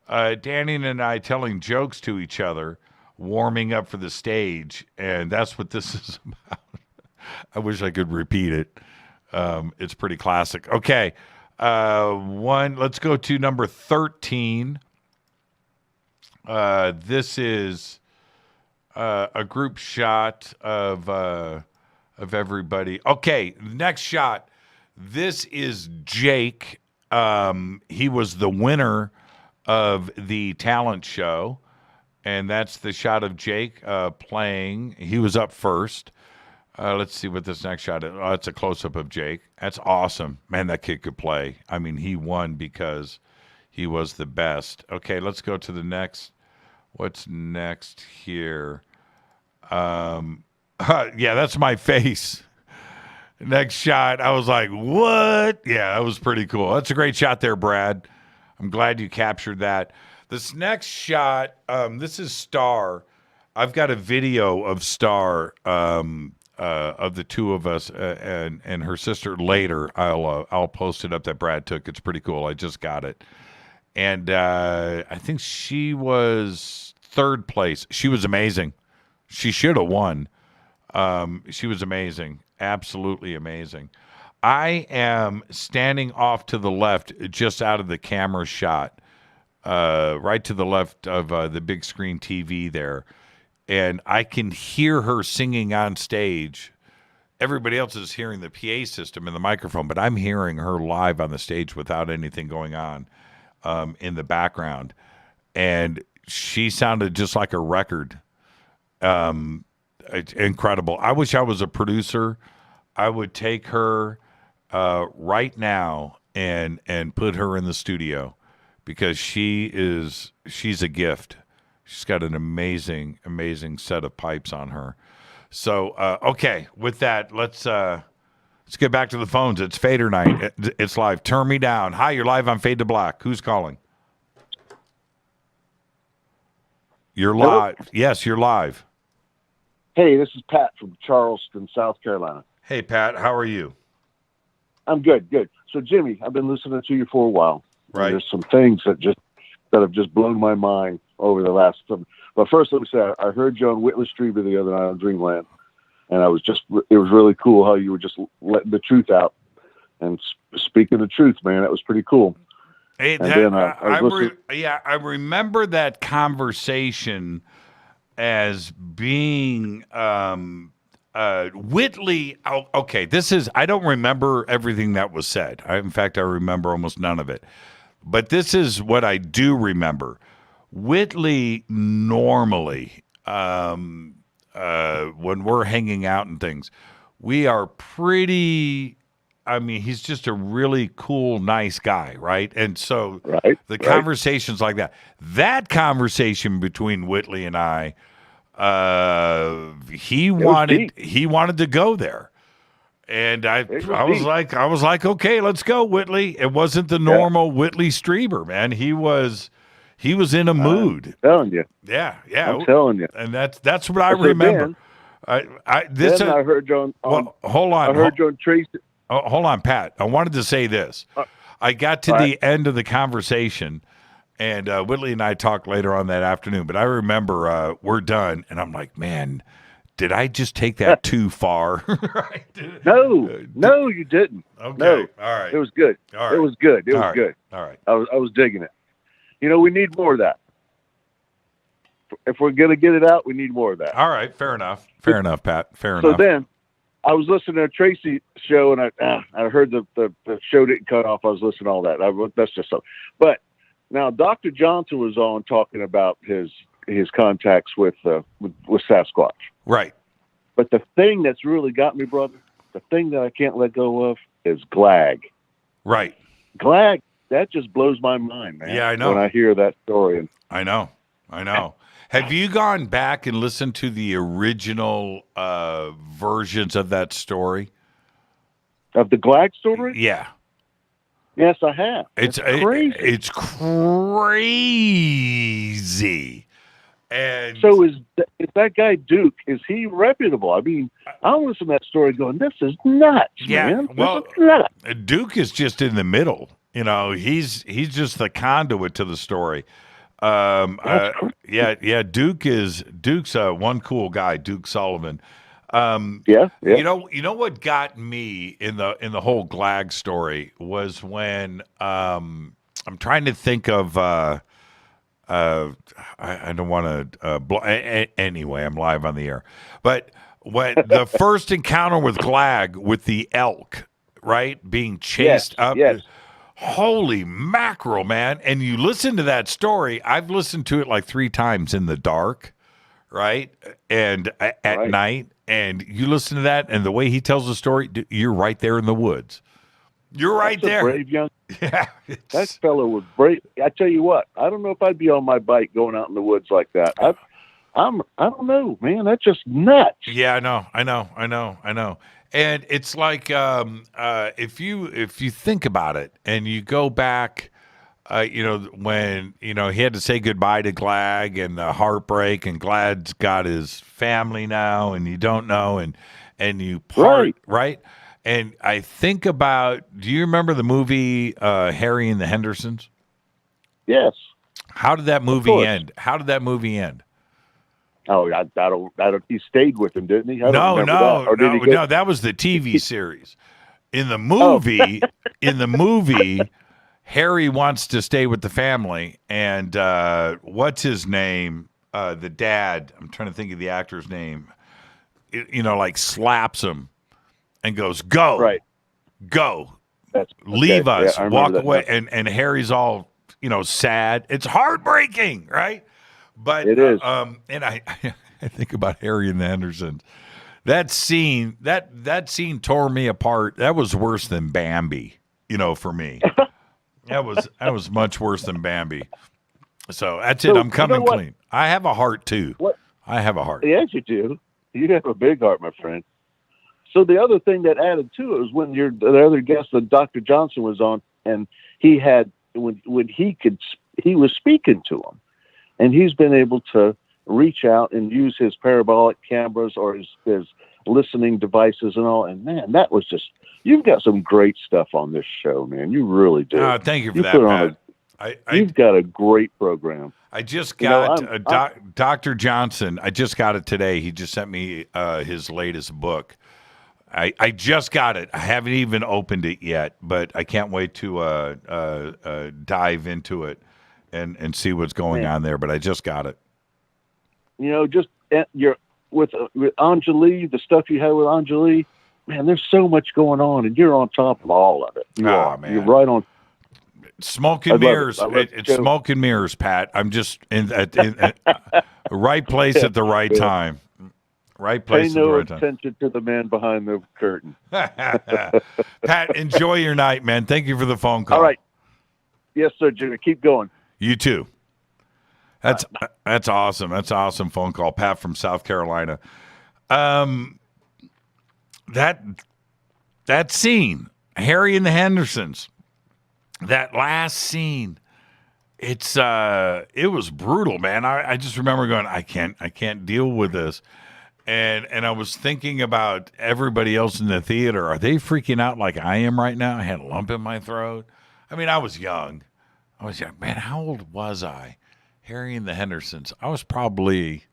Danny and I telling jokes to each other, warming up for the stage. And that's what this is about. I wish I could repeat it. It's pretty classic. Okay. Let's go to number 13. This is a group shot of everybody. Okay, next shot. This is Jake. He was the winner of the talent show, and that's the shot of Jake playing. He was up first. Let's see what this next shot is. Oh, it's a close-up of Jake. That's awesome. Man, that kid could play. I mean, he won because he was the best. Okay, let's go to the next. What's next here? Yeah, that's my face. Next shot, I was like, what? Yeah, that was pretty cool. That's a great shot there, Brad. I'm glad you captured that. This next shot, this is Star. I've got a video of Star, of the two of us and her sister later. I'll post it up that Brad took. It's pretty cool. I just got it. And I think she was third place. She was amazing. She should have won. She was amazing. Absolutely amazing. I am standing off to the left, just out of the camera shot, right to the left of the big screen TV there. And I can hear her singing on stage. Everybody else is hearing the PA system and the microphone, but I'm hearing her live on the stage without anything going on in the background. And she sounded just like a record. Incredible. I wish I was a producer. I would take her right now and put her in the studio because she's a gift. She's got an amazing, amazing set of pipes on her. So, okay, with that, let's get back to the phones. It's Fader Night. It's live. Turn me down. Hi, you're live on Fade to Black. Who's calling? You're live. Hello? Yes, you're live. Hey, this is Pat from Charleston, South Carolina. Hey, Pat, how are you? I'm good. So, Jimmy, I've been listening to you for a while. Right. There's some things that have just blown my mind over the last. But first, let me say, I heard you on Whitley Strieber the other night on Dreamland, and it was really cool how you were just letting the truth out. and speaking the truth, man, that was pretty cool. Hey, and that, then I remember that conversation as being Whitley. Oh, okay, I don't remember everything that was said. In fact, I remember almost none of it. But this is what I do remember. Whitley normally, when we're hanging out and things, we are pretty, I mean, he's just a really cool, nice guy, right? And so the conversations like that conversation between Whitley and I, he wanted to go there. And I was like, okay, let's go, Whitley. It wasn't the normal Whitley Strieber, man. He was in a mood. I'm telling you. Yeah. I'm telling you. And that's what I remember. I heard John. Hold on. I heard John Tracy. Oh, hold on, Pat. I wanted to say this. I got to the end of the conversation, and Whitley and I talked later on that afternoon. But I remember we're done, and I'm like, man, did I just take that too far? Right? No, you didn't. Okay. No. All right. It was good. All right. It was good. It All was right. good. All right. I was digging it. You know, we need more of that. If we're going to get it out, we need more of that. All right. Fair enough. Fair enough, Pat. Fair So enough. then I was listening to a Tracy show, and I heard the show didn't cut off. I was listening to all that. That's just something. But now Dr. Johnson was on talking about his contacts with Sasquatch. Right. But the thing that's really got me, brother, the thing that I can't let go of is Glag. Right. Glag, that just blows my mind, man. Yeah, I know. When I hear that story. I know. Have you gone back and listened to the original versions of that story? Of the Glag story? Yeah. Yes, I have. It's crazy. It's crazy. And so is that guy Duke? Is he reputable? I mean, I listen to that story going, "This is nuts, man." Well, Duke is just in the middle. You know, he's just the conduit to the story. Duke's one cool guy, Duke Sullivan. You know what got me in the whole Glag story was when I'm trying to think of. I don't want to. Anyway, I'm live on the air. But when the first encounter with Glag with the elk, right, being chased up. Yes. Holy mackerel, man! And you listen to that story. I've listened to it like 3 times in the dark, right, and at night. And you listen to that, and the way he tells the story, you're right there in the woods. You're right there. Brave young. Yeah, that fellow was brave. I tell you what, I don't know if I'd be on my bike going out in the woods like that. I don't know, man. That's just nuts. Yeah, I know. And it's like if you think about it, and you go back, when he had to say goodbye to Glag and the heartbreak, and Glad's got his family now, and you don't know, and you part right. And I think about, do you remember the movie Harry and the Hendersons? Yes. How did that movie end? Oh, I don't. He stayed with him, didn't he? No. That was the TV series. In the movie, Harry wants to stay with the family, and what's his name? The dad. I'm trying to think of the actor's name. Like slaps him and goes, "Go, go, leave us, walk away." And Harry's all sad. It's heartbreaking, right? But it is. And I think about Harry and the Hendersons. That scene tore me apart. That was worse than Bambi, for me. That was much worse than Bambi. So that's it. I'm coming clean. I have a heart too. I have a heart. Yes, you do. You have a big heart, my friend. So the other thing that added to it was when the other guest that Dr. Johnson was on, and he had when he was speaking to him. And he's been able to reach out and use his parabolic cameras or his listening devices and all. And man, that was you've got some great stuff on this show, man. You really do. Thank you for that, Pat. You've got a great program. I just got Dr. Johnson. I just got it today. He just sent me his latest book. I just got it. I haven't even opened it yet, but I can't wait to dive into it and see what's going on there. But I just got it. Just with Anjali, the stuff you have with Anjali, man, there's so much going on, and you're on top of all of it. Man. You're right on. Smoke and mirrors. It's smoke and mirrors, Pat. I'm just in the right place at the right time. Right place Pay at the no right time. attention to the man behind the curtain. Pat, enjoy your night, man. Thank you for the phone call. All right. Yes, sir, Jimmy. Keep going. You too. That's awesome. That's an awesome phone call, Pat from South Carolina. That scene, Harry and the Hendersons, that last scene, it was brutal, man. I just remember going, I can't deal with this. And I was thinking about everybody else in the theater. Are they freaking out like I am right now? I had a lump in my throat. I mean, I was young. Man, how old was I? Harry and the Hendersons. I was probably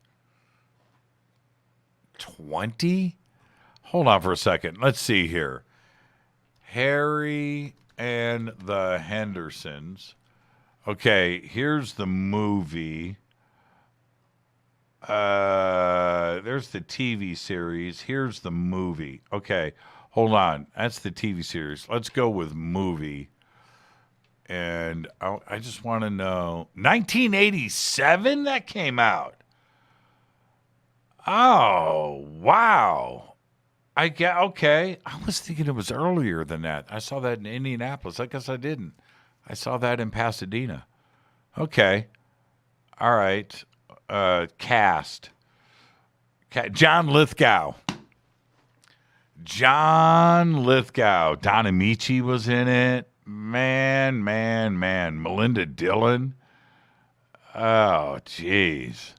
20. Hold on for a second. Let's see here. Harry and the Hendersons. Okay, here's the movie. There's the TV series. Here's the movie. Okay, hold on. That's the TV series. Let's go with movie. And I just want to know, 1987 that came out. Oh, wow. Okay. I was thinking it was earlier than that. I saw that in Indianapolis. I guess I didn't. I saw that in Pasadena. Okay. All right. Cast. John Lithgow. Don Amici was in it. Man. Melinda Dillon. Oh, jeez.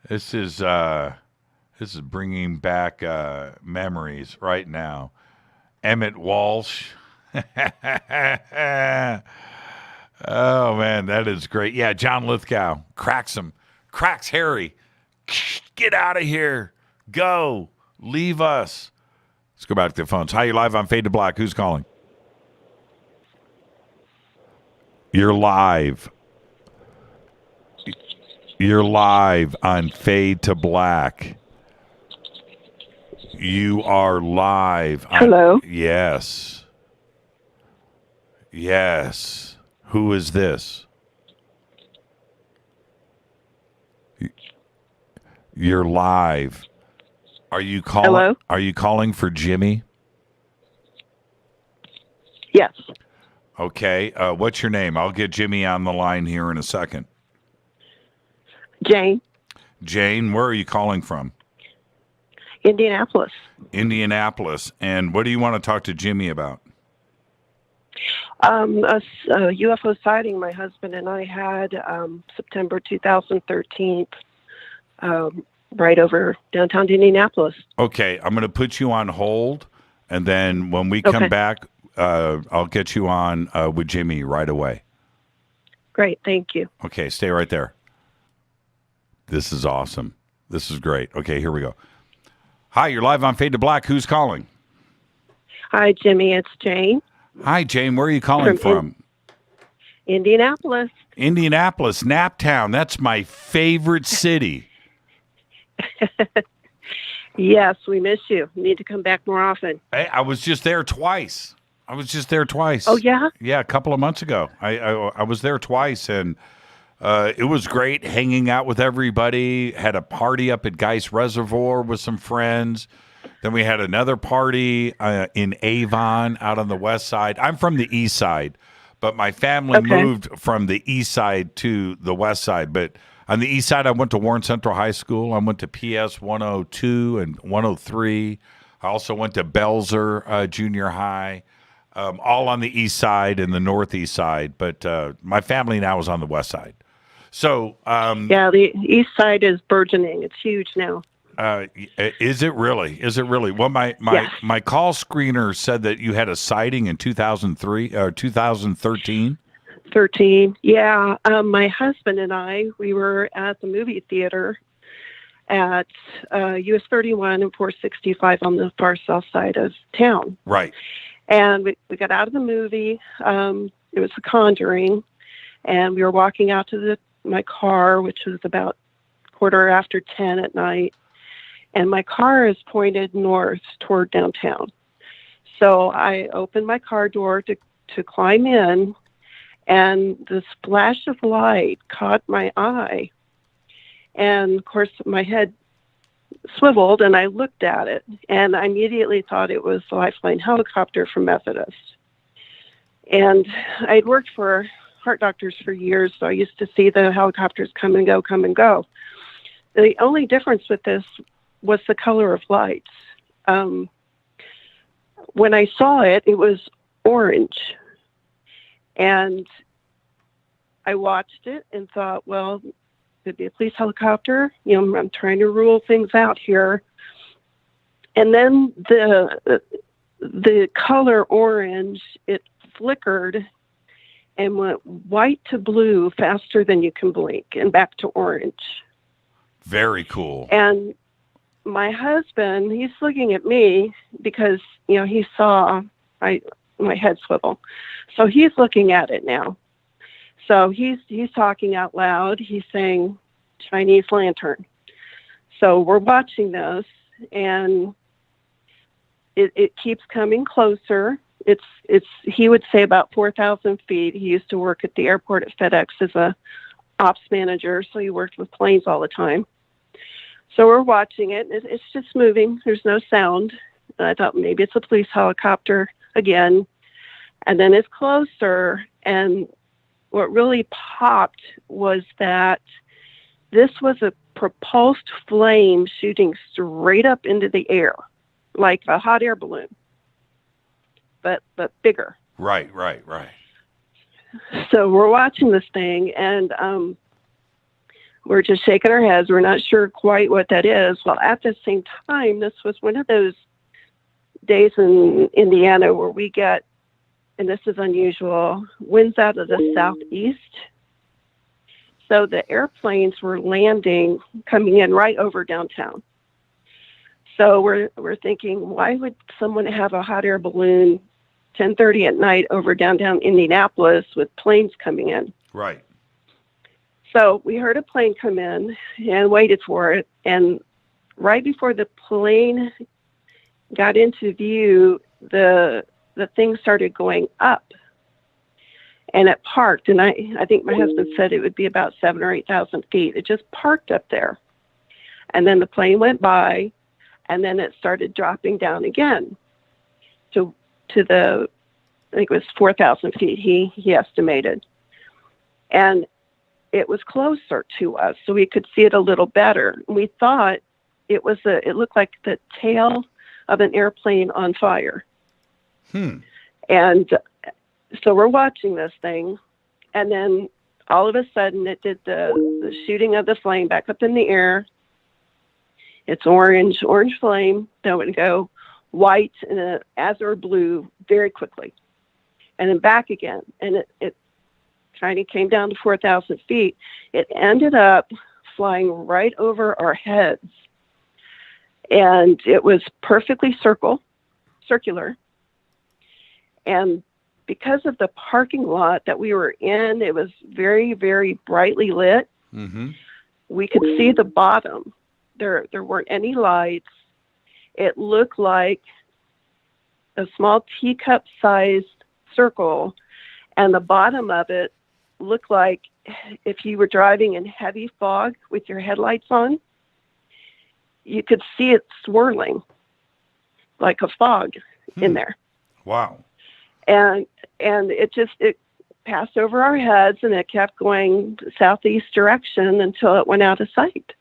This is bringing back memories right now. Emmett Walsh. Oh, man, that is great. Yeah, John Lithgow cracks Harry. Get out of here. Go. Leave us. Let's go back to the phones. Hi, you're live on Fade to Black. Who's calling? You're live. You're live on Fade to Black. You are live. Hello? Yes. Who is this? You're live. Are you calling? Hello? Are you calling for Jimmy? Yes. Okay. What's your name? I'll get Jimmy on the line here in a second. Jane. Jane, where are you calling from? Indianapolis. And what do you want to talk to Jimmy about? A UFO sighting my husband and I had September 2013, right over downtown Indianapolis. Okay, I'm going to put you on hold, and then when we come back, I'll get you on with Jimmy right away. Great, thank you. Okay, stay right there. This is awesome. This is great. Okay, here we go. Hi, you're live on Fade to Black. Who's calling? Hi, Jimmy. It's Jane. Hi, Jane. Where are you calling from? Indianapolis. Indianapolis, Naptown. That's my favorite city. Yes, we miss you. You need to come back more often. Hey, I was just there twice. Oh, yeah? Yeah, a couple of months ago. I was there twice, and it was great hanging out with everybody. Had a party up at Geist Reservoir with some friends. Then we had another party in Avon out on the west side. I'm from the east side, but my family moved from the east side to the west side. But on the east side, I went to Warren Central High School. I went to PS 102 and 103. I also went to Belzer Junior High, all on the east side and the northeast side. But my family now is on the west side. So yeah, the east side is burgeoning. It's huge now. Is it really? Well, my call screener said that you had a sighting in 2003 or 2013. 13. Yeah. My husband and I, we were at the movie theater, at US 31 and 465 on the far south side of town. Right. And we got out of the movie. It was The Conjuring. And we were walking out to my car, which was about 10:15 at night. And my car is pointed north toward downtown. So I opened my car door to climb in, and the splash of light caught my eye. And, of course, my head swiveled, and I looked at it, and I immediately thought it was the Lifeline helicopter from Methodist. And I'd worked for heart doctors for years, so I used to see the helicopters come and go. The only difference with this was the color of lights. When I saw it, it was orange. And I watched it and thought, well, could be a police helicopter. You know, I'm trying to rule things out here. And then the color orange, it flickered and went white to blue faster than you can blink and back to orange. Very cool. And my husband, he's looking at me because, you know, he saw my head swivel. So he's looking at it now. So he's talking out loud. He's saying Chinese lantern. So we're watching this, and it keeps coming closer. It's he would say about 4,000 feet. He used to work at the airport at FedEx as a ops manager, so he worked with planes all the time. So we're watching it. It's just moving. There's no sound. And I thought maybe it's a police helicopter again. And then it's closer, and what really popped was that this was a propulsed flame shooting straight up into the air, like a hot air balloon, but bigger. Right. So we're watching this thing, and we're just shaking our heads. We're not sure quite what that is. Well, at the same time, this was one of those days in Indiana where we get, and this is unusual, winds out of the southeast. So the airplanes were landing, coming in right over downtown. So we're thinking, why would someone have a hot air balloon 10:30 at night over downtown Indianapolis with planes coming in? Right. So we heard a plane come in and waited for it. And right before the plane got into view, the thing started going up, and it parked. And I think my husband said it would be about 7,000 or 8,000 feet. It just parked up there. And then the plane went by, and then it started dropping down again to the, I think it was 4,000 feet, he estimated. And it was closer to us, so we could see it a little better. We thought it looked like the tail of an airplane on fire. And so we're watching this thing, and then all of a sudden it did the shooting of the flame back up in the air. It's orange flame that would go white and an azure blue very quickly, and then back again. And it kind of came down to 4,000 feet. It ended up flying right over our heads, and it was perfectly circular. And because of the parking lot that we were in, it was very, very brightly lit. Mm-hmm. We could see the bottom. There weren't any lights. It looked like a small teacup-sized circle, and the bottom of it looked like if you were driving in heavy fog with your headlights on, you could see it swirling like a fog in there. Wow. And it passed over our heads, and it kept going southeast direction until it went out of sight.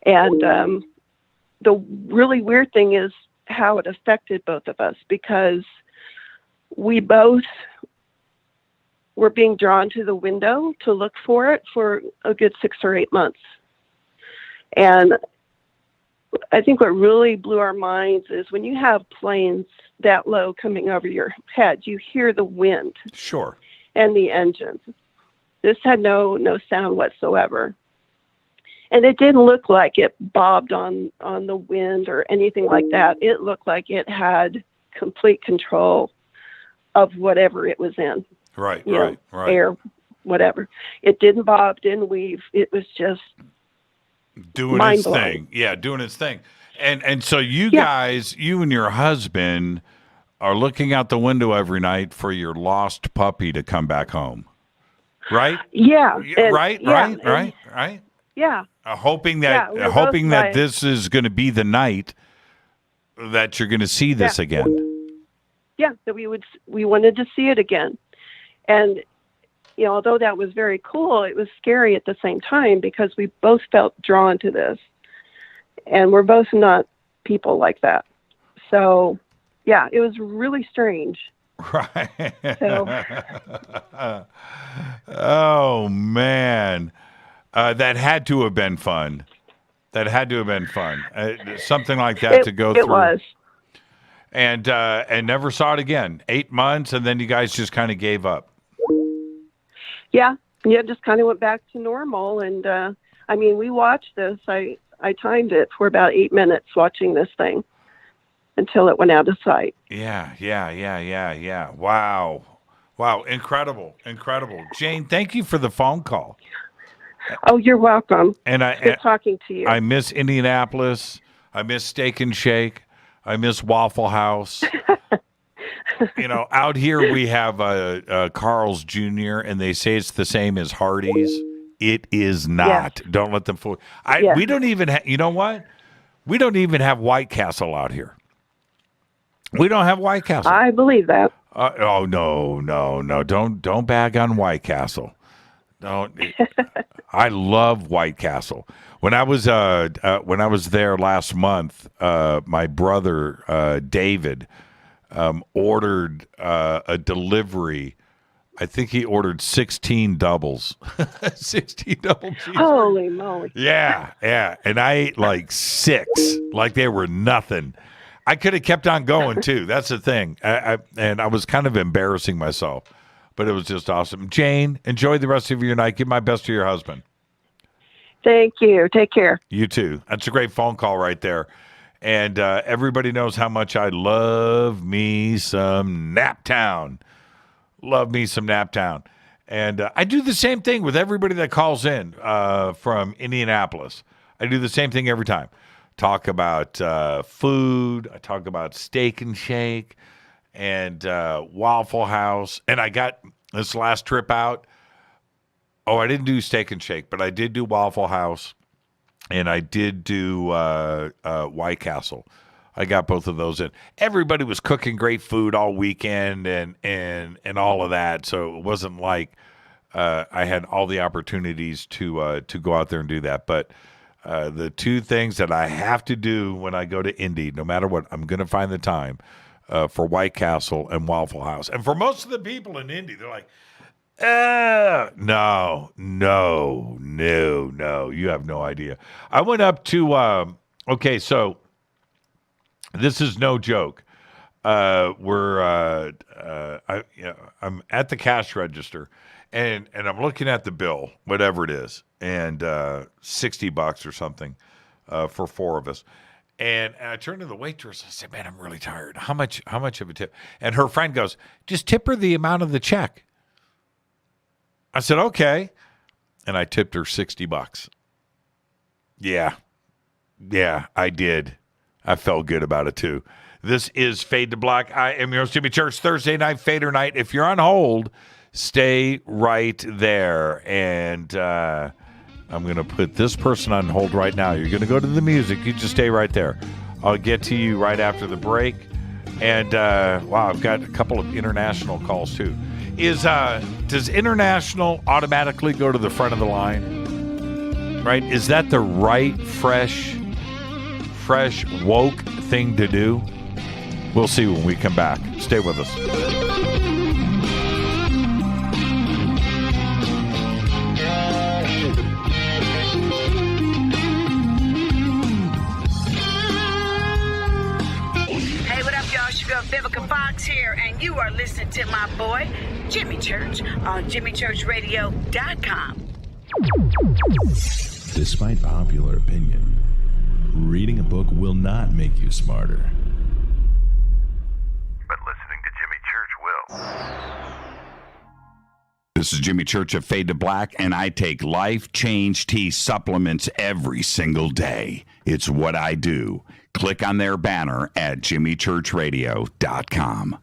And the really weird thing is how it affected both of us, because we both were being drawn to the window to look for it for a good 6 or 8 months. And I think what really blew our minds is when you have planes that low coming over your head, you hear the wind. Sure. And the engines. This had no sound whatsoever. And it didn't look like it bobbed on the wind or anything like that. It looked like it had complete control of whatever it was in. Right. Air, whatever. It didn't bob, didn't weave. It was just doing its thing. Yeah, doing its thing. And so you guys, you and your husband are looking out the window every night for your lost puppy to come back home. Right? Yeah. Right. Yeah. Hoping that this is going to be the night that you're going to see this again. Yeah, that we wanted to see it again. And although that was very cool, it was scary at the same time because we both felt drawn to this. And we're both not people like that. So, yeah, it was really strange. Right. So. Oh, man. That had to have been fun. Something like that to go through. It was. And never saw it again. 8 months, and then you guys just kind of gave up. Yeah, just kind of went back to normal. And, we watched this. I timed it for about 8 minutes watching this thing until it went out of sight. Yeah. Wow. Incredible. Jane, thank you for the phone call. Oh, you're welcome. And good talking to you. I miss Indianapolis. I miss Steak and Shake. I miss Waffle House. Out here we have Carl's Jr., and they say it's the same as Hardee's. It is not. Yes. Don't let them fool. We don't even have, you know what? We don't even have White Castle out here. We don't have White Castle. I believe that. No. Don't bag on White Castle. Don't. I love White Castle. When I was there last month, my brother David ordered a delivery. I think he ordered 16 doubles. 16 double cheeseburgers. Holy moly. Yeah. And I ate like 6, like they were nothing. I could have kept on going, too. That's the thing. And I was kind of embarrassing myself, but it was just awesome. Jane, enjoy the rest of your night. Give my best to your husband. Thank you. Take care. You too. That's a great phone call right there. And everybody knows how much I love me some Naptown. Love me some Naptown. And I do the same thing with everybody that calls in from Indianapolis. I do the same thing every time. Talk about food. I talk about Steak and Shake and Waffle House. And I got this last trip out. I didn't do Steak and Shake, but I did do Waffle House. And I did do White Castle. I got both of those in. Everybody was cooking great food all weekend and all of that. So it wasn't like I had all the opportunities to go out there and do that. But the two things that I have to do when I go to Indy, no matter what, I'm going to find the time for White Castle and Waffle House. And for most of the people in Indy, they're like, no, you have no idea. I went up to, so this is no joke. I'm at the cash register and I'm looking at the bill, whatever it is, and $60 or something for 4 of us. And I turned to the waitress. I said, "Man, I'm really tired. How much of a tip?" And her friend goes, "Just tip her the amount of the check." I said, "Okay." And I tipped her $60. Yeah, I did. I felt good about it too. This is Fade to Black. I am your host, Jimmy Church. Thursday night, Fader night. If you're on hold, stay right there. And I'm going to put this person on hold right now. You're going to go to the music. You just stay right there. I'll get to you right after the break. And, I've got a couple of international calls too. Does international automatically go to the front of the line? Right? Is that the right, fresh, woke thing to do? We'll see when we come back. Stay with us. Hey, what up, y'all? Sugar Vivica Fox here, and you are listening to my boy, Jimmy Church, on JimmyChurchRadio.com. Despite popular opinion, reading a book will not make you smarter. But listening to Jimmy Church will. This is Jimmy Church of Fade to Black, and I take Life Change Tea supplements every single day. It's what I do. Click on their banner at jimmychurchradio.com.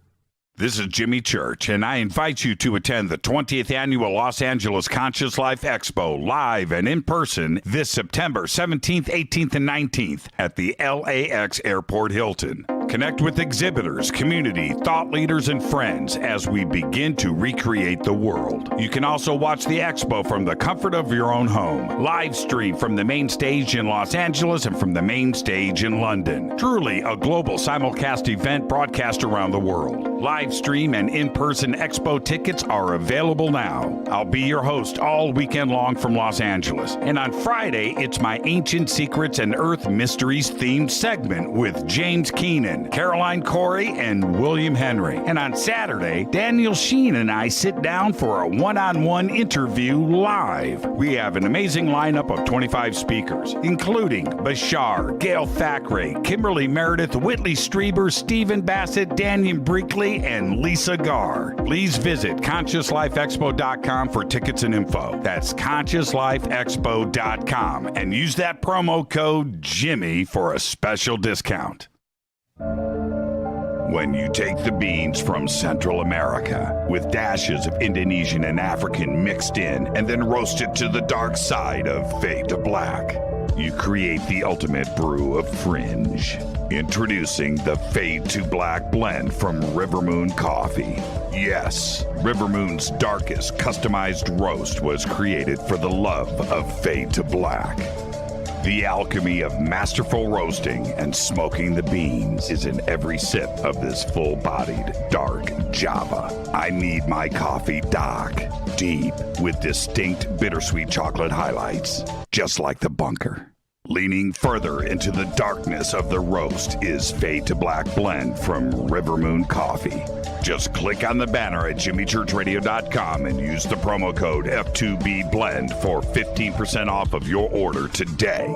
This is Jimmy Church, and I invite you to attend the 20th Annual Los Angeles Conscious Life Expo live and in person this September 17th, 18th, and 19th at the LAX Airport Hilton. Connect with exhibitors, community, thought leaders, and friends as we begin to recreate the world. You can also watch the expo from the comfort of your own home. Live stream from the main stage in Los Angeles and from the main stage in London. Truly a global simulcast event broadcast around the world. Live stream and in-person expo tickets are available now. I'll be your host all weekend long from Los Angeles. And on Friday, it's my Ancient Secrets and Earth Mysteries themed segment with James Keenan, Caroline Corey, and William Henry. And on Saturday, Daniel Sheen and I sit down for a one-on-one interview live. We have an amazing lineup of 25 speakers, including Bashar, Gail Thackeray, Kimberly Meredith, Whitley Strieber, Stephen Bassett, Daniel Brinkley, and Lisa Garr. Please visit ConsciousLifeExpo.com for tickets and info. That's ConsciousLifeExpo.com and use that promo code Jimmy for a special discount. When you take the beans from Central America with dashes of Indonesian and African mixed in and then roast it to the dark side of Fade to Black, you create the ultimate brew of fringe. Introducing the Fade to Black blend from Rivermoon Coffee. Yes, Rivermoon's darkest customized roast was created for the love of Fade to Black. The alchemy of masterful roasting and smoking the beans is in every sip of this full-bodied, dark Java. I need my coffee dark, deep, with distinct bittersweet chocolate highlights, just like the bunker. Leaning further into the darkness of the roast is Fade to Black blend from Rivermoon Coffee. Just click on the banner at jimmychurchradio.com and use the promo code F2B Blend for 15% off of your order today.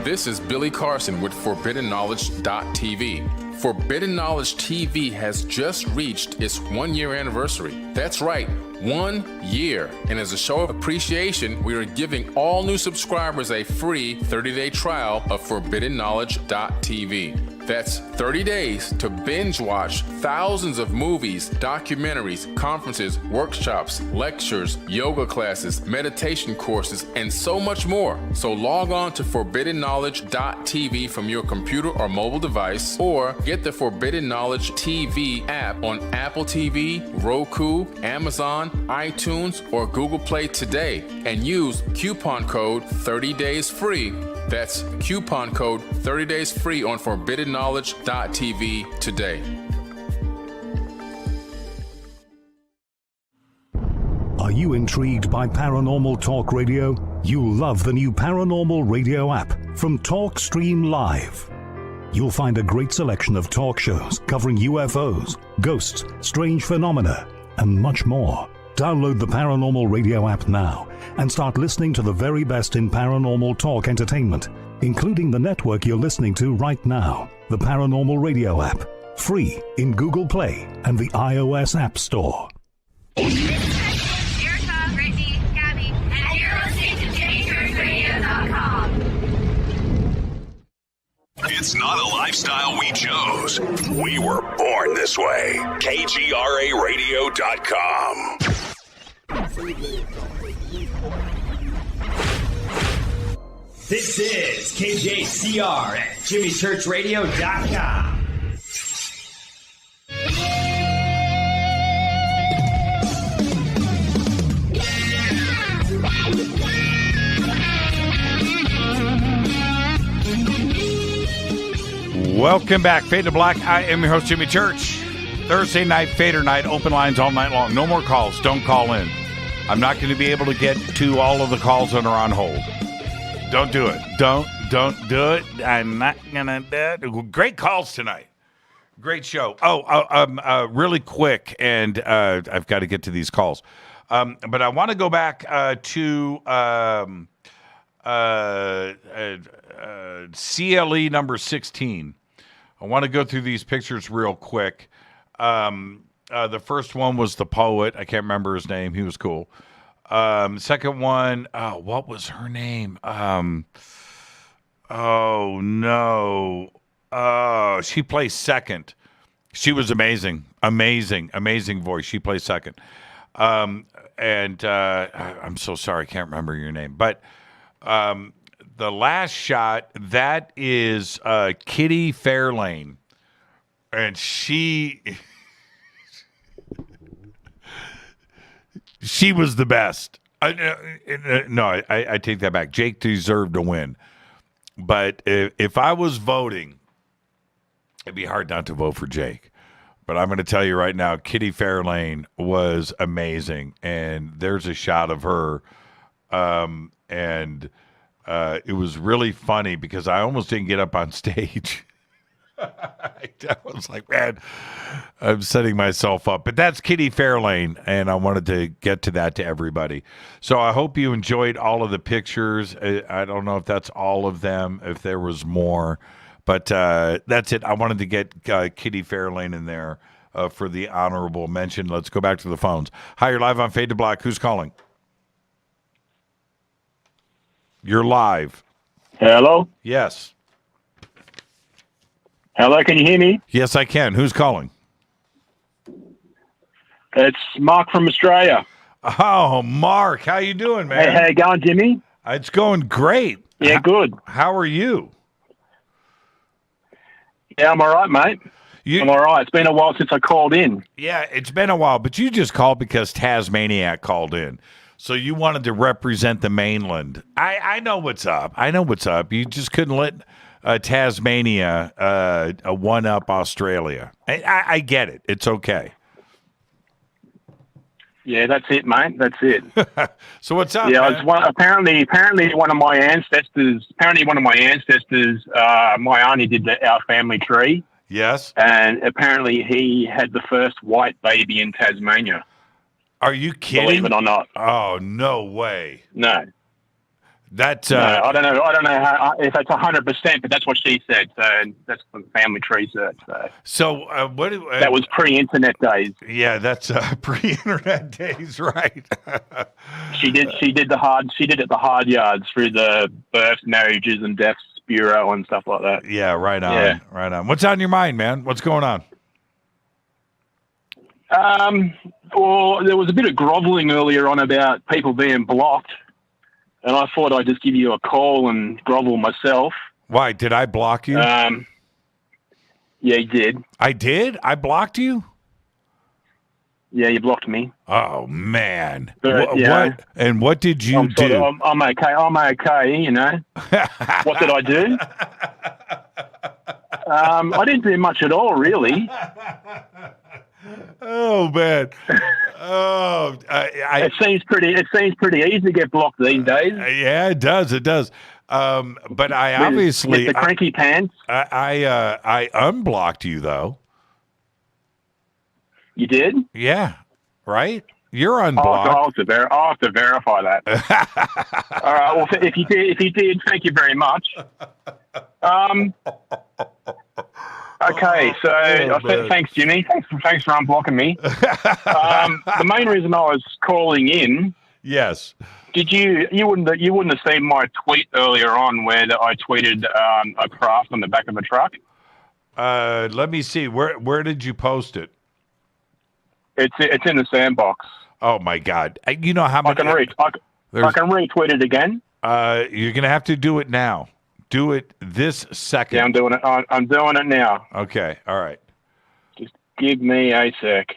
This is Billy Carson with ForbiddenKnowledge.tv. Forbidden Knowledge TV has just reached its 1-year anniversary. That's right, 1 year. And as a show of appreciation, we are giving all new subscribers a free 30-day trial of ForbiddenKnowledge.tv. That's 30 days to binge watch thousands of movies, documentaries, conferences, workshops, lectures, yoga classes, meditation courses, and so much more. So log on to ForbiddenKnowledge.tv from your computer or mobile device, or get the Forbidden Knowledge TV app on Apple TV, Roku, Amazon, iTunes, or Google Play today, and use coupon code 30daysfree. That's coupon code 30daysfree on ForbiddenKnowledge.tv today. Are you intrigued by Paranormal Talk Radio? You'll love the new Paranormal Radio app from TalkStream Live. You'll find a great selection of talk shows covering UFOs, ghosts, strange phenomena, and much more. Download the Paranormal Radio app now and start listening to the very best in paranormal talk entertainment, including the network you're listening to right now, the Paranormal Radio app, free in Google Play and the iOS App Store. Erica, Brittany, Gabby, and you're listening to JimmyChurchRadio.com. It's not a lifestyle we chose. We were born this way. KGRARadio.com. This is KJCR at JimmyChurchRadio.com. Welcome back, Fade to Black. I am your host, Jimmy Church. Thursday night, Fader night, open lines all night long. No more calls. Don't call in. I'm not going to be able to get to all of the calls that are on hold. Don't do it. Don't do it. I'm not going to do it. Great calls tonight. Great show. Really quick, and I've got to get to these calls. But I want to go back to CLE number 16. I want to go through these pictures real quick. The first one was the poet. I can't remember his name. He was cool. Second one, what was her name? Oh, no. She plays second. She was amazing. Amazing voice. She plays second. And I'm so sorry. I can't remember your name. But the last shot, that is Kitty Fairlane. And she was the best. No, I take that back. Jake deserved to win. But if I was voting, it'd be hard not to vote for Jake. But I'm going to tell you right now, Kitty Fairlane was amazing. And there's a shot of her. And it was really funny because I almost didn't get up on stage. I was like, man, I'm setting myself up. But that's Kitty Fairlane, and I wanted to get to that to everybody. So I hope you enjoyed all of the pictures. I don't know if that's all of them, if there was more. But that's it. I wanted to get Kitty Fairlane in there for the honorable mention. Let's go back to the phones. Hi, you're live on Fade to Black. Who's calling? You're live. Hello? Yes. Hello, can you hear me? Yes, I can. Who's calling? It's Mark from Australia. Oh, Mark. How you doing, man? Hey, how you going, Jimmy? It's going great. Yeah, good. How are you? Yeah, I'm all right, mate. I'm all right. It's been a while since I called in. Yeah, it's been a while, but you just called because Tasmaniac called in. So you wanted to represent the mainland. I know what's up. You just couldn't let Tasmania one-up Australia. I get it. It's okay. Yeah, that's it, mate. That's it. So what's up? Yeah, man? apparently one of my ancestors. My auntie did our family tree. Yes. And apparently he had the first white baby in Tasmania. Are you kidding? Believe it or not. Oh, no way. No. That's no, I don't know. I don't know if that's 100%, but that's what she said. So that's the family tree search. So what? That was pre-internet days. Yeah, that's pre-internet days, right? She did it the hard yards through the births, marriages, and deaths bureau and stuff like that. Yeah, right on. Yeah. Right on. What's on your mind, man? What's going on? Well, there was a bit of groveling earlier on about people being blocked. And I thought I'd just give you a call and grovel myself. Why? Did I block you? Yeah, you did. I did? I blocked you? Yeah, you blocked me. Oh, man. Yeah. What? And what did you do? I'm okay. I'm okay, you know. What did I do? I didn't do much at all, really. Oh, man. Oh, it seems pretty easy to get blocked these days. Yeah, it does. It does. But I obviously with the cranky pants. I unblocked you though. You did? Yeah. Right. You're unblocked. I'll have to verify that. All right. Well, if you did, thank you very much. Okay, so thanks, Jimmy. Thanks for unblocking me. The main reason I was calling in. Yes. Did you wouldn't have seen my tweet earlier on where I tweeted a craft on the back of a truck? Let me see. Where did you post it? It's in the sandbox. Oh my God! You know how many? I can retweet it again. You're gonna have to do it now. Do it this second. Yeah, I'm doing it. I'm doing it now. Okay. All right. Just give me a sec.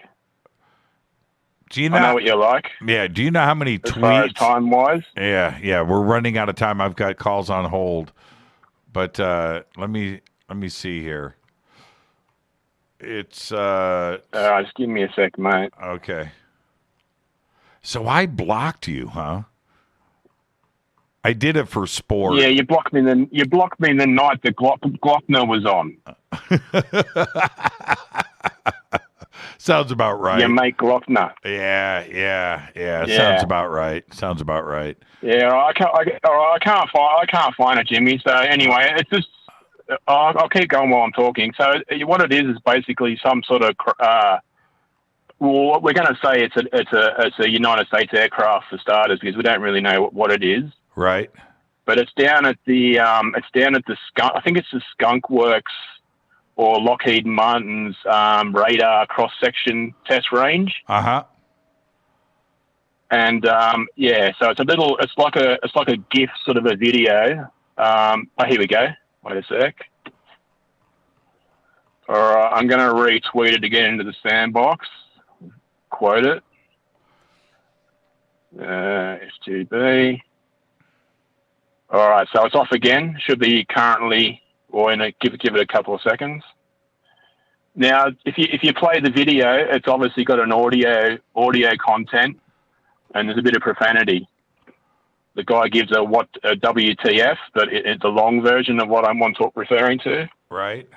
Do you know? I know what you're like. Yeah. Do you know how many tweets? As far as time-wise? Yeah. We're running out of time. I've got calls on hold, but let me see here. It's just give me a sec, mate. Okay. So I blocked you, huh? I did it for sport. Yeah, you blocked me. You blocked me the night that Glockner was on. Sounds about right. You make Glockner. Yeah. Sounds about right. Yeah, I can't find it, Jimmy. So anyway, it's just I'll keep going while I'm talking. So what it is basically some sort of well, we're going to say it's a United States aircraft for starters, because we don't really know what it is. Right. But it's down at the Skunk. I think it's the Skunk Works or Lockheed Martin's radar cross section test range. And so it's like a GIF sort of a video. Here we go. Wait a sec. All right, I'm going to retweet it to get into the sandbox. Quote it. F2B. All right, so it's off again. Should be currently, or give it a couple of seconds. Now, if you play the video, it's obviously got an audio content, and there's a bit of profanity. The guy gives a WTF, but it's the long version of what I'm referring to. Right.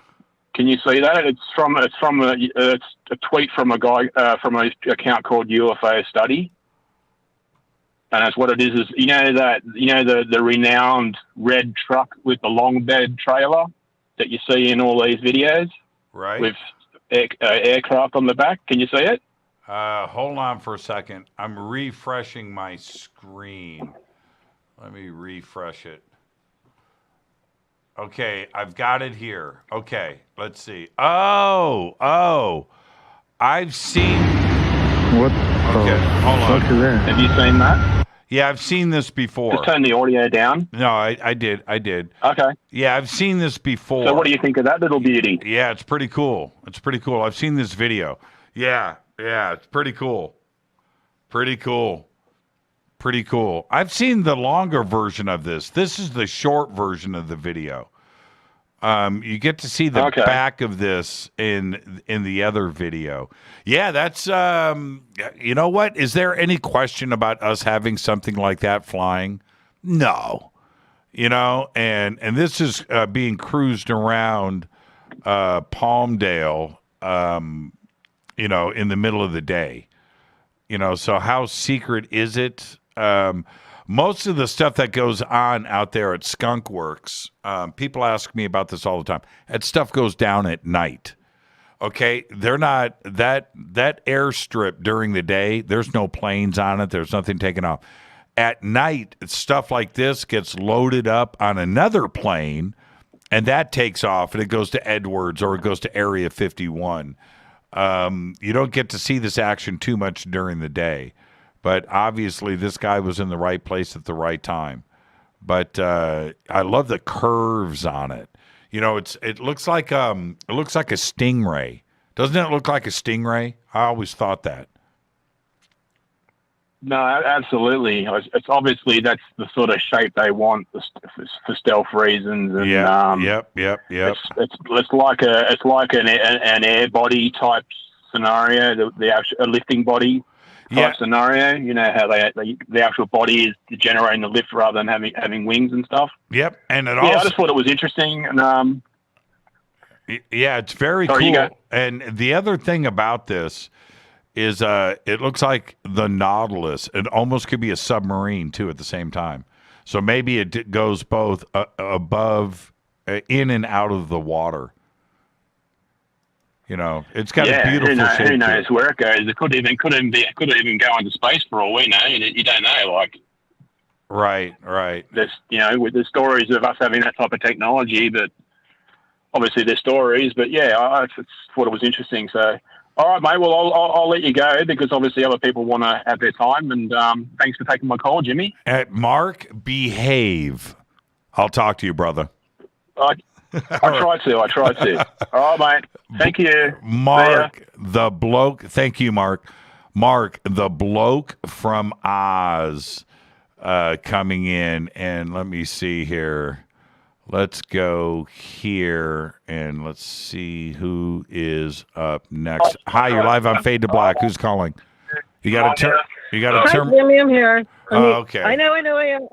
Can you see that? It's a tweet from a guy from an account called UFO Study, and that's what it is. The renowned red truck with the long bed trailer that you see in all these videos, right? With aircraft on the back. Can you see it? Hold on for a second. I'm refreshing my screen. Let me refresh it. Okay, I've got it here. Okay, let's see. Oh, I've seen. What? Okay, hold on. Fuck is that? Have you seen that? Yeah, I've seen this before. Just turn the audio down. No, I did. Okay. Yeah, I've seen this before. So what do you think of that little beauty? Yeah, it's pretty cool. I've seen this video. Yeah, it's pretty cool. Pretty cool. I've seen the longer version of this. This is the short version of the video. You get to see the back of this in the other video. Yeah, that's you know what? Is there any question about us having something like that flying? No. And this is being cruised around Palmdale, in the middle of the day. So how secret is it? Most of the stuff that goes on out there at Skunk Works, people ask me about this all the time. That stuff goes down at night. Okay, they're not that airstrip during the day. There's no planes on it. There's nothing taken off. At night, stuff like this gets loaded up on another plane, and that takes off, and it goes to Edwards or it goes to Area 51. You don't get to see this action too much during the day. But obviously, this guy was in the right place at the right time. But I love the curves on it. It looks like a stingray. Doesn't it look like a stingray? I always thought that. No, absolutely. It's obviously that's the sort of shape they want for stealth reasons. And, Yep. It's like an air body type scenario. The actual lifting body. Type scenario, how the actual body is generating the lift rather than having wings and stuff. Yep, and I just thought it was interesting. And it's very cool. And the other thing about this is, it looks like the Nautilus. It almost could be a submarine too at the same time. So maybe it goes both above, in and out of the water. It's got a beautiful shape. Who knows where it goes? It could even go into space for all we know. You don't know. Right. With the stories of us having that type of technology, but obviously there's stories. But I just thought it was interesting. So, all right, mate. Well, I'll let you go because obviously other people want to have their time. And thanks for taking my call, Jimmy. Mark, behave. I'll talk to you, brother. I tried to. All right, mate. Thank you. Mark, the bloke. Thank you, Mark. Mark, the bloke from Oz, coming in. And let me see here. Let's go here and let's see who is up next. Hi, you're live on Fade to Black. Who's calling? You got to turn. Hi, Jimmy, I'm here. Okay. I know. I am.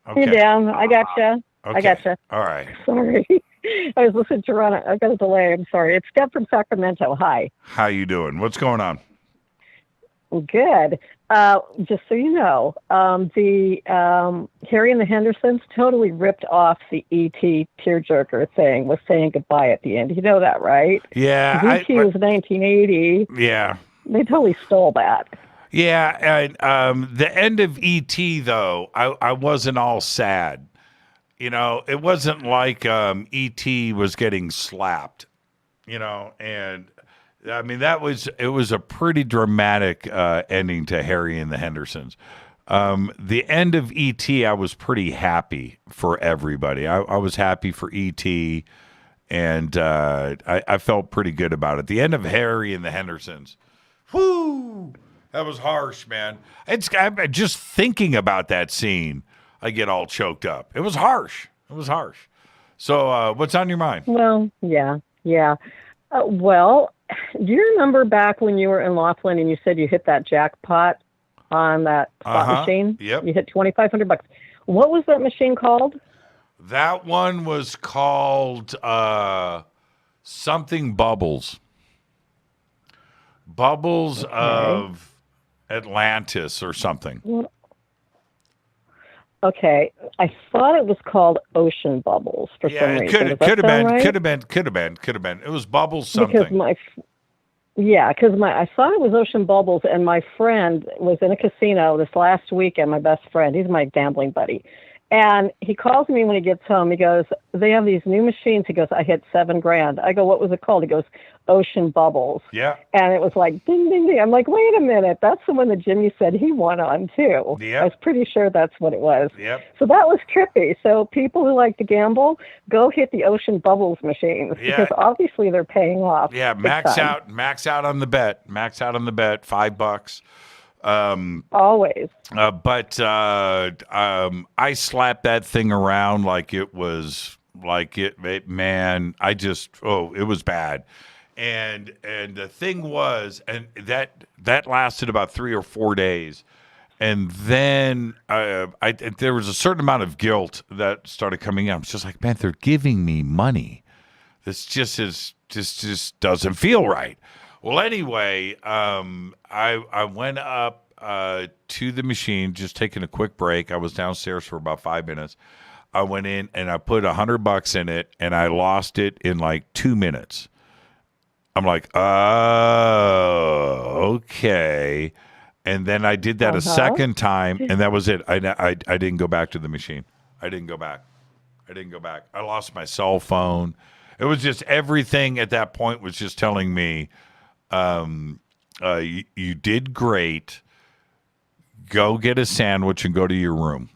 Okay. Down. I gotcha. Okay. I gotcha. All right. Sorry. I was listening to Ron. I've got a delay. I'm sorry. It's Deb from Sacramento. Hi. How you doing? What's going on? Good. Just so you know, the Harry and the Hendersons totally ripped off the E.T. tearjerker thing with saying goodbye at the end. You know that, right? Yeah. E.T. was 1980. Yeah. They totally stole that. Yeah. The end of E.T., though, I wasn't all sad. You know, it wasn't like E.T. was getting slapped, you know, and I mean, it was a pretty dramatic ending to Harry and the Hendersons. The end of E.T., I was pretty happy for everybody. I was happy for E.T., and I felt pretty good about it. The end of Harry and the Hendersons, whoo, that was harsh, man. I'm just thinking about that scene, I get all choked up. It was harsh. So what's on your mind? Well, yeah. Well, do you remember back when you were in Laughlin and you said you hit that jackpot on that slot machine? Yep. You hit $2,500. What was that machine called? That one was called something Bubbles. Bubbles of Atlantis or something. Okay, I thought it was called Ocean Bubbles for some reason. Could have been. It was Bubbles something. Because I thought it was Ocean Bubbles, and my friend was in a casino this last weekend. My best friend, he's my gambling buddy, and he calls me when he gets home. He goes, "They have these new machines." He goes, "I hit $7,000." I go, "What was it called?" He goes, Ocean Bubbles. Yeah. And it was like, ding, ding, ding. I'm like, wait a minute. That's the one that Jimmy said he won on, too. Yep. I was pretty sure that's what it was. Yep. So that was trippy. So people who like to gamble, go hit the Ocean Bubbles machines. Yeah. Because obviously they're paying off. Yeah, max out on the bet. Max out on the bet, $5. Always. But I slapped that thing around like it was man, it was bad. And the thing was, and that lasted about 3 or 4 days, and then there was a certain amount of guilt that started coming out. It's just like, man, they're giving me money. This just doesn't feel right. Well, anyway, I went up to the machine, just taking a quick break. I was downstairs for about 5 minutes. I went in and I put $100 in it, and I lost it in like 2 minutes. I'm like, oh, okay. And then I did that a second time, and that was it. I didn't go back to the machine. I didn't go back. I lost my cell phone. It was just everything at that point was just telling me, you did great. Go get a sandwich and go to your room.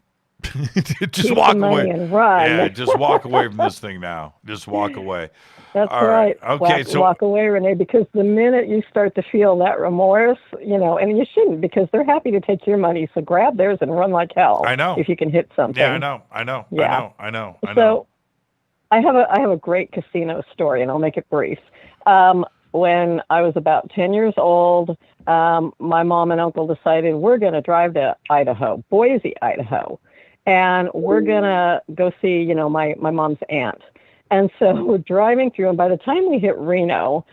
Just walk away and run. Yeah, just walk away from this thing now. Just walk away. That's all right. Okay, walk away, Renee, because the minute you start to feel that remorse, and you shouldn't, because they're happy to take your money. So grab theirs and run like hell. I know. If you can hit something. Yeah, I know. So I have a great casino story, and I'll make it brief. When I was about 10 years old, my mom and uncle decided we're going to drive to Idaho, Boise, Idaho, and we're going to go see, my mom's aunt. And so we're driving through, and by the time we hit Reno,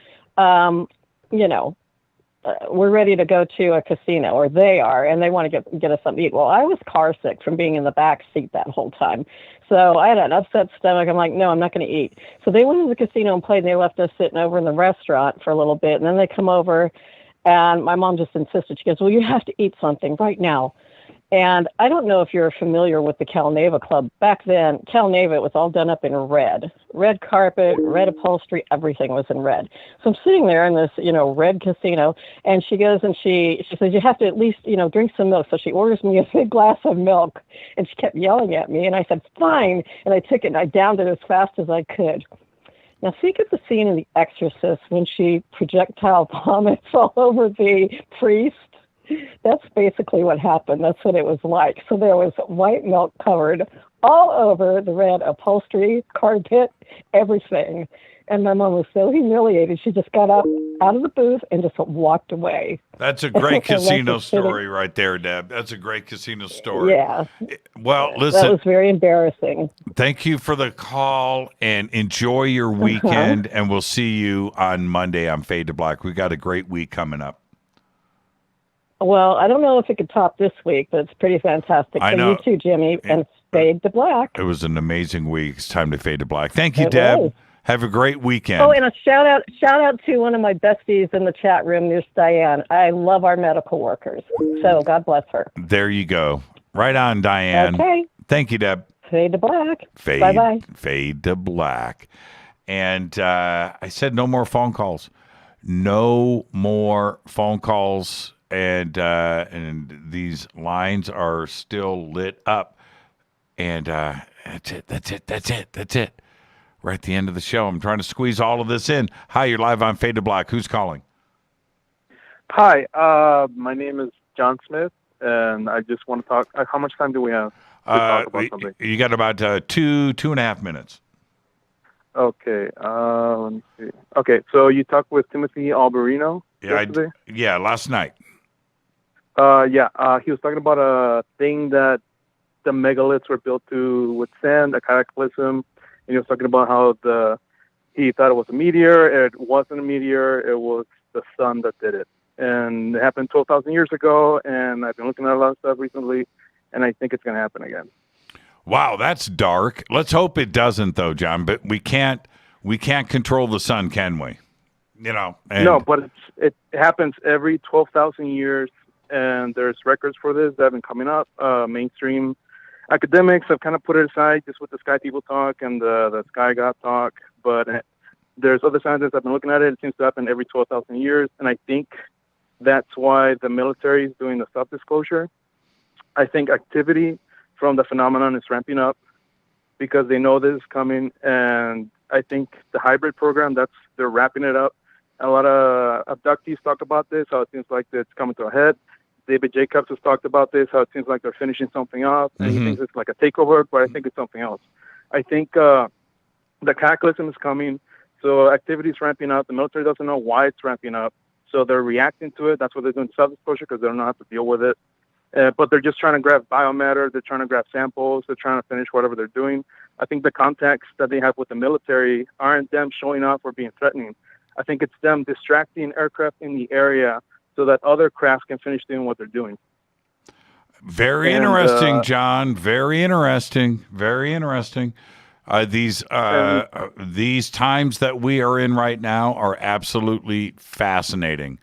we're ready to go to a casino, or they are, and they want to get us something to eat. Well, I was car sick from being in the back seat that whole time. So I had an upset stomach. I'm like, no, I'm not going to eat. So they went to the casino and played, and they left us sitting over in the restaurant for a little bit. And then they come over, and my mom just insisted. She goes, well, you have to eat something right now. And I don't know if you're familiar with the Cal Neva Club. Back then, Cal Neva was all done up in red carpet, red upholstery, everything was in red. So I'm sitting there in this, red casino, and she goes and she says, you have to at least, drink some milk. So she orders me a big glass of milk, and she kept yelling at me, and I said, fine. And I took it and I downed it as fast as I could. Now, think of the scene in The Exorcist when she projectile vomits all over the priest. That's basically what happened. That's what it was like. So there was white milk covered all over the red upholstery, carpet, everything. And my mom was so humiliated. She just got up out of the booth and just walked away. That's a great casino story right there, Deb. That's a great casino story. Yeah. Well, listen. That was very embarrassing. Thank you for the call and enjoy your weekend. And we'll see you on Monday on Fade to Black. We got a great week coming up. Well, I don't know if it could top this week, but it's pretty fantastic. I So know. you too, Jimmy, and Fade to Black. It was an amazing week. It's time to Fade to Black. Thank you, Deb. Was. Have a great weekend. Oh, and a shout out to one of my besties in the chat room, Miss Diane. I love our medical workers. So God bless her. There you go. Right on, Diane. Okay. Thank you, Deb. Fade to Black. Fade, Bye-bye. Fade to Black. And I said no more phone calls. No more phone calls. And these lines are still lit up. And that's it. We're at the end of the show. I'm trying to squeeze all of this in. Hi, you're live on Fade to Black. Who's calling? Hi, my name is John Smith, and I just want to talk. How much time do we have to talk about something? You got about 2.5 minutes. Okay, let me see. Okay, so you talked with Timothy Alberino yesterday? Last night. He was talking about a thing that the megaliths were built to withstand, a cataclysm. And he was talking about how he thought it was a meteor. It wasn't a meteor. It was the sun that did it. And it happened 12,000 years ago. And I've been looking at a lot of stuff recently, and I think it's going to happen again. Wow, that's dark. Let's hope it doesn't, though, John. But we can't control the sun, can we? No, but it happens every 12,000 years, and there's records for this that have been coming up. Mainstream academics have kind of put it aside just with the sky people talk and the sky god talk, but there's other scientists that have been looking at it. It seems to happen every 12,000 years, and I think that's why the military is doing the self-disclosure. I think activity from the phenomenon is ramping up because they know this is coming, and I think the hybrid program, they're wrapping it up. A lot of abductees talk about this, how it seems like it's coming to a head. David Jacobs has talked about this, how it seems like they're finishing something off, and he thinks it's like a takeover, but I think it's something else. I think the cataclysm is coming, so activity is ramping up. The military doesn't know why it's ramping up, so they're reacting to it. That's what they're doing self-disclosure because they don't know how to deal with it. But they're just trying to grab biomatter. They're trying to grab samples. They're trying to finish whatever they're doing. I think the contacts that they have with the military aren't them showing off or being threatening. I think it's them distracting aircraft in the area so that other crafts can finish doing what they're doing. Very interesting, John. Very interesting. Very interesting. These times that we are in right now are absolutely fascinating,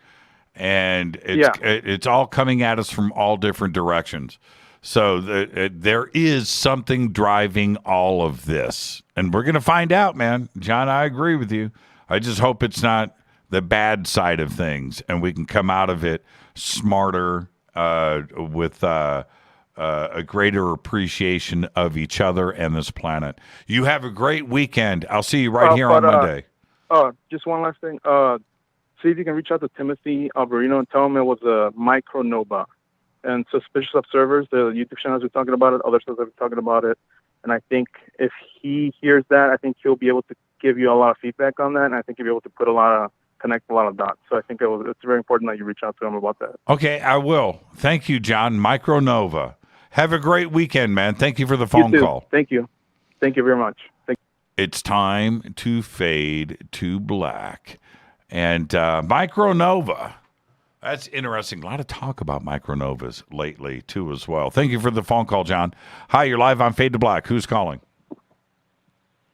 and it's all coming at us from all different directions. So there is something driving all of this, and we're going to find out, man. John, I agree with you. I just hope it's not the bad side of things, and we can come out of it smarter, with a greater appreciation of each other and this planet. You have a great weekend. I'll see you right here on Monday. Just one last thing. See if you can reach out to Timothy Alberino and tell him it was a micronova. And Suspicious Observers, the YouTube channels are talking about it, other stuff are talking about it. And I think if he hears that, I think he'll be able to give you a lot of feedback on that, and I think you'll be able to connect a lot of dots. So I think it's very important that you reach out to him about that. Okay, I will. Thank you, John. Micronova. Have a great weekend, man. Thank you for the phone call. Thank you. Thank you very much. It's time to fade to black. And micronova. That's interesting. A lot of talk about micronovas lately, too, as well. Thank you for the phone call, John. Hi, you're live on Fade to Black. Who's calling?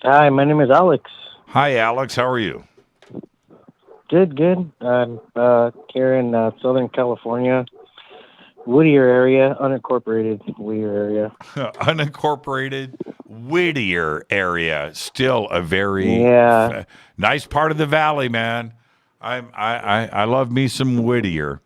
Hi, my name is Alex. Hi, Alex. How are you? Good. I'm here in Southern California, Whittier area, unincorporated Whittier area. Unincorporated Whittier area. Still a very nice part of the valley, man. I love me some Whittier.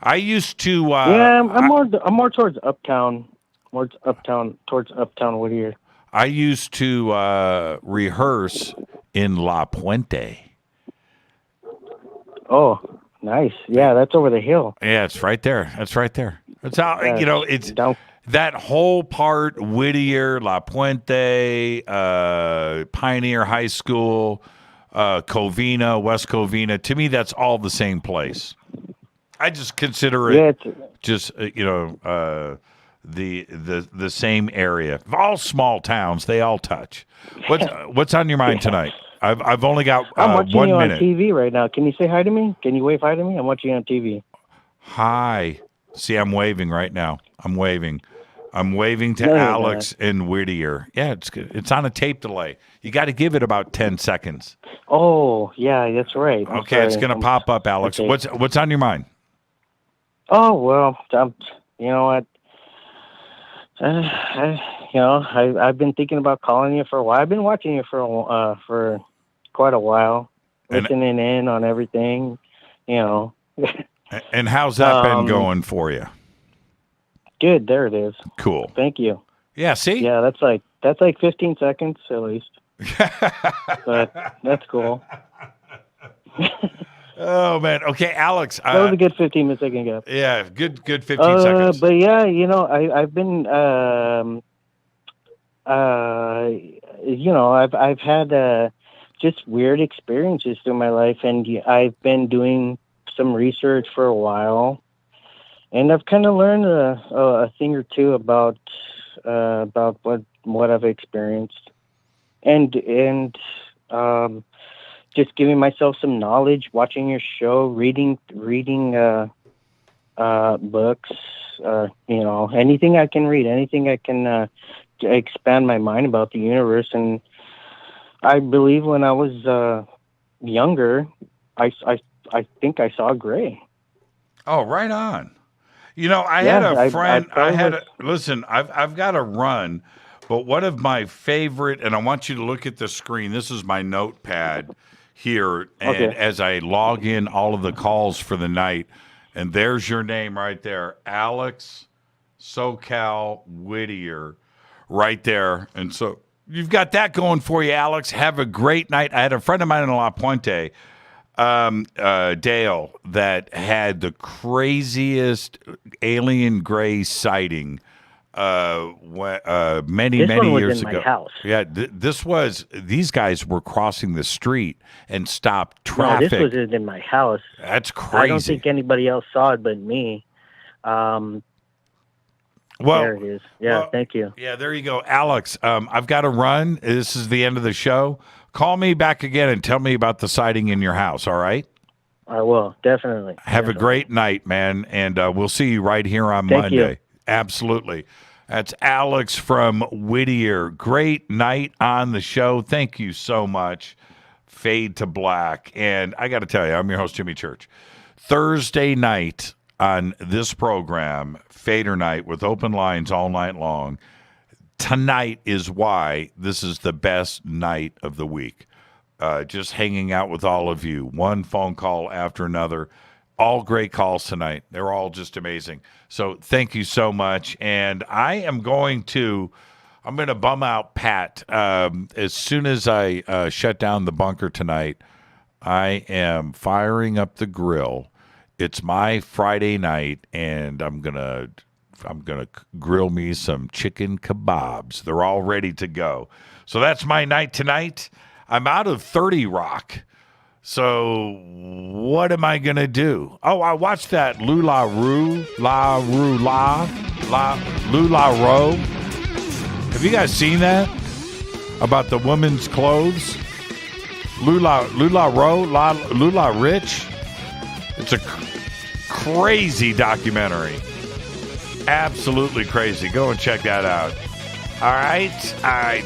I used to. I'm more towards uptown, towards uptown Whittier. I used to rehearse in La Puente. Oh, nice. Yeah, that's over the hill. Yeah, it's right there. That's right there. That's how, it's down. That whole part, Whittier, La Puente, Pioneer High School, Covina, West Covina. To me, that's all the same place. I just consider it just the same area. All small towns, they all touch. What's on your mind tonight? I've only got I'm watching 1 you minute. on TV right now. Can you say hi to me? Can you wave hi to me? I'm watching you on TV. Hi. See, I'm waving right now. I'm waving to Alex in Whittier. Yeah, it's good. It's on a tape delay. You got to give it about 10 seconds. Oh, yeah, that's right. Okay, it's going to pop up, Alex. Okay. What's on your mind? Oh, well, you know what? I've been thinking about calling you for a while. I've been watching you for quite a while, listening in on everything, And how's that been going for you? Good. There it is. Cool. Thank you. Yeah. See. Yeah, that's like 15 seconds at least. But that's cool. Oh man. Okay, Alex. That was a good 15-second gap. Yeah. Good 15 seconds. But yeah, I've been, I've had just weird experiences through my life, and I've been doing some research for a while, and I've kind of learned a thing or two about what I've experienced, and just giving myself some knowledge, watching your show, reading books, anything I can read, anything I can expand my mind about the universe. And I believe when I was younger, I think I saw gray. Oh, right on. I had a friend. Listen. I've got to run, but one of my favorite, and I want you to look at the screen. This is my notepad here, and as I log in all of the calls for the night, and there's your name right there, Alex SoCal Whittier, right there. And so you've got that going for you, Alex. Have a great night. I had a friend of mine in La Puente, Dale, that had the craziest alien gray sighting many years ago. My house. Yeah, these guys were crossing the street and stopped traffic. No, this was in my house. That's crazy. I don't think anybody else saw it but me. There it is. Yeah, thank you. Yeah, there you go. Alex, I've got to run. This is the end of the show. Call me back again and tell me about the sighting in your house, all right? I will, definitely. Have a great night, man, and we'll see you right here on Monday. You. Absolutely. That's Alex from Whittier. Great night on the show. Thank you so much. Fade to Black. And I got to tell you, I'm your host, Jimmy Church. Thursday night on this program, Fader Night, with open lines all night long. Tonight is why this is the best night of the week. Just hanging out with all of you. One phone call after another. All great calls tonight. They're all just amazing. So thank you so much. And I'm going to bum out Pat. As soon as I shut down the bunker tonight, I am firing up the grill. It's my Friday night, and I'm gonna grill me some chicken kebabs. They're all ready to go. So that's my night tonight. I'm out of 30 Rock. So what am I going to do? Oh, I watched that Lula Rowe. Have you guys seen that? About the women's clothes? Lula Rowe? Lula Rich? It's a crazy documentary. Absolutely crazy. Go and check that out. All right.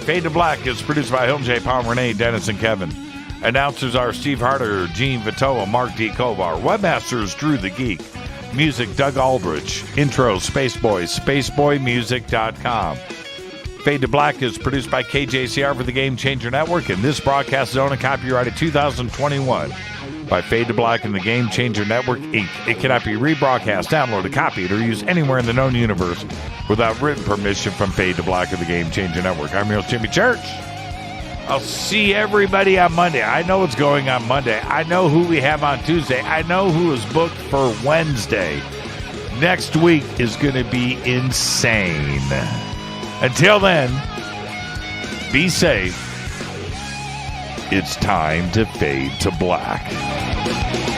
Fade to Black is produced by Hilton J. Palmer, Renee, Dennis, and Kevin. Announcers are Steve Harder, Gene Vitoa, Mark D. Kovar. Webmasters, Drew the Geek. Music, Doug Aldrich. Intro, Spaceboys, spaceboymusic.com. Fade to Black is produced by KJCR for the Game Changer Network, and this broadcast is owned and copyrighted 2021 by Fade to Black and the Game Changer Network, Inc. It cannot be rebroadcast, downloaded, copied, or used anywhere in the known universe without written permission from Fade to Black and the Game Changer Network. I'm your host, Jimmy Church. I'll see everybody on Monday. I know what's going on Monday. I know who we have on Tuesday. I know who is booked for Wednesday. Next week is going to be insane. Until then, be safe. It's time to fade to black.